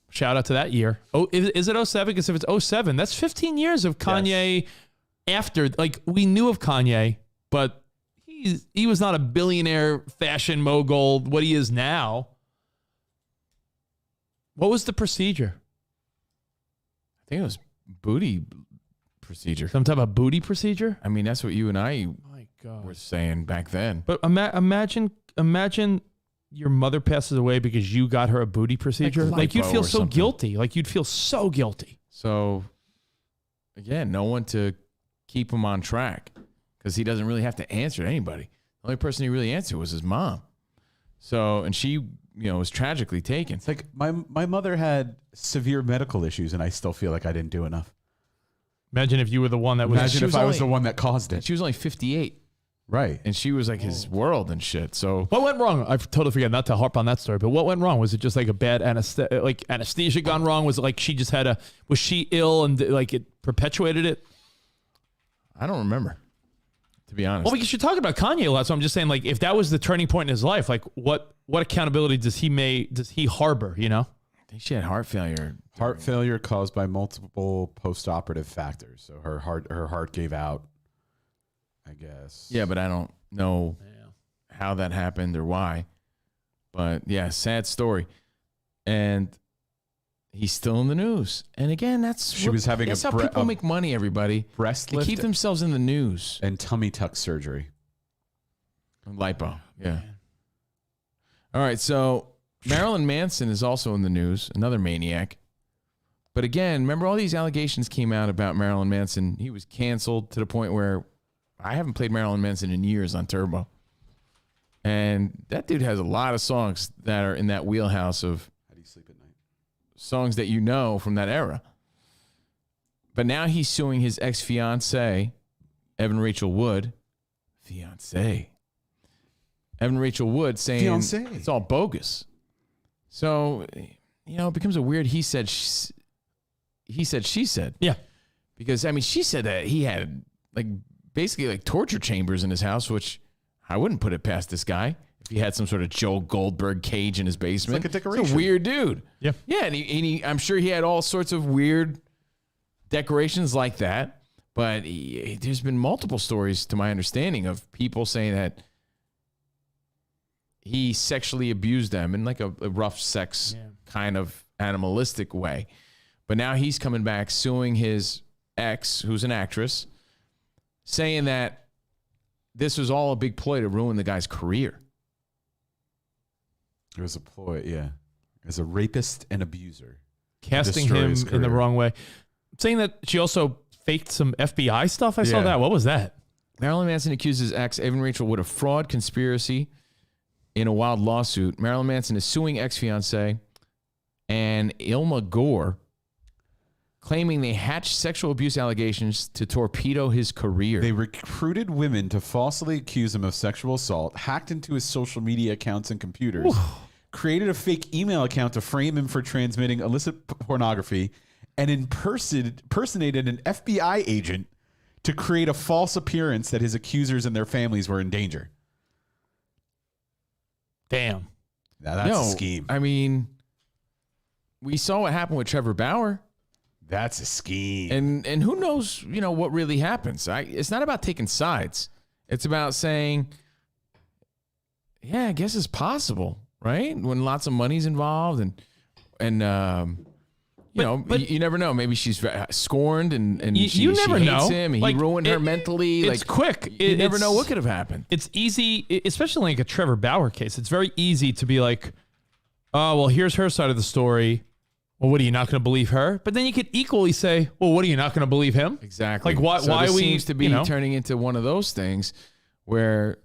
Shout out to that year. Oh, is it 07? Because if it's 07, that's 15 years of Kanye after. Like, we knew of Kanye, but he was not a billionaire fashion mogul, what he is now. What was the procedure? I think it was booty procedure. Some type of booty procedure? I mean, that's what you and I were saying back then. But imagine your mother passes away because you got her a booty procedure. Like you'd feel so guilty. Like you'd feel so guilty. So, again, no one to keep him on track because he doesn't really have to answer to anybody. The only person he really answered was his mom. So, and she, was tragically taken. It's like my mother had severe medical issues, and I still feel like I didn't do enough. Imagine if you were the one that was. Imagine if I was the one that caused it. She was only 58. Right. And she was like his world and shit. So what went wrong? I've totally forgot not to harp on that story, but what went wrong? Was it just like a bad anesthesia gone wrong? Was it like she just was she ill and like it perpetuated it? I don't remember, to be honest. Well, because you're talking about Kanye a lot, so I'm just saying, like, if that was the turning point in his life, like what accountability does he harbor, I think she had heart failure. Heart failure caused by multiple post-operative factors. So her heart gave out, I guess. Yeah, but I don't know how that happened or why. But yeah, sad story. And he's still in the news. And again, that's how people make money, everybody. Breast they lift. Keep themselves in the news. And tummy tuck surgery. Lipo. Yeah. All right, so Marilyn Manson is also in the news, another maniac. But again, remember all these allegations came out about Marilyn Manson. He was canceled to the point where I haven't played Marilyn Manson in years on Turbo. And that dude has a lot of songs that are in that wheelhouse of How Do You Sleep at Night? Songs that you know from that era. But now he's suing his ex-fiancée, Evan Rachel Wood. Evan Rachel Wood saying it's all bogus. So, it becomes a weird he said, she said. Yeah. Because, she said that he had basically torture chambers in his house, which I wouldn't put it past this guy if he had some sort of Joe Goldberg cage in his basement. It's like a decoration. He's a weird dude. Yeah. Yeah, and he I'm sure he had all sorts of weird decorations like that. But there's been multiple stories, to my understanding, of people saying that he sexually abused them in a rough sex kind of animalistic way. But now he's coming back suing his ex, who's an actress, saying that this was all a big ploy to ruin the guy's career. It was a ploy, yeah. As a rapist and abuser. Casting him in the wrong way. Saying that she also faked some FBI stuff. I saw that. What was that? Marilyn Manson accuses ex Evan Rachel Wood of fraud, conspiracy in a wild lawsuit. Marilyn Manson is suing ex-fiancée and Ilma Gore, claiming they hatched sexual abuse allegations to torpedo his career. They recruited women to falsely accuse him of sexual assault, hacked into his social media accounts and computers, created a fake email account to frame him for transmitting illicit pornography, and impersonated an FBI agent to create a false appearance that his accusers and their families were in danger. Damn. Now that's a scheme. I mean, we saw what happened with Trevor Bauer. That's a scheme. And who knows, what really happens. It's not about taking sides. It's about saying, yeah, I guess it's possible, right? When lots of money's involved and you never know. Maybe she's scorned and you never she know. hates him and he ruined her mentally. It's quick. You never know what could have happened. It's easy, especially like a Trevor Bauer case. It's very easy to be like, oh, well, here's her side of the story. Well, what are you not going to believe her? But then you could equally say, well, what are you not going to believe him? Exactly. Like why? So why this we seems to be turning into one of those things where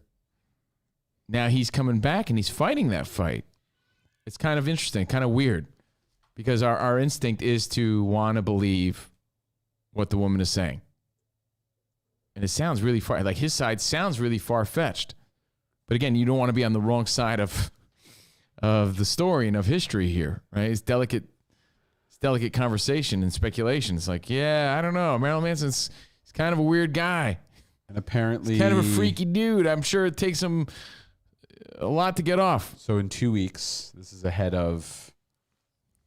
now he's coming back and he's fighting that fight. It's kind of interesting, kind of weird, because our instinct is to want to believe what the woman is saying, and it sounds really far. Like his side sounds really far fetched, but again, you don't want to be on the wrong side of the story and of history here, right? It's delicate conversation and speculation. It's like, yeah, I don't know. Marilyn Manson's he's kind of a weird guy. And apparently... He's kind of a freaky dude. I'm sure it takes him a lot to get off. So in 2 weeks, this is ahead of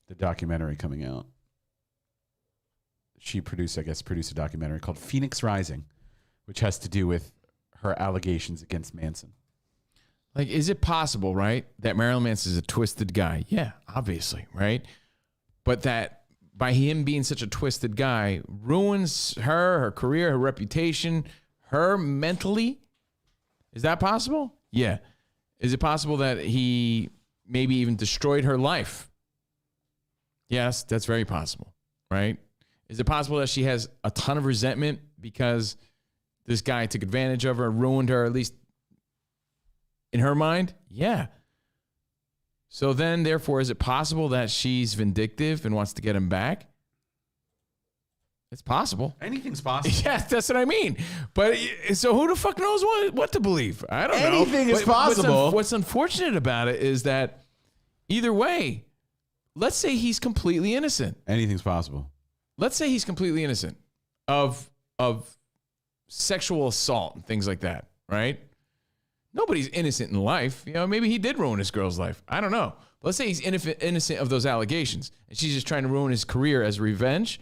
the documentary coming out. She produced a documentary called Phoenix Rising, which has to do with her allegations against Manson. Like, is it possible, right, that Marilyn Manson is a twisted guy? Yeah, obviously, right? But that by him being such a twisted guy ruins her career, her reputation, her mentally? Is that possible? Yeah. Is it possible that he maybe even destroyed her life? Yes, that's very possible, right? Is it possible that she has a ton of resentment because this guy took advantage of her, ruined her, at least in her mind? Yeah. So then, therefore, is it possible that she's vindictive and wants to get him back? It's possible. Anything's possible. Yes, that's what I mean. But so who the fuck knows what to believe? I don't know. Anything is possible. What's unfortunate about it is that either way, let's say he's completely innocent. Anything's possible. Let's say he's completely innocent of sexual assault and things like that, right? Nobody's innocent in life. Maybe he did ruin his girl's life. I don't know. But let's say he's innocent of those allegations, and she's just trying to ruin his career as revenge.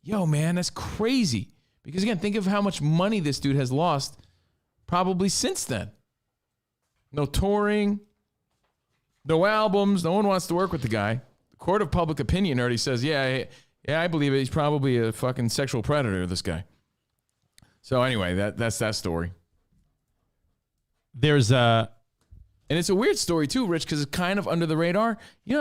Yo, man, that's crazy. Because, again, think of how much money this dude has lost probably since then. No touring, no albums. No one wants to work with the guy. The court of public opinion already says, yeah, I believe it. He's probably a fucking sexual predator, this guy. So, anyway, that's that story. There's and it's a weird story too, Rich, because it's kind of under the radar.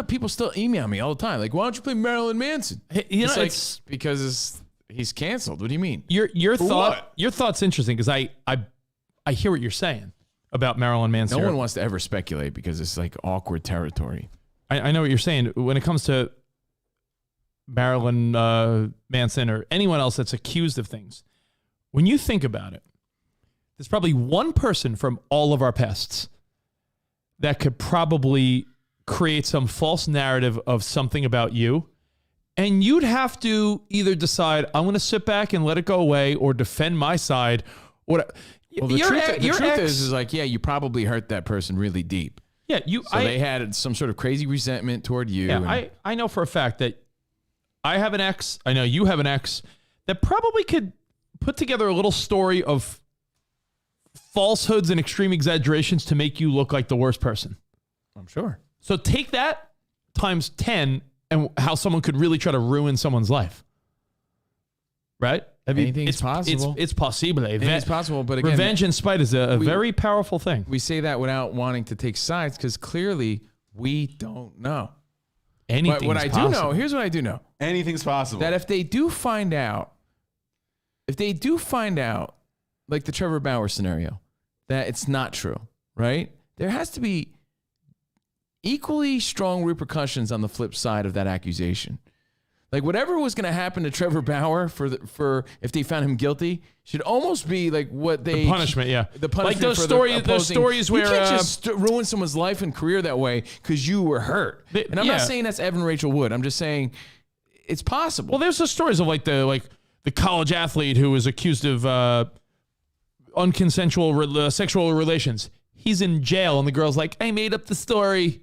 People still email me all the time, like, "Why don't you play Marilyn Manson?" It's because he's canceled. What do you mean? Your thought's interesting because I hear what you're saying about Marilyn Manson. No one wants to ever speculate because it's like awkward territory. I know what you're saying when it comes to Marilyn Manson or anyone else that's accused of things. When you think about it, there's probably one person from all of our pasts that could probably create some false narrative of something about you. And you'd have to either decide, I'm going to sit back and let it go away or defend my side. Well, the truth is like, yeah, you probably hurt that person really deep. Yeah, they had some sort of crazy resentment toward you. Yeah, I know for a fact that I have an ex, I know you have an ex, that probably could put together a little story of falsehoods and extreme exaggerations to make you look like the worst person. I'm sure. So take that times 10 and how someone could really try to ruin someone's life. Right? Anything's possible. It's possible. It's possible, but again, revenge and spite is a very powerful thing. We say that without wanting to take sides because clearly we don't know. Anything's But what I do know, here's what I do know. Anything's possible. That if they do find out, like the Trevor Bauer scenario, that it's not true, right? There has to be equally strong repercussions on the flip side of that accusation. Like whatever was going to happen to Trevor Bauer for if they found him guilty should almost be like what they the punishment, yeah. The punishment like those stories where you can't just ruin someone's life and career that way because you were hurt. And I'm not saying that's Evan Rachel Wood. I'm just saying it's possible. Well, there's the stories of the college athlete who was accused of unconsensual sexual relations. he's in jail, and the girl's like, I made up the story.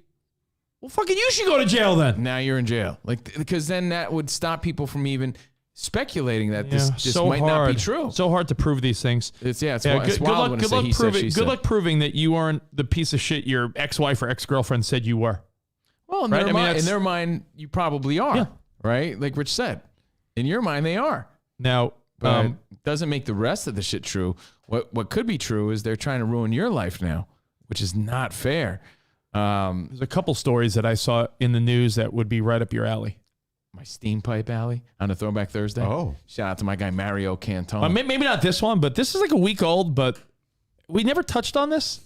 Well, fucking you should go to jail then. Now you're in jail. Like, because then that would stop people from even speculating that this so might not be true. So hard to prove these things. It's good wild when luck, say he said, she said. good luck proving that you aren't the piece of shit your ex-wife or ex-girlfriend said you were. Well, in, right? in their mind, you probably are, right? Like Rich said. In your mind, they are. Now, but it doesn't make the rest of the shit true. What could be true is they're trying to ruin your life now, which is not fair. There's a couple stories that I saw in the news that would be right up your alley. My steam pipe alley on a Throwback Thursday. Oh. Shout out to my guy Mario Cantone. Maybe not this one, but this is like a week old, but we never touched on this.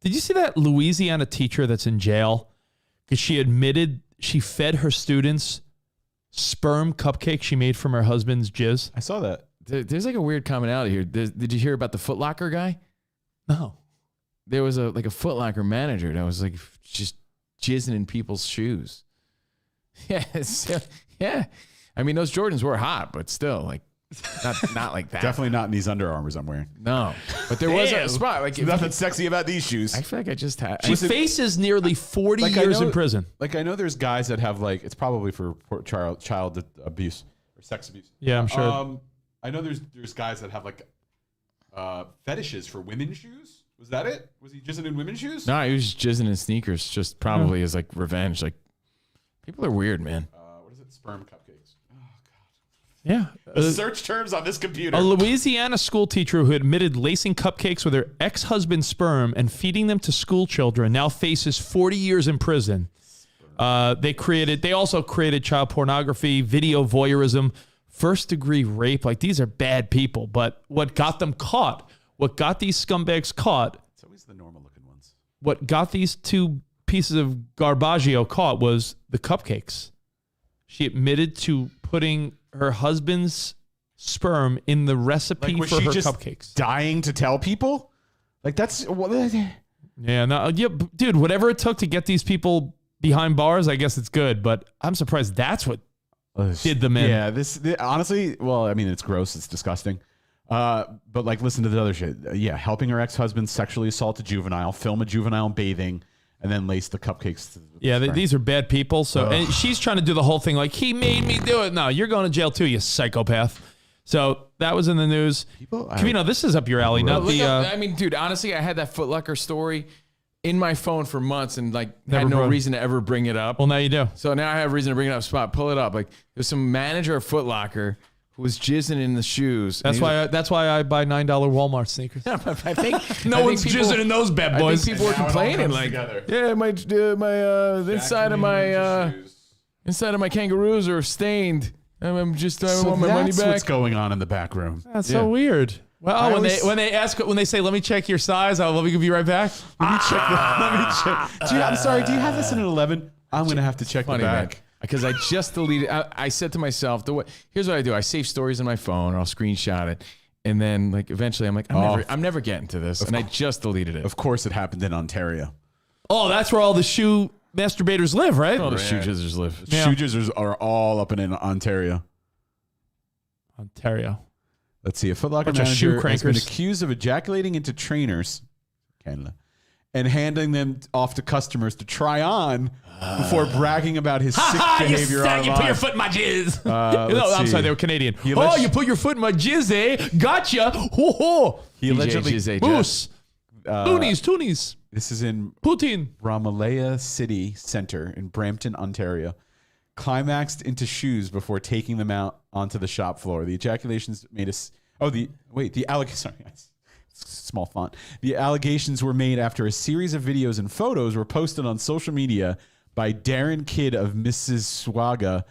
Did you see that Louisiana teacher that's in jail? Because she admitted she fed her students sperm cupcakes she made from her husband's jizz. I saw that. There's like a weird commonality here. Did you hear about the Foot Locker guy? No. There was a Foot Locker manager that was like just jizzing in people's shoes. Yeah. I mean, those Jordans were hot, but still, like, not like that. Definitely not in these Under Armours I'm wearing. No, but there was a spot. Like, nothing sexy about these shoes. I feel like I just had. She faces nearly 40 years in prison. Like, I know there's guys that have, like, it's probably for child abuse or sex abuse. Yeah, I'm sure. I know there's guys that have, like, fetishes for women's shoes. Was that it? Was he jizzing in women's shoes? No, he was jizzing in sneakers, just probably as like revenge. Like, people are weird, man. What is it? Sperm cupcakes. Yeah. The search terms on this computer. A Louisiana school teacher who admitted lacing cupcakes with her ex-husband's sperm and feeding them to school children now faces 40 years in prison. They also created child pornography, video voyeurism, first-degree rape. Like, these are bad people. But what got them caught, what got these scumbags caught, it's always the normal-looking ones. What got these two pieces of garbaggio caught was the cupcakes. She admitted to putting her husband's sperm in the recipe Like, was for she her just cupcakes. Dying to tell people? Like, that's... Dude, whatever it took to get these people behind bars, I guess it's good. But I'm surprised that's what did them in. Yeah, this honestly, well, I mean, it's gross. It's disgusting. But, like, listen to the other shit. Yeah, helping her ex-husband sexually assault a juvenile, film a juvenile bathing, and then lace the cupcakes. These are bad people. So, and she's trying to do the whole thing like, he made me do it. No, you're going to jail too, you psychopath. So that was in the news. Covino, this is up your alley. I mean, dude, honestly, I had that Foot Locker story in my phone for months and like had no reason to ever bring it up. Well, now you do. So now I have reason to bring it up. Spot, pull it up. Like, there's some manager of Foot Locker who was jizzing in the shoes. That's why I buy $9 Walmart sneakers. I think no one's jizzing in those bad boys. I think people were complaining like, yeah, my the inside of my kangaroos are stained. I want my money back. What's going on in the back room? That's so weird. Well, when they say, let me check your size, let me be right back. Let me check. I'm sorry. Do you have this in an 11? I'm going to have to check the back. Man. Because I just deleted. I said to myself, here's what I do. I save stories on my phone, or I'll screenshot it, and then like eventually I'm like, I'm never getting to this, and I just deleted it. Of course, it happened in Ontario. Oh, that's where all the shoe masturbators live, right? All the shoe jizzers live. Yeah. Shoe jizzers are all up in Ontario. Let's see. A Foot Locker manager has been accused of ejaculating into trainers, Canada, and handing them off to customers to try on before bragging about his sick behavior online. You put your foot in my jizz. I'm sorry, they were Canadian. You put your foot in my jizz, eh? Gotcha. He allegedly... Moose. Toonies. This is in Putin. Ramalaya City Center in Brampton, Ontario. Climaxed into shoes before taking them out onto the shop floor. The ejaculations made us... the allegations... Small font. The allegations were made after a series of videos and photos were posted on social media by Darren Kidd of Mississauga.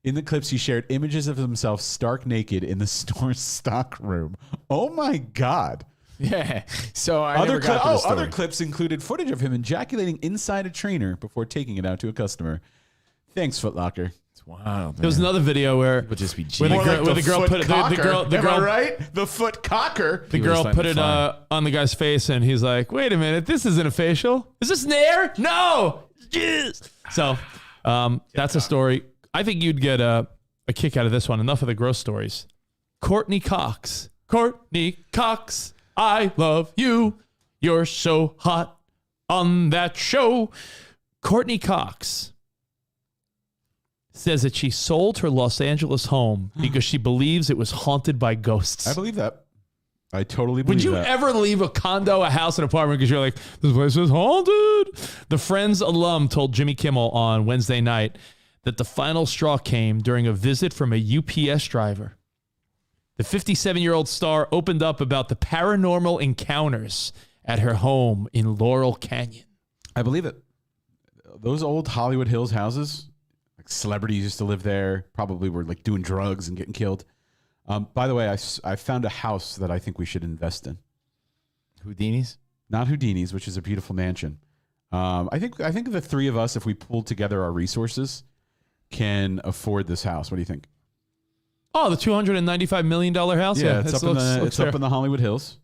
In the clips, he shared images of himself stark naked in the store's stock room. Oh my God. Yeah. So other clips included footage of him ejaculating inside a trainer before taking it out to a customer. Thanks, Foot Locker. It's wild. There was another video where would just be the girl put it. Am I right? The foot cocker. The girl put it on the guy's face, and he's like, "Wait a minute, this isn't a facial. Is this Nair? No, jizz." So that's a story. I think you'd get a kick out of this one. Enough of the gross stories. Courtney Cox, I love you. You're so hot on that show. Courtney Cox says that she sold her Los Angeles home because she believes it was haunted by ghosts. I believe that. I totally believe that. Would you ever leave a condo, a house, an apartment because you're like, this place is haunted? The Friends alum told Jimmy Kimmel on Wednesday night that the final straw came during a visit from a UPS driver. The 57-year-old star opened up about the paranormal encounters at her home in Laurel Canyon. I believe it. Those old Hollywood Hills houses, like celebrities used to live there, probably were like doing drugs and getting killed. By the way, I found a house that I think we should invest in. Houdini's? Not Houdini's, which is a beautiful mansion. I think the three of us, if we pull together our resources, can afford this house. What do you think? Oh, the $295 million house? Yeah, it's up in the Hollywood Hills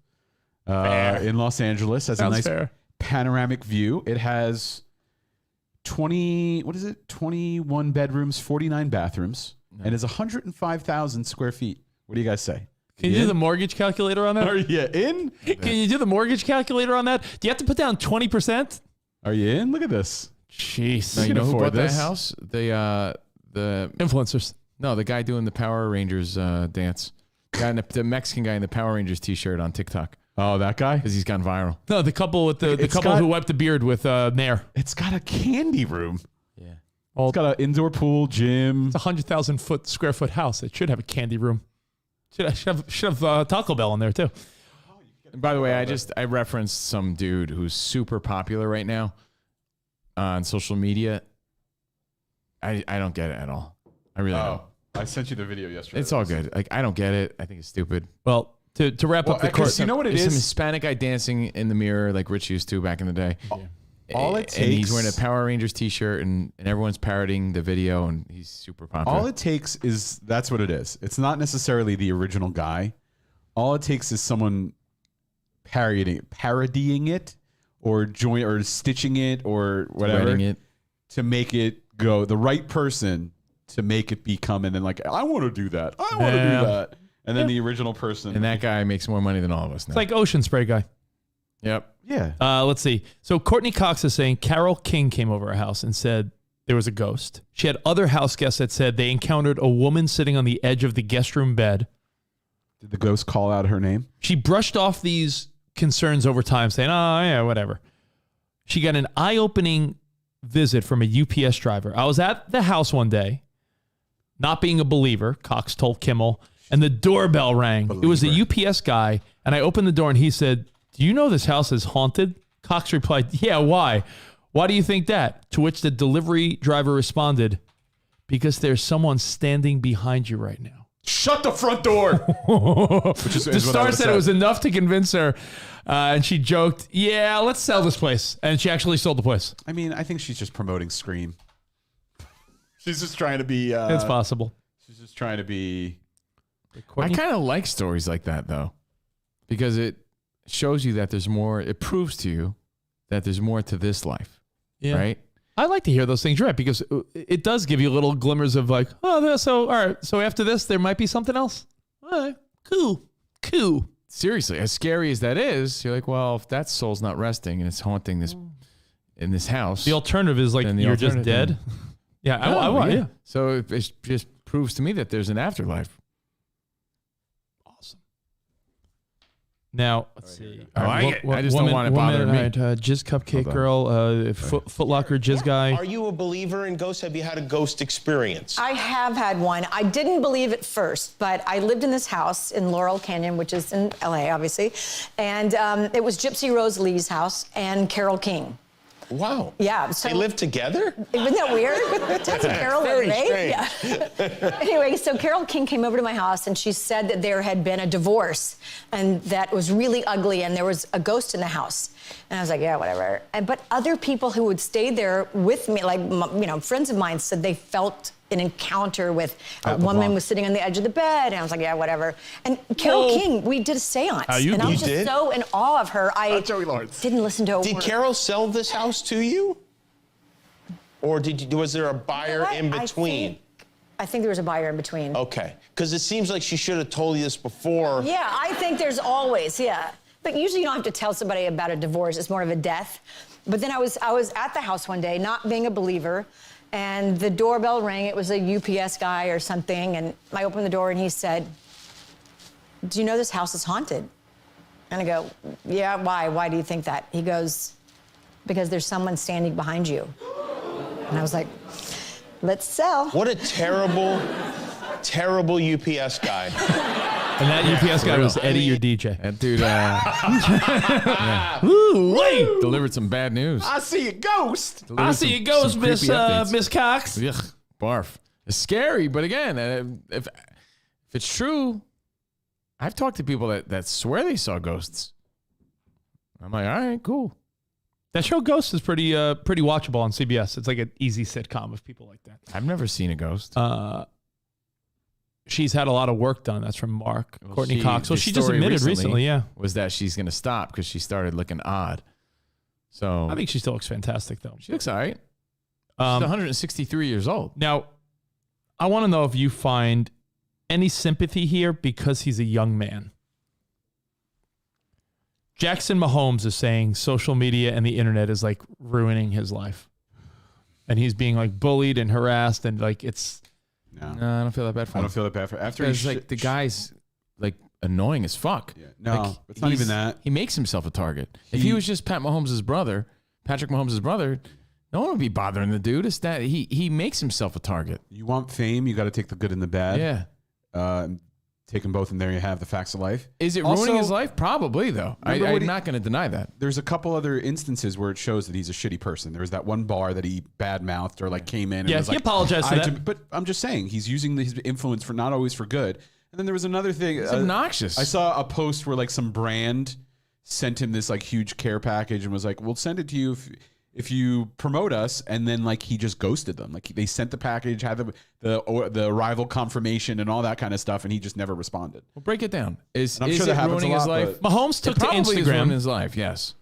in Los Angeles. Has Sounds a nice fair. panoramic view. It has 21 bedrooms, 49 bathrooms, and is 105,000 square feet. What do you guys say? Can you do the mortgage calculator on that? Are you in? Can you do the mortgage calculator on that? Do you have to put down 20%? Are you in? Look at this. Jeez. No, you know who bought this? that house? The influencers. No, the guy doing the Power Rangers dance. The Mexican guy in the Power Rangers t-shirt on TikTok. Oh, that guy? Because he's gone viral. No, the couple with the couple who wiped the beard with Nair. It's got a candy room. Yeah. It's got an indoor pool, gym. It's a 100,000 square foot house. It should have a candy room. Should have Taco Bell in there too. And by the way, I referenced some dude who's super popular right now on social media. I don't get it at all. I really don't. I sent you the video yesterday. It's all good. Like, I don't get it. I think it's stupid. Well, to wrap up the course, you know what it There's is? some Hispanic guy dancing in the mirror like Rich used to back in the day. All it And he's takes- wearing a Power Rangers t-shirt and everyone's parodying the video and he's super popular. All it takes is, that's what it is. It's not necessarily the original guy. All it takes is someone parodying it or stitching it or whatever Threading it. to make it go, the right person to make it become, and then like, I want to do that. I want to Yeah. do that. And then the original person. And that guy makes more money than all of us now. it's like Ocean Spray guy. Yep. Yeah. Let's see. So Courtney Cox is saying Carole King came over her house and said there was a ghost. She had other house guests that said they encountered a woman sitting on the edge of the guest room bed. Did the ghost call out her name? She brushed off these concerns over time, saying, oh, yeah, whatever. She got an eye-opening visit from a UPS driver. I was at the house one day, not being a believer, Cox told Kimmel, and the doorbell rang. It was a UPS guy, and I opened the door, and he said, do you know this house is haunted? Cox replied, yeah, why? Why do you think that? To which the delivery driver responded, because there's someone standing behind you right now. Shut the front door. The star said it was enough to convince her, and she joked, yeah, let's sell this place. And she actually sold the place. I mean, I think she's just promoting Scream. She's just trying to be... It's possible. She's just trying to be... I kind of like stories like that, though, because it shows you that there's more. It proves to you that there's more to this life, right? I like to hear those things, right? Because it does give you little glimmers of like, oh, so all right, so after this, there might be something else. All right, cool. Seriously, as scary as that is, you're like, well, if that soul's not resting and it's haunting this in this house, The alternative is like then the you're just alternative- dead. Yeah, No, I want. Yeah. So it just proves to me that there's an afterlife. Now, let's see. I just don't want it bothering me. Jizz Cupcake Girl, Foot Locker Jizz Guy. Are you a believer in ghosts? Have you had a ghost experience? I have had one. I didn't believe it first, but I lived in this house in Laurel Canyon, which is in LA, obviously. And it was Gypsy Rose Lee's house and Carole King. Wow. Yeah. So, they live together? Isn't that weird? That's a Carole, Very right? strange. Yeah. Anyway, so Carole King came over to my house and she said that there had been a divorce and that was really ugly and there was a ghost in the house. And I was like, yeah, whatever. But other people who would stay there with me, like, friends of mine said they felt an encounter with a woman was sitting on the edge of the bed. And I was like, yeah, whatever. And Carole King, we did a seance. And I was just so in awe of her. I didn't listen to a Did word. Carole sell this house to you? Or was there a buyer in between? I think there was a buyer in between. Okay. Because it seems like she should have told you this before. Yeah, I think there's always, But usually you don't have to tell somebody about a divorce. It's more of a death. But then I was at the house one day, not being a believer, and the doorbell rang. It was a UPS guy or something, and I opened the door, and he said, "Do you know this house is haunted?" And I go, "Yeah, why? Why do you think that?" He goes, "Because there's someone standing behind you." And I was like, let's sell. What a terrible, terrible UPS guy. And that UPS guy was Eddie, your DJ. That dude, Ooh, wait. Delivered some bad news. I see a ghost. I see a ghost, Miss Cox. Ugh, barf. It's scary, but again, if it's true, I've talked to people that swear they saw ghosts. I'm like, all right, cool. That show Ghost is pretty watchable on CBS. It's like an easy sitcom of people like that. I've never seen a ghost. She's had a lot of work done. That's from Mark. Courtney Cox. Well, she just admitted recently, yeah. Was that she's going to stop because she started looking odd. So I think she still looks fantastic, though. She looks all right. She's 163 years old. Now, I want to know if you find any sympathy here because he's a young man. Jackson Mahomes is saying social media and the internet is like ruining his life. And he's being like bullied and harassed and like it's... No, I don't feel that bad for him. I don't feel that bad for him. After he's like the guy's like annoying as fuck. Yeah. No, like, it's not even that. He makes himself a target. If he was just Patrick Mahomes' brother, no one would be bothering the dude. It's that he makes himself a target. You want fame, you got to take the good and the bad. Yeah. Take them both, and there you have the facts of life. Is it ruining his life? Probably, though. I'm not going to deny that. There's a couple other instances where it shows that he's a shitty person. There was that one bar that he badmouthed or like came in. And was he like, apologized for that. But I'm just saying, he's using his influence for not always for good. And then there was another thing. It's obnoxious. I saw a post where like some brand sent him this like huge care package and was like, "We'll send it to you if you promote us," and then like he just ghosted them. Like they sent the package, had the arrival confirmation and all that kind of stuff, and he just never responded. Well, break it down. Is it ruining his life? Mahomes took to Instagram his life, yes.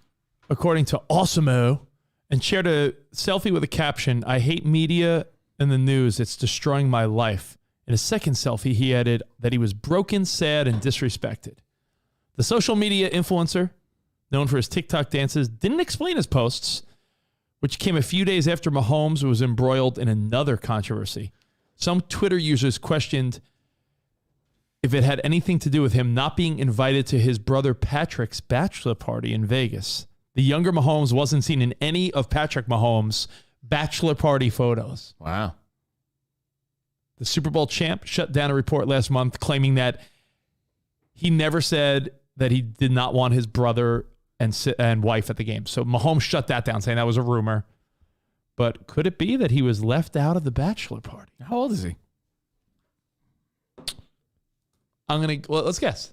According to Awesomeo, and shared a selfie with a caption, "I hate media and the news. It's destroying my life." In a second selfie, he added that he was broken, sad, and disrespected. The social media influencer, known for his TikTok dances, didn't explain his posts, which came a few days after Mahomes was embroiled in another controversy. Some Twitter users questioned if it had anything to do with him not being invited to his brother Patrick's bachelor party in Vegas. The younger Mahomes wasn't seen in any of Patrick Mahomes' bachelor party photos. Wow. The Super Bowl champ shut down a report last month claiming that he never said that he did not want his brother and wife at the game. So Mahomes shut that down, saying that was a rumor. But could it be that he was left out of the bachelor party? How old is he? Let's guess.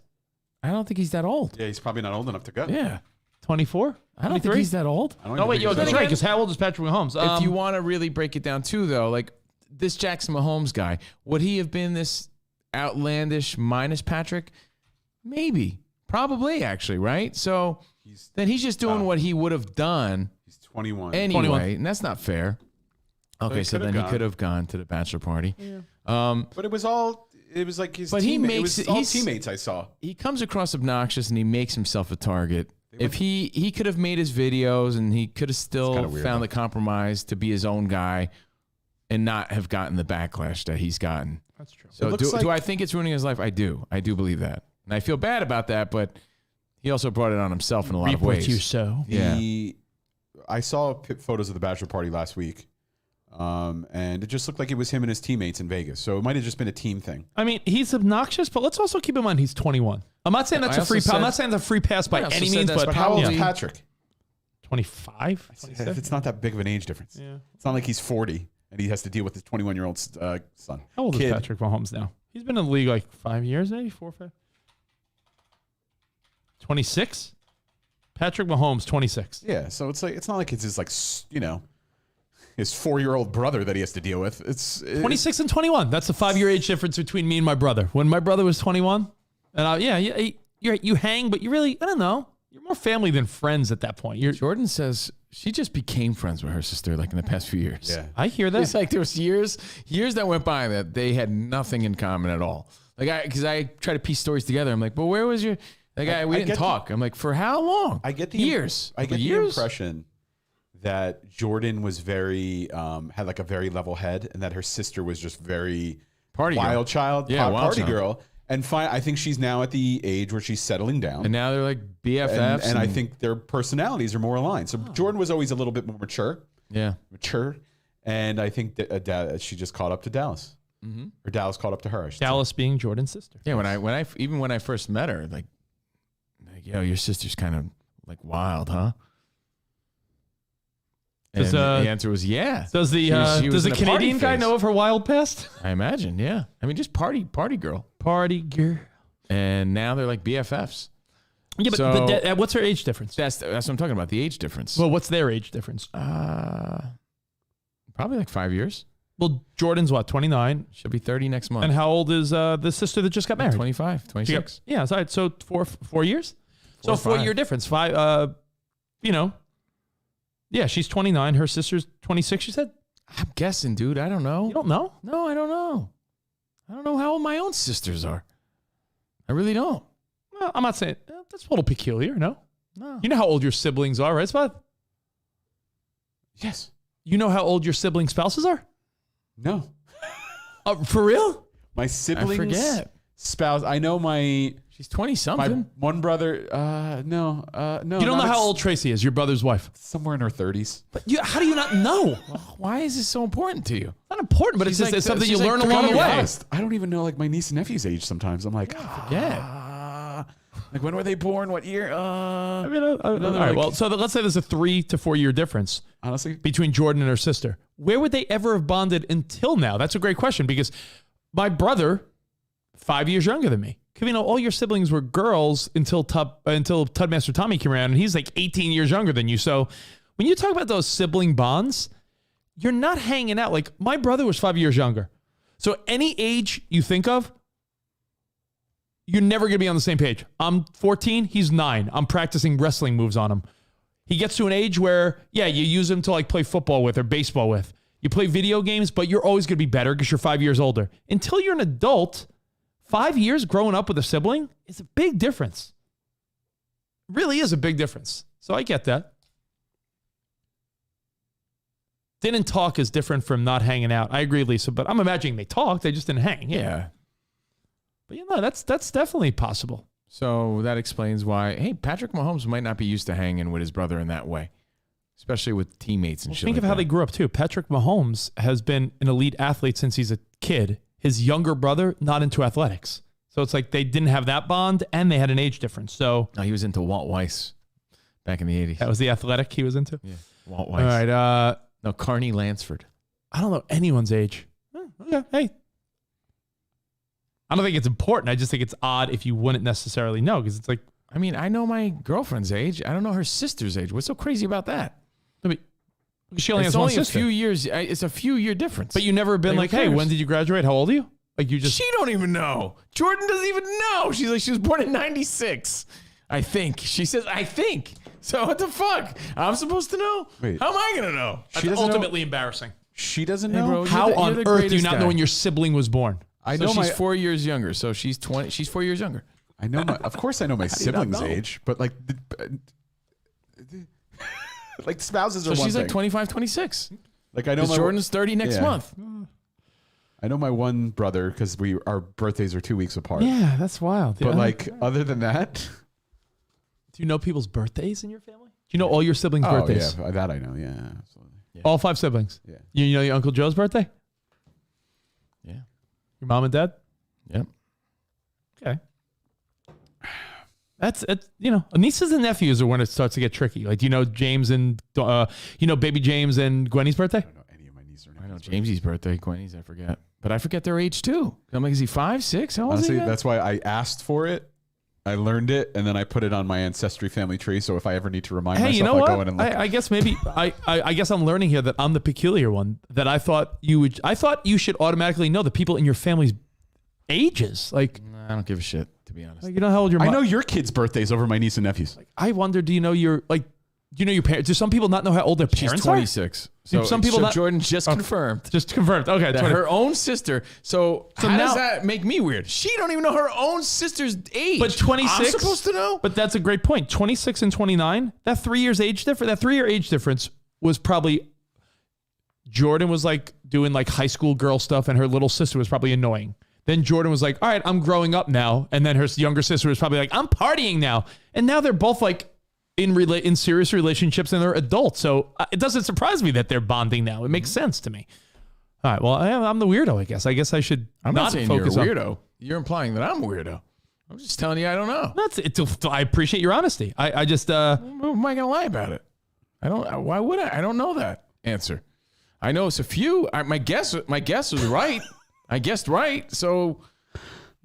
I don't think he's that old. Yeah, he's probably not old enough to go. Yeah. 24? I don't think he's that old. No, wait, that's right, because how old is Patrick Mahomes? If you want to really break it down too, though, like this Jackson Mahomes guy, would he have been this outlandish minus Patrick? Maybe. Probably, actually, right? So then he's just doing what he would have done. He's 21. Anyway, 21. And that's not fair. Okay, so then he could have gone to the bachelor party. Yeah. But it was like his teammates. It was all teammates I saw. He comes across obnoxious and he makes himself a target. If he could have made his videos and he could have still found the compromise to be his own guy and not have gotten the backlash that he's gotten. That's true. So do I think it's ruining his life? I do. I do believe that. And I feel bad about that, but he also brought it on himself in a lot of ways. You so. Yeah. I saw photos of the bachelor party last week, and it just looked like it was him and his teammates in Vegas. So it might have just been a team thing. I mean, he's obnoxious, but let's also keep in mind he's 21. I'm not saying that's a free pass. I'm not saying that's a free pass by any means, but how old is Patrick? 25? It's not that big of an age difference. Yeah. It's not like he's 40 and he has to deal with his 21-year-old son. How old is Patrick Mahomes now? He's been in the league like 5 years, maybe 4 or 5. 26? Patrick Mahomes, 26. Yeah, so it's not like it's his his 4-year-old brother that he has to deal with. It's 26 and 21. That's the 5-year age difference between me and my brother. When my brother was 21, and you hang, but you really, I don't know. You're more family than friends at that point. Jordan says she just became friends with her sister like in the past few years. Yeah. I hear that. It's like there was years that went by that they had nothing in common at all. Like because I try to piece stories together. I'm like, but where was your? Like we didn't talk. I'm like, for how long? I get the years. I get the years? impression that Jordan was very had like a very level head, and that her sister was just very wild child, party girl. And I think she's now at the age where she's settling down. And now they're like BFFs. And I think their personalities are more aligned. So Jordan was always a little bit more mature. Yeah. Mature. And I think that she just caught up to Dallas. Mm-hmm. Or Dallas caught up to her. Dallas being Jordan's sister. Yeah, when I first met her, like yo, your sister's kind of like wild, huh? And the answer was yeah. Does the Canadian guy know of her wild past? I imagine, yeah. I mean, just party girl. Party girl. And now they're like BFFs. Yeah, but what's her age difference? That's what I'm talking about, the age difference. Well, what's their age difference? Probably like 5 years. Well, Jordan's what, 29? She'll be 30 next month. And how old is the sister that just got married? 25, 26. Yeah, so 4 years? So 4-year difference. 5, yeah, she's 29. Her sister's 26, you said? I'm guessing, dude. I don't know. You don't know? No, I don't know. I don't know how old my own sisters are. I really don't. Well, I'm not saying that's a little peculiar, no? No. You know how old your siblings are, right, Spud? Yes. You know how old your sibling spouses are? No. For real? My siblings I forget. spouse. I know my. She's 20-something. My one brother. No. You don't know how old Tracy is, your brother's wife? Somewhere in her 30s. But how do you not know? Why is this so important to you? It's not important, but it's something you learn along the way. I don't even know like my niece and nephew's age sometimes. I'm like, forget. Like when were they born? What year? All right. Well, so let's say there's a 3 to 4 year difference. Honestly, between Jordan and her sister. Where would they ever have bonded until now? That's a great question because my brother, 5 years younger than me. Covino, all your siblings were girls until Tudmaster Tommy came around, and he's like 18 years younger than you. So when you talk about those sibling bonds, you're not hanging out. Like my brother was 5 years younger. So any age you think of, you're never going to be on the same page. I'm 14, he's 9. I'm practicing wrestling moves on him. He gets to an age where, yeah, you use him to like play football with or baseball with. You play video games, but you're always going to be better because you're 5 years older. Until you're an adult, 5 years growing up with a sibling is a big difference. It really is a big difference. So I get that. Didn't talk is different from not hanging out. I agree, Lisa, but I'm imagining they talked. They just didn't hang. Yeah. But that's definitely possible. So that explains why, hey, Patrick Mahomes might not be used to hanging with his brother in that way, especially with teammates and shit. Think of how they grew up, too. Patrick Mahomes has been an elite athlete since he's a kid. His younger brother, not into athletics. So it's like they didn't have that bond, and they had an age difference. So he was into Walt Weiss back in the 80s. That was the athletic he was into? Yeah, Walt Weiss. All right. No, Carney Lansford. I don't know anyone's age. Okay, hey. I don't think it's important. I just think it's odd if you wouldn't necessarily know because it's like. I mean, I know my girlfriend's age. I don't know her sister's age. What's so crazy about that? She only has one one sister. sister. A few years. It's a few year difference. But you never been like, hey, when did you graduate? How old are you? Like you just. She don't even know. Jordan doesn't even know. She's like, she was born in 96. I think. She says, I think. So what the fuck? I'm supposed to know? Wait. How am I going to know? That's ultimately embarrassing. She doesn't Hey, know? bro, How on you're the earth do you greatest not guy. know when your sibling was born? I So know she's my 4 years younger. So she's 20. She's 4 years younger. I know my. Of course, I know my How do you not siblings' know? age, but like, like spouses So are one she's thing. like 25, 26. Like I know my Jordan's 30 next Yeah. month. I know my one brother because our birthdays are 2 weeks apart. Yeah, that's wild. But like, other than that, do you know people's birthdays in your family? Do you know all your siblings' oh birthdays? yeah, that I know. Yeah, absolutely. All 5 siblings? Yeah. You know your Uncle Joe's birthday? Yeah. Your mom and dad? Yep. Okay. That's nieces and nephews are when it starts to get tricky. Like, you know, James and baby James and Gwenny's birthday? I don't know any of my nieces or nephews. I know Jamesy's birthday, Gwenny's, I forget. But I forget their age too. I'm like, is he 5, 6? How old Honestly, is he? that's why I asked for it. I learned it, and then I put it on my ancestry family tree. So if I ever need to remind myself, You know I what? go in and look. I guess maybe I guess I'm learning here that I'm the peculiar one. That I thought you should automatically know the people in your family's ages. Like, I don't give a shit, to be honest. like, you know how old your mom? I know your kids' birthdays over my niece and nephews. I wonder, do you know your like Do you know your parents? Do some people not know how old their parents She's 26. are? So Some people not. Jordan just confirmed. Just confirmed. Okay. That 20. her own sister. So how now- does that make me weird? She don't even know her own sister's age. But 26. I'm supposed to know. But that's a great point. 26 and 29. That 3 years age difference. That 3 year age difference was probably. Jordan was like doing like high school girl stuff, and her little sister was probably annoying. Then Jordan was like, all right, I'm growing up now. And then her younger sister was probably like, I'm partying now. And now they're both like in serious relationships and they're adults. So it doesn't surprise me that they're bonding now. It makes sense to me. All right. Well, I'm the weirdo, I guess. I guess I should I'm not saying focus you're a on. weirdo. You're implying that I'm a weirdo. I'm just telling you I don't know. I appreciate your honesty. I just. Why am I going to lie about it? Why would I? I don't know that answer. I know it's a few. My guess was right. I guessed right. So,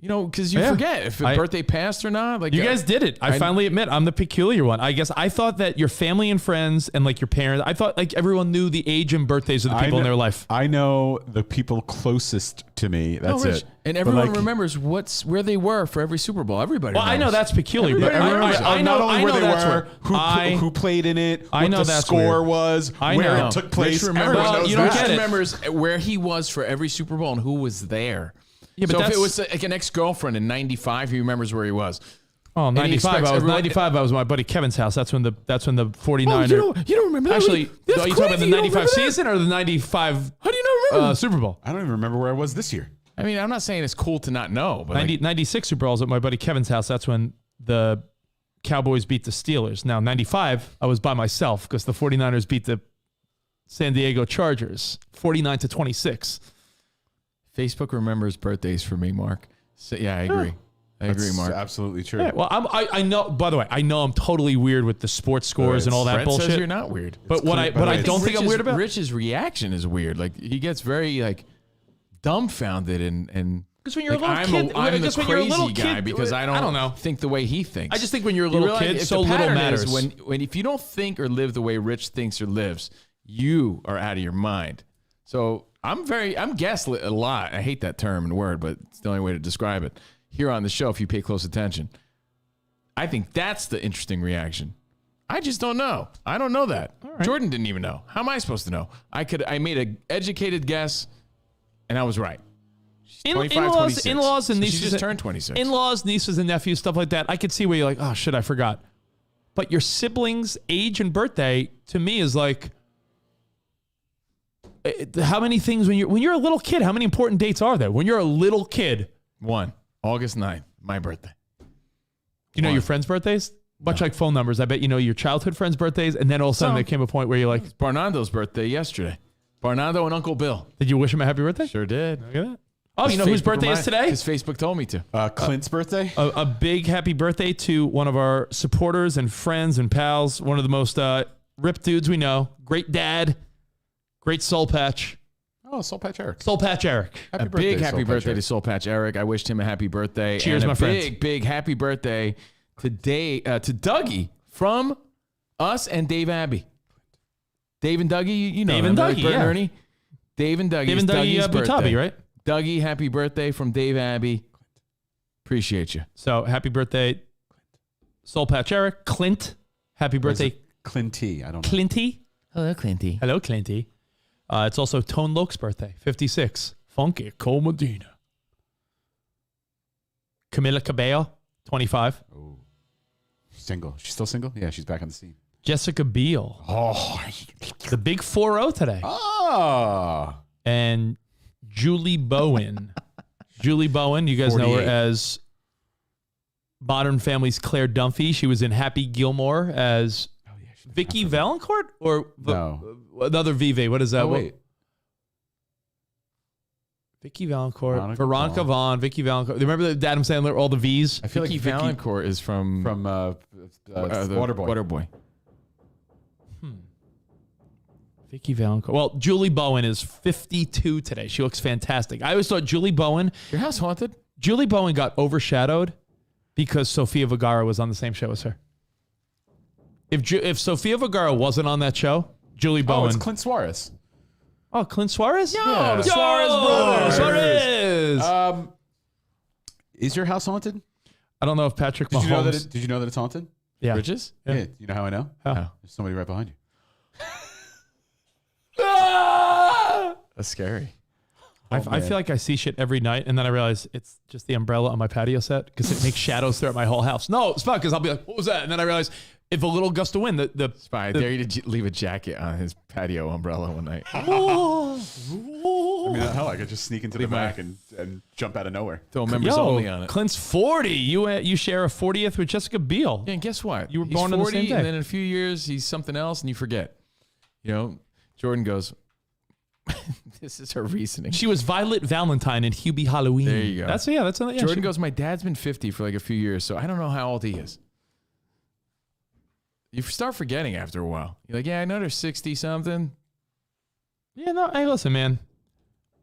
because you forget if a birthday passed or not. Like you guys did it. I finally admit I'm the peculiar one. I guess I thought that your family and friends and like your parents, I thought like everyone knew the age and birthdays of the people in their life. I know the people closest to me. That's it. And everyone remembers where they were for every Super Bowl. Everybody. Well, I know that's peculiar, but I know not only where they were, who played in it, I know what the that's score weird. was, I where know. it took place. Rich remembers where he was for every Super Bowl and who was there. Yeah, but so if it was like an ex-girlfriend in 95, he remembers where he was. Oh, 95. I was at my buddy Kevin's house. That's when the 49ers. You don't remember that? Actually, are you talking about the 95 season or the 95 How do you not remember? Super Bowl? I don't even remember where I was this year. I mean, I'm not saying it's cool to not know, but 96 Super Bowls at my buddy Kevin's house. That's when the Cowboys beat the Steelers. Now, 95, I was by myself because the 49ers beat the San Diego Chargers 49-26. Facebook remembers birthdays for me, Mark. So, yeah, I agree. I agree, Mark. Absolutely true. Yeah, well, I know. By the way, I know I'm totally weird with the sports scores and all that Fred bullshit. Says you're not weird. But what I don't think I'm weird about. Rich's reaction is weird. Like he gets very like dumbfounded and. Because when you're like, a little kid, I'm the when you're a little crazy guy kid, because I don't know. think the way he thinks. I just think when you're a little kid, so little matters. When if you don't think or live the way Rich thinks or lives, you are out of your mind. So I'm gaslit a lot. I hate that term and word, but it's the only way to describe it here on the show if you pay close attention. I think that's the interesting reaction. I just don't know. I don't know that. Right. Jordan didn't even know. How am I supposed to know? I made an educated guess, and I was right. In-laws and nieces. She just turned 26. In-laws, nieces and nephews, stuff like that. I could see where you're like, oh shit, I forgot. But your siblings' age and birthday to me is like, how many things when you're a little kid? How many important dates are there when you're a little kid? One, August 9th, my birthday. You know your friends' birthdays? Much like phone numbers, I bet you know your childhood friends' birthdays, and then all of a sudden there came a point where you're like, it's Barnando's birthday yesterday. Barnando and Uncle Bill. Did you wish him a happy birthday? Sure did. Look at that. Oh, you know whose birthday is today? His Facebook told me to. Clint's birthday. A big happy birthday to one of our supporters and friends and pals. One of the most ripped dudes we know. Great dad. Great soul patch. Oh, Soul Patch Eric. Soul Patch Eric. Happy birthday to Soul Patch Eric. I wished him a happy birthday. Cheers, and my friends. Big happy birthday today to Dougie from us and Dave Abbey. Dave and Dougie, you know Dave and them, Dougie, Bert and yeah. Ernie. Dave and Dougie. Dave and Dougie Butabi, right? Dougie, happy birthday from Dave Abbey. Appreciate you. So happy birthday, Soul Patch Eric. Clint, happy birthday. Clinty, I don't know. Clinty. Hello, Clinty. Hello, Clinty. It's also Tone Loke's birthday, 56. Funky Cole Medina. Camila Cabello, 25. Oh, single. She's still single? Yeah, she's back on the scene. Jessica Biel. Oh, the big 4-0 today. Oh. And Julie Bowen. Julie Bowen, you guys 48. know her as Modern Family's Claire Dunphy. She was in Happy Gilmore as Vicky Valancourt or no. Another Vive. What is that? Oh, wait. Vicky Valancourt, Veronica Vaughn, Vicky Valancourt. Remember the Adam Sandler, all the V's? I feel Vicky like Vicky Valancourt is from Waterboy. Waterboy. Vicky Valancourt. Well, Julie Bowen is 52 today. She looks fantastic. I always thought Julie Bowen. Your house haunted? Julie Bowen got overshadowed because Sofia Vergara was on the same show as her. If Sofia Vergara wasn't on that show, Julie Bowen. Oh, it's Clint Suarez. Oh, Clint Suarez? Yeah. The Suarez brothers. Suarez. Is your house haunted? I don't know if Patrick Mahomes. Did you know that it's haunted? Yeah. Bridges? Yeah. You know how I know? How? There's somebody right behind you. That's scary. I feel like I see shit every night, and then I realize it's just the umbrella on my patio set because it makes shadows throughout my whole house. No, it's not because I'll be like, what was that? And then I realize if a little gust of wind, the Spy, I dare you to leave a jacket on his patio umbrella one night. I mean, hell, I could just sneak into the back and jump out of nowhere. Throw members only on it. Clint's 40. You share a 40th with Jessica Biel. Yeah, and guess what? You were He's born on the 40, same day. and then in a few years, he's something else, and you forget. You know, Jordan goes, this is her reasoning. She was Violet Valentine in Hubie Halloween. There you go. That's Jordan goes, my dad's been 50 for like a few years, so I don't know how old he is. You start forgetting after a while. You're like, yeah, I know they're 60 something. Yeah, no, hey, listen, man.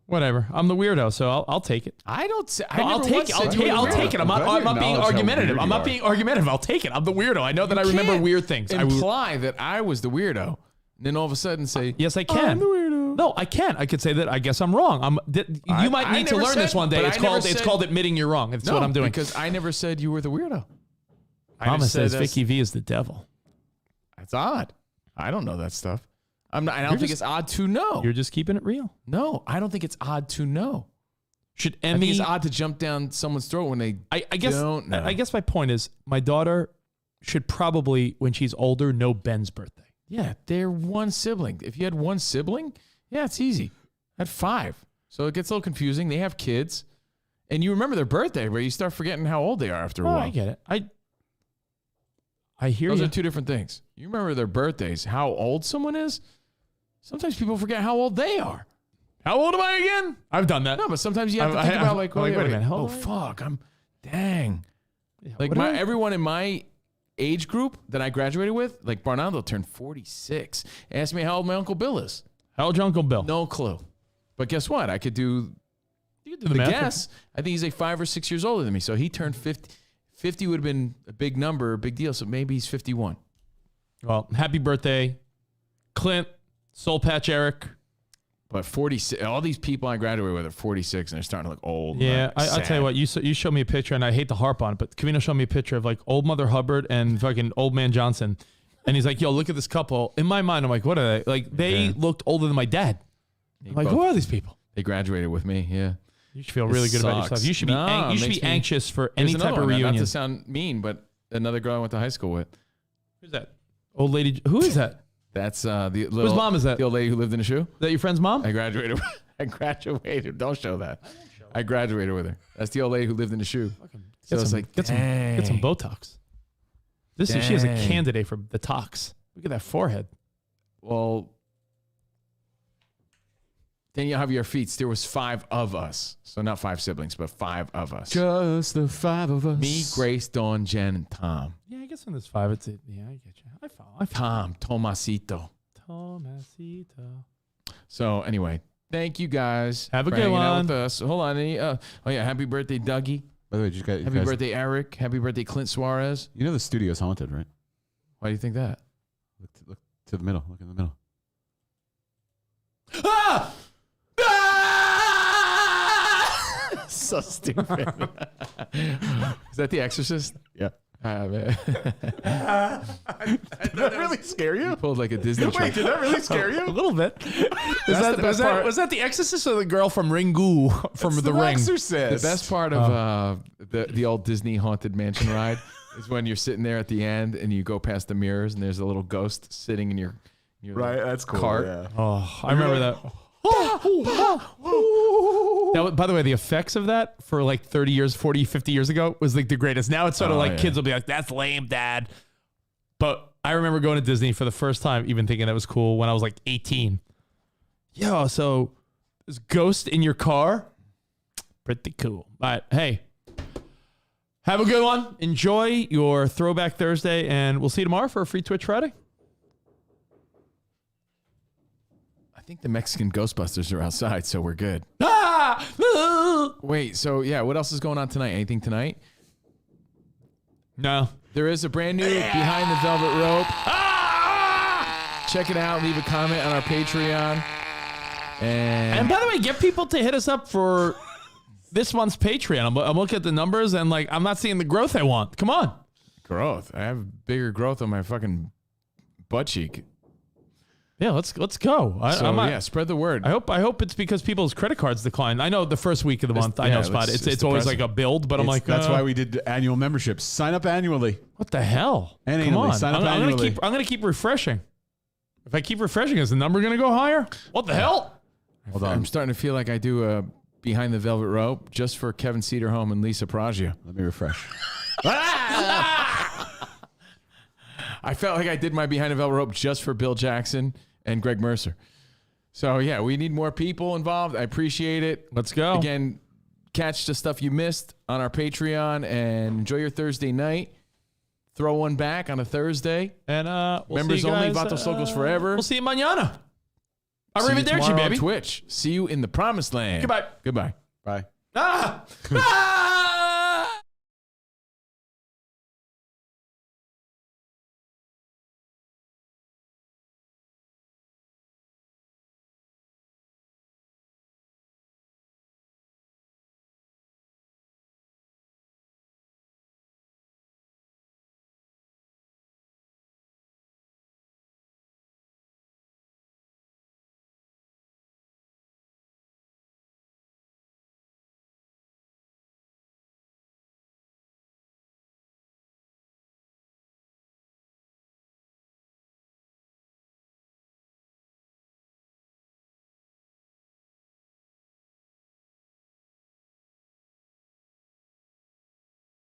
Whatever. I'm the weirdo, so I'll take it. I don't say. No, I'll take it. I'll take it. I'm not being argumentative. I'm not being argumentative. I'll take it. I'm the weirdo. I know that I remember weird things. Imply that I was the weirdo, and then all of a sudden say, yes, I can. I'm the weirdo. No, I can. I could say that. I guess I'm wrong. You might need to learn this one day. It's called admitting you're wrong. That's what I'm doing. Because I never said you were the weirdo. Mama says Vicky V is the devil. That's odd. I don't know that stuff. I don't think it's odd to know. You're just keeping it real. No, I don't think it's odd to know. Should I think it's odd to jump down someone's throat when they don't know. I guess my point is my daughter should probably, when she's older, know Ben's birthday. Yeah, they're one sibling. If you had one sibling, yeah, it's easy. I had 5. So it gets a little confusing. They have kids. And you remember their birthday, but you start forgetting how old they are after a while. I get it. I hear Those you. are two different things. You remember their birthdays, how old someone is. Sometimes people forget how old they are. How old am I again? I've done that. No, but sometimes you have to think about wait a minute. Oh, fuck. Dang. Yeah, like everyone in my age group that I graduated with, like Barnando turned 46. Asked me how old my Uncle Bill is. How old your Uncle Bill? No clue. But guess what? I could do the guess. I think he's like 5 or 6 years older than me. So he turned 50. 50 would have been a big number, a big deal. So maybe he's 51. Well, happy birthday, Clint, Soul Patch Eric. But 46, all these people I graduated with are 46 and they're starting to look old. Yeah, I'll tell you what, you showed me a picture, and I hate to harp on it, but Covino showed me a picture of like old Mother Hubbard and fucking old man Johnson. And he's like, yo, look at this couple. In my mind, I'm like, what are they? Like, they looked older than my dad. I'm like, who are these people? They graduated with me, yeah. You should feel really good about yourself. You should be type for any type of reunion. Not to sound mean, but another girl I went to high school with. Who's that? Old lady. Who is that? That's the little. Whose mom is that? The old lady who lived in a shoe. Is that your friend's mom? I graduated. Don't show that. I graduated with her. That's the old lady who lived in a shoe. So it's like, get some Botox. She is a candidate for the tox. Look at that forehead. Well, Danielle Javier Feats, there was 5 of us. So not 5 siblings, but 5 of us. Just the 5 of us. Me, Grace, Dawn, Jen, and Tom. Yeah, I guess when there's 5, it's yeah, I get you. I follow. Tom, Tomasito. So anyway, thank you guys. Have a for good hanging out one. with us. Hold on. Happy birthday, Dougie. By the way, Happy birthday, Eric. Happy birthday, Clint Suarez. You know the studio's haunted, right? Why do you think that? Look to the middle. Look in the middle. Ah! So stupid. Is that The Exorcist? Yeah. Man. Did that really scare you? You pulled like a Disney trick. Wait, did that really scare you? A little bit. Was that the Exorcist or the girl from Ringu from the Ring? Exorcist. The best part of the old Disney Haunted Mansion ride is when you're sitting there at the end and you go past the mirrors and there's a little ghost sitting in your right. That's cool. Cart. Yeah. Oh, I remember that. That was, by the way, the effects of that for like 30 years, 40, 50 years ago was like the greatest. Now it's sort of like kids will be like, that's lame, Dad. But I remember going to Disney for the first time, even thinking that was cool when I was like 18. Yo, so this ghost in your car? Pretty cool. All right. Hey, have a good one. Enjoy your Throwback Thursday, and we'll see you tomorrow for a free Twitch Friday. I think the Mexican Ghostbusters are outside, so we're good. Ah! Wait, so yeah, what else is going on tonight? Anything tonight? No. There is a brand new Behind the Velvet Rope. Check it out. Leave a comment on our Patreon. And by the way, get people to hit us up for this month's Patreon. I'm looking at the numbers and like I'm not seeing the growth I want. Come on. Growth. I have bigger growth on my fucking butt cheek. Yeah, let's go. Spread the word. I hope it's because people's credit cards decline. I know the first week of the month. I know Spot. It's always like a build, but I'm like that's why we did annual memberships. Sign up annually. What the hell? Come on, sign up annually. I'm gonna keep refreshing. If I keep refreshing, is the number gonna go higher? What the hell? Hold on. I'm starting to feel like I do a Behind the Velvet Rope just for Kevin Cederholm and Lisa Praggia. Let me refresh. I felt like I did my Behind the Velvet Rope just for Bill Jackson and Greg Mercer. So, yeah, we need more people involved. I appreciate it. Let's go. Again, catch the stuff you missed on our Patreon and enjoy your Thursday night. Throw one back on a Thursday. And members only, Vatos Locos forever. We'll see you mañana. Arrivederci, baby. On Twitch. See you in the promised land. Goodbye. Goodbye. Bye. Ah!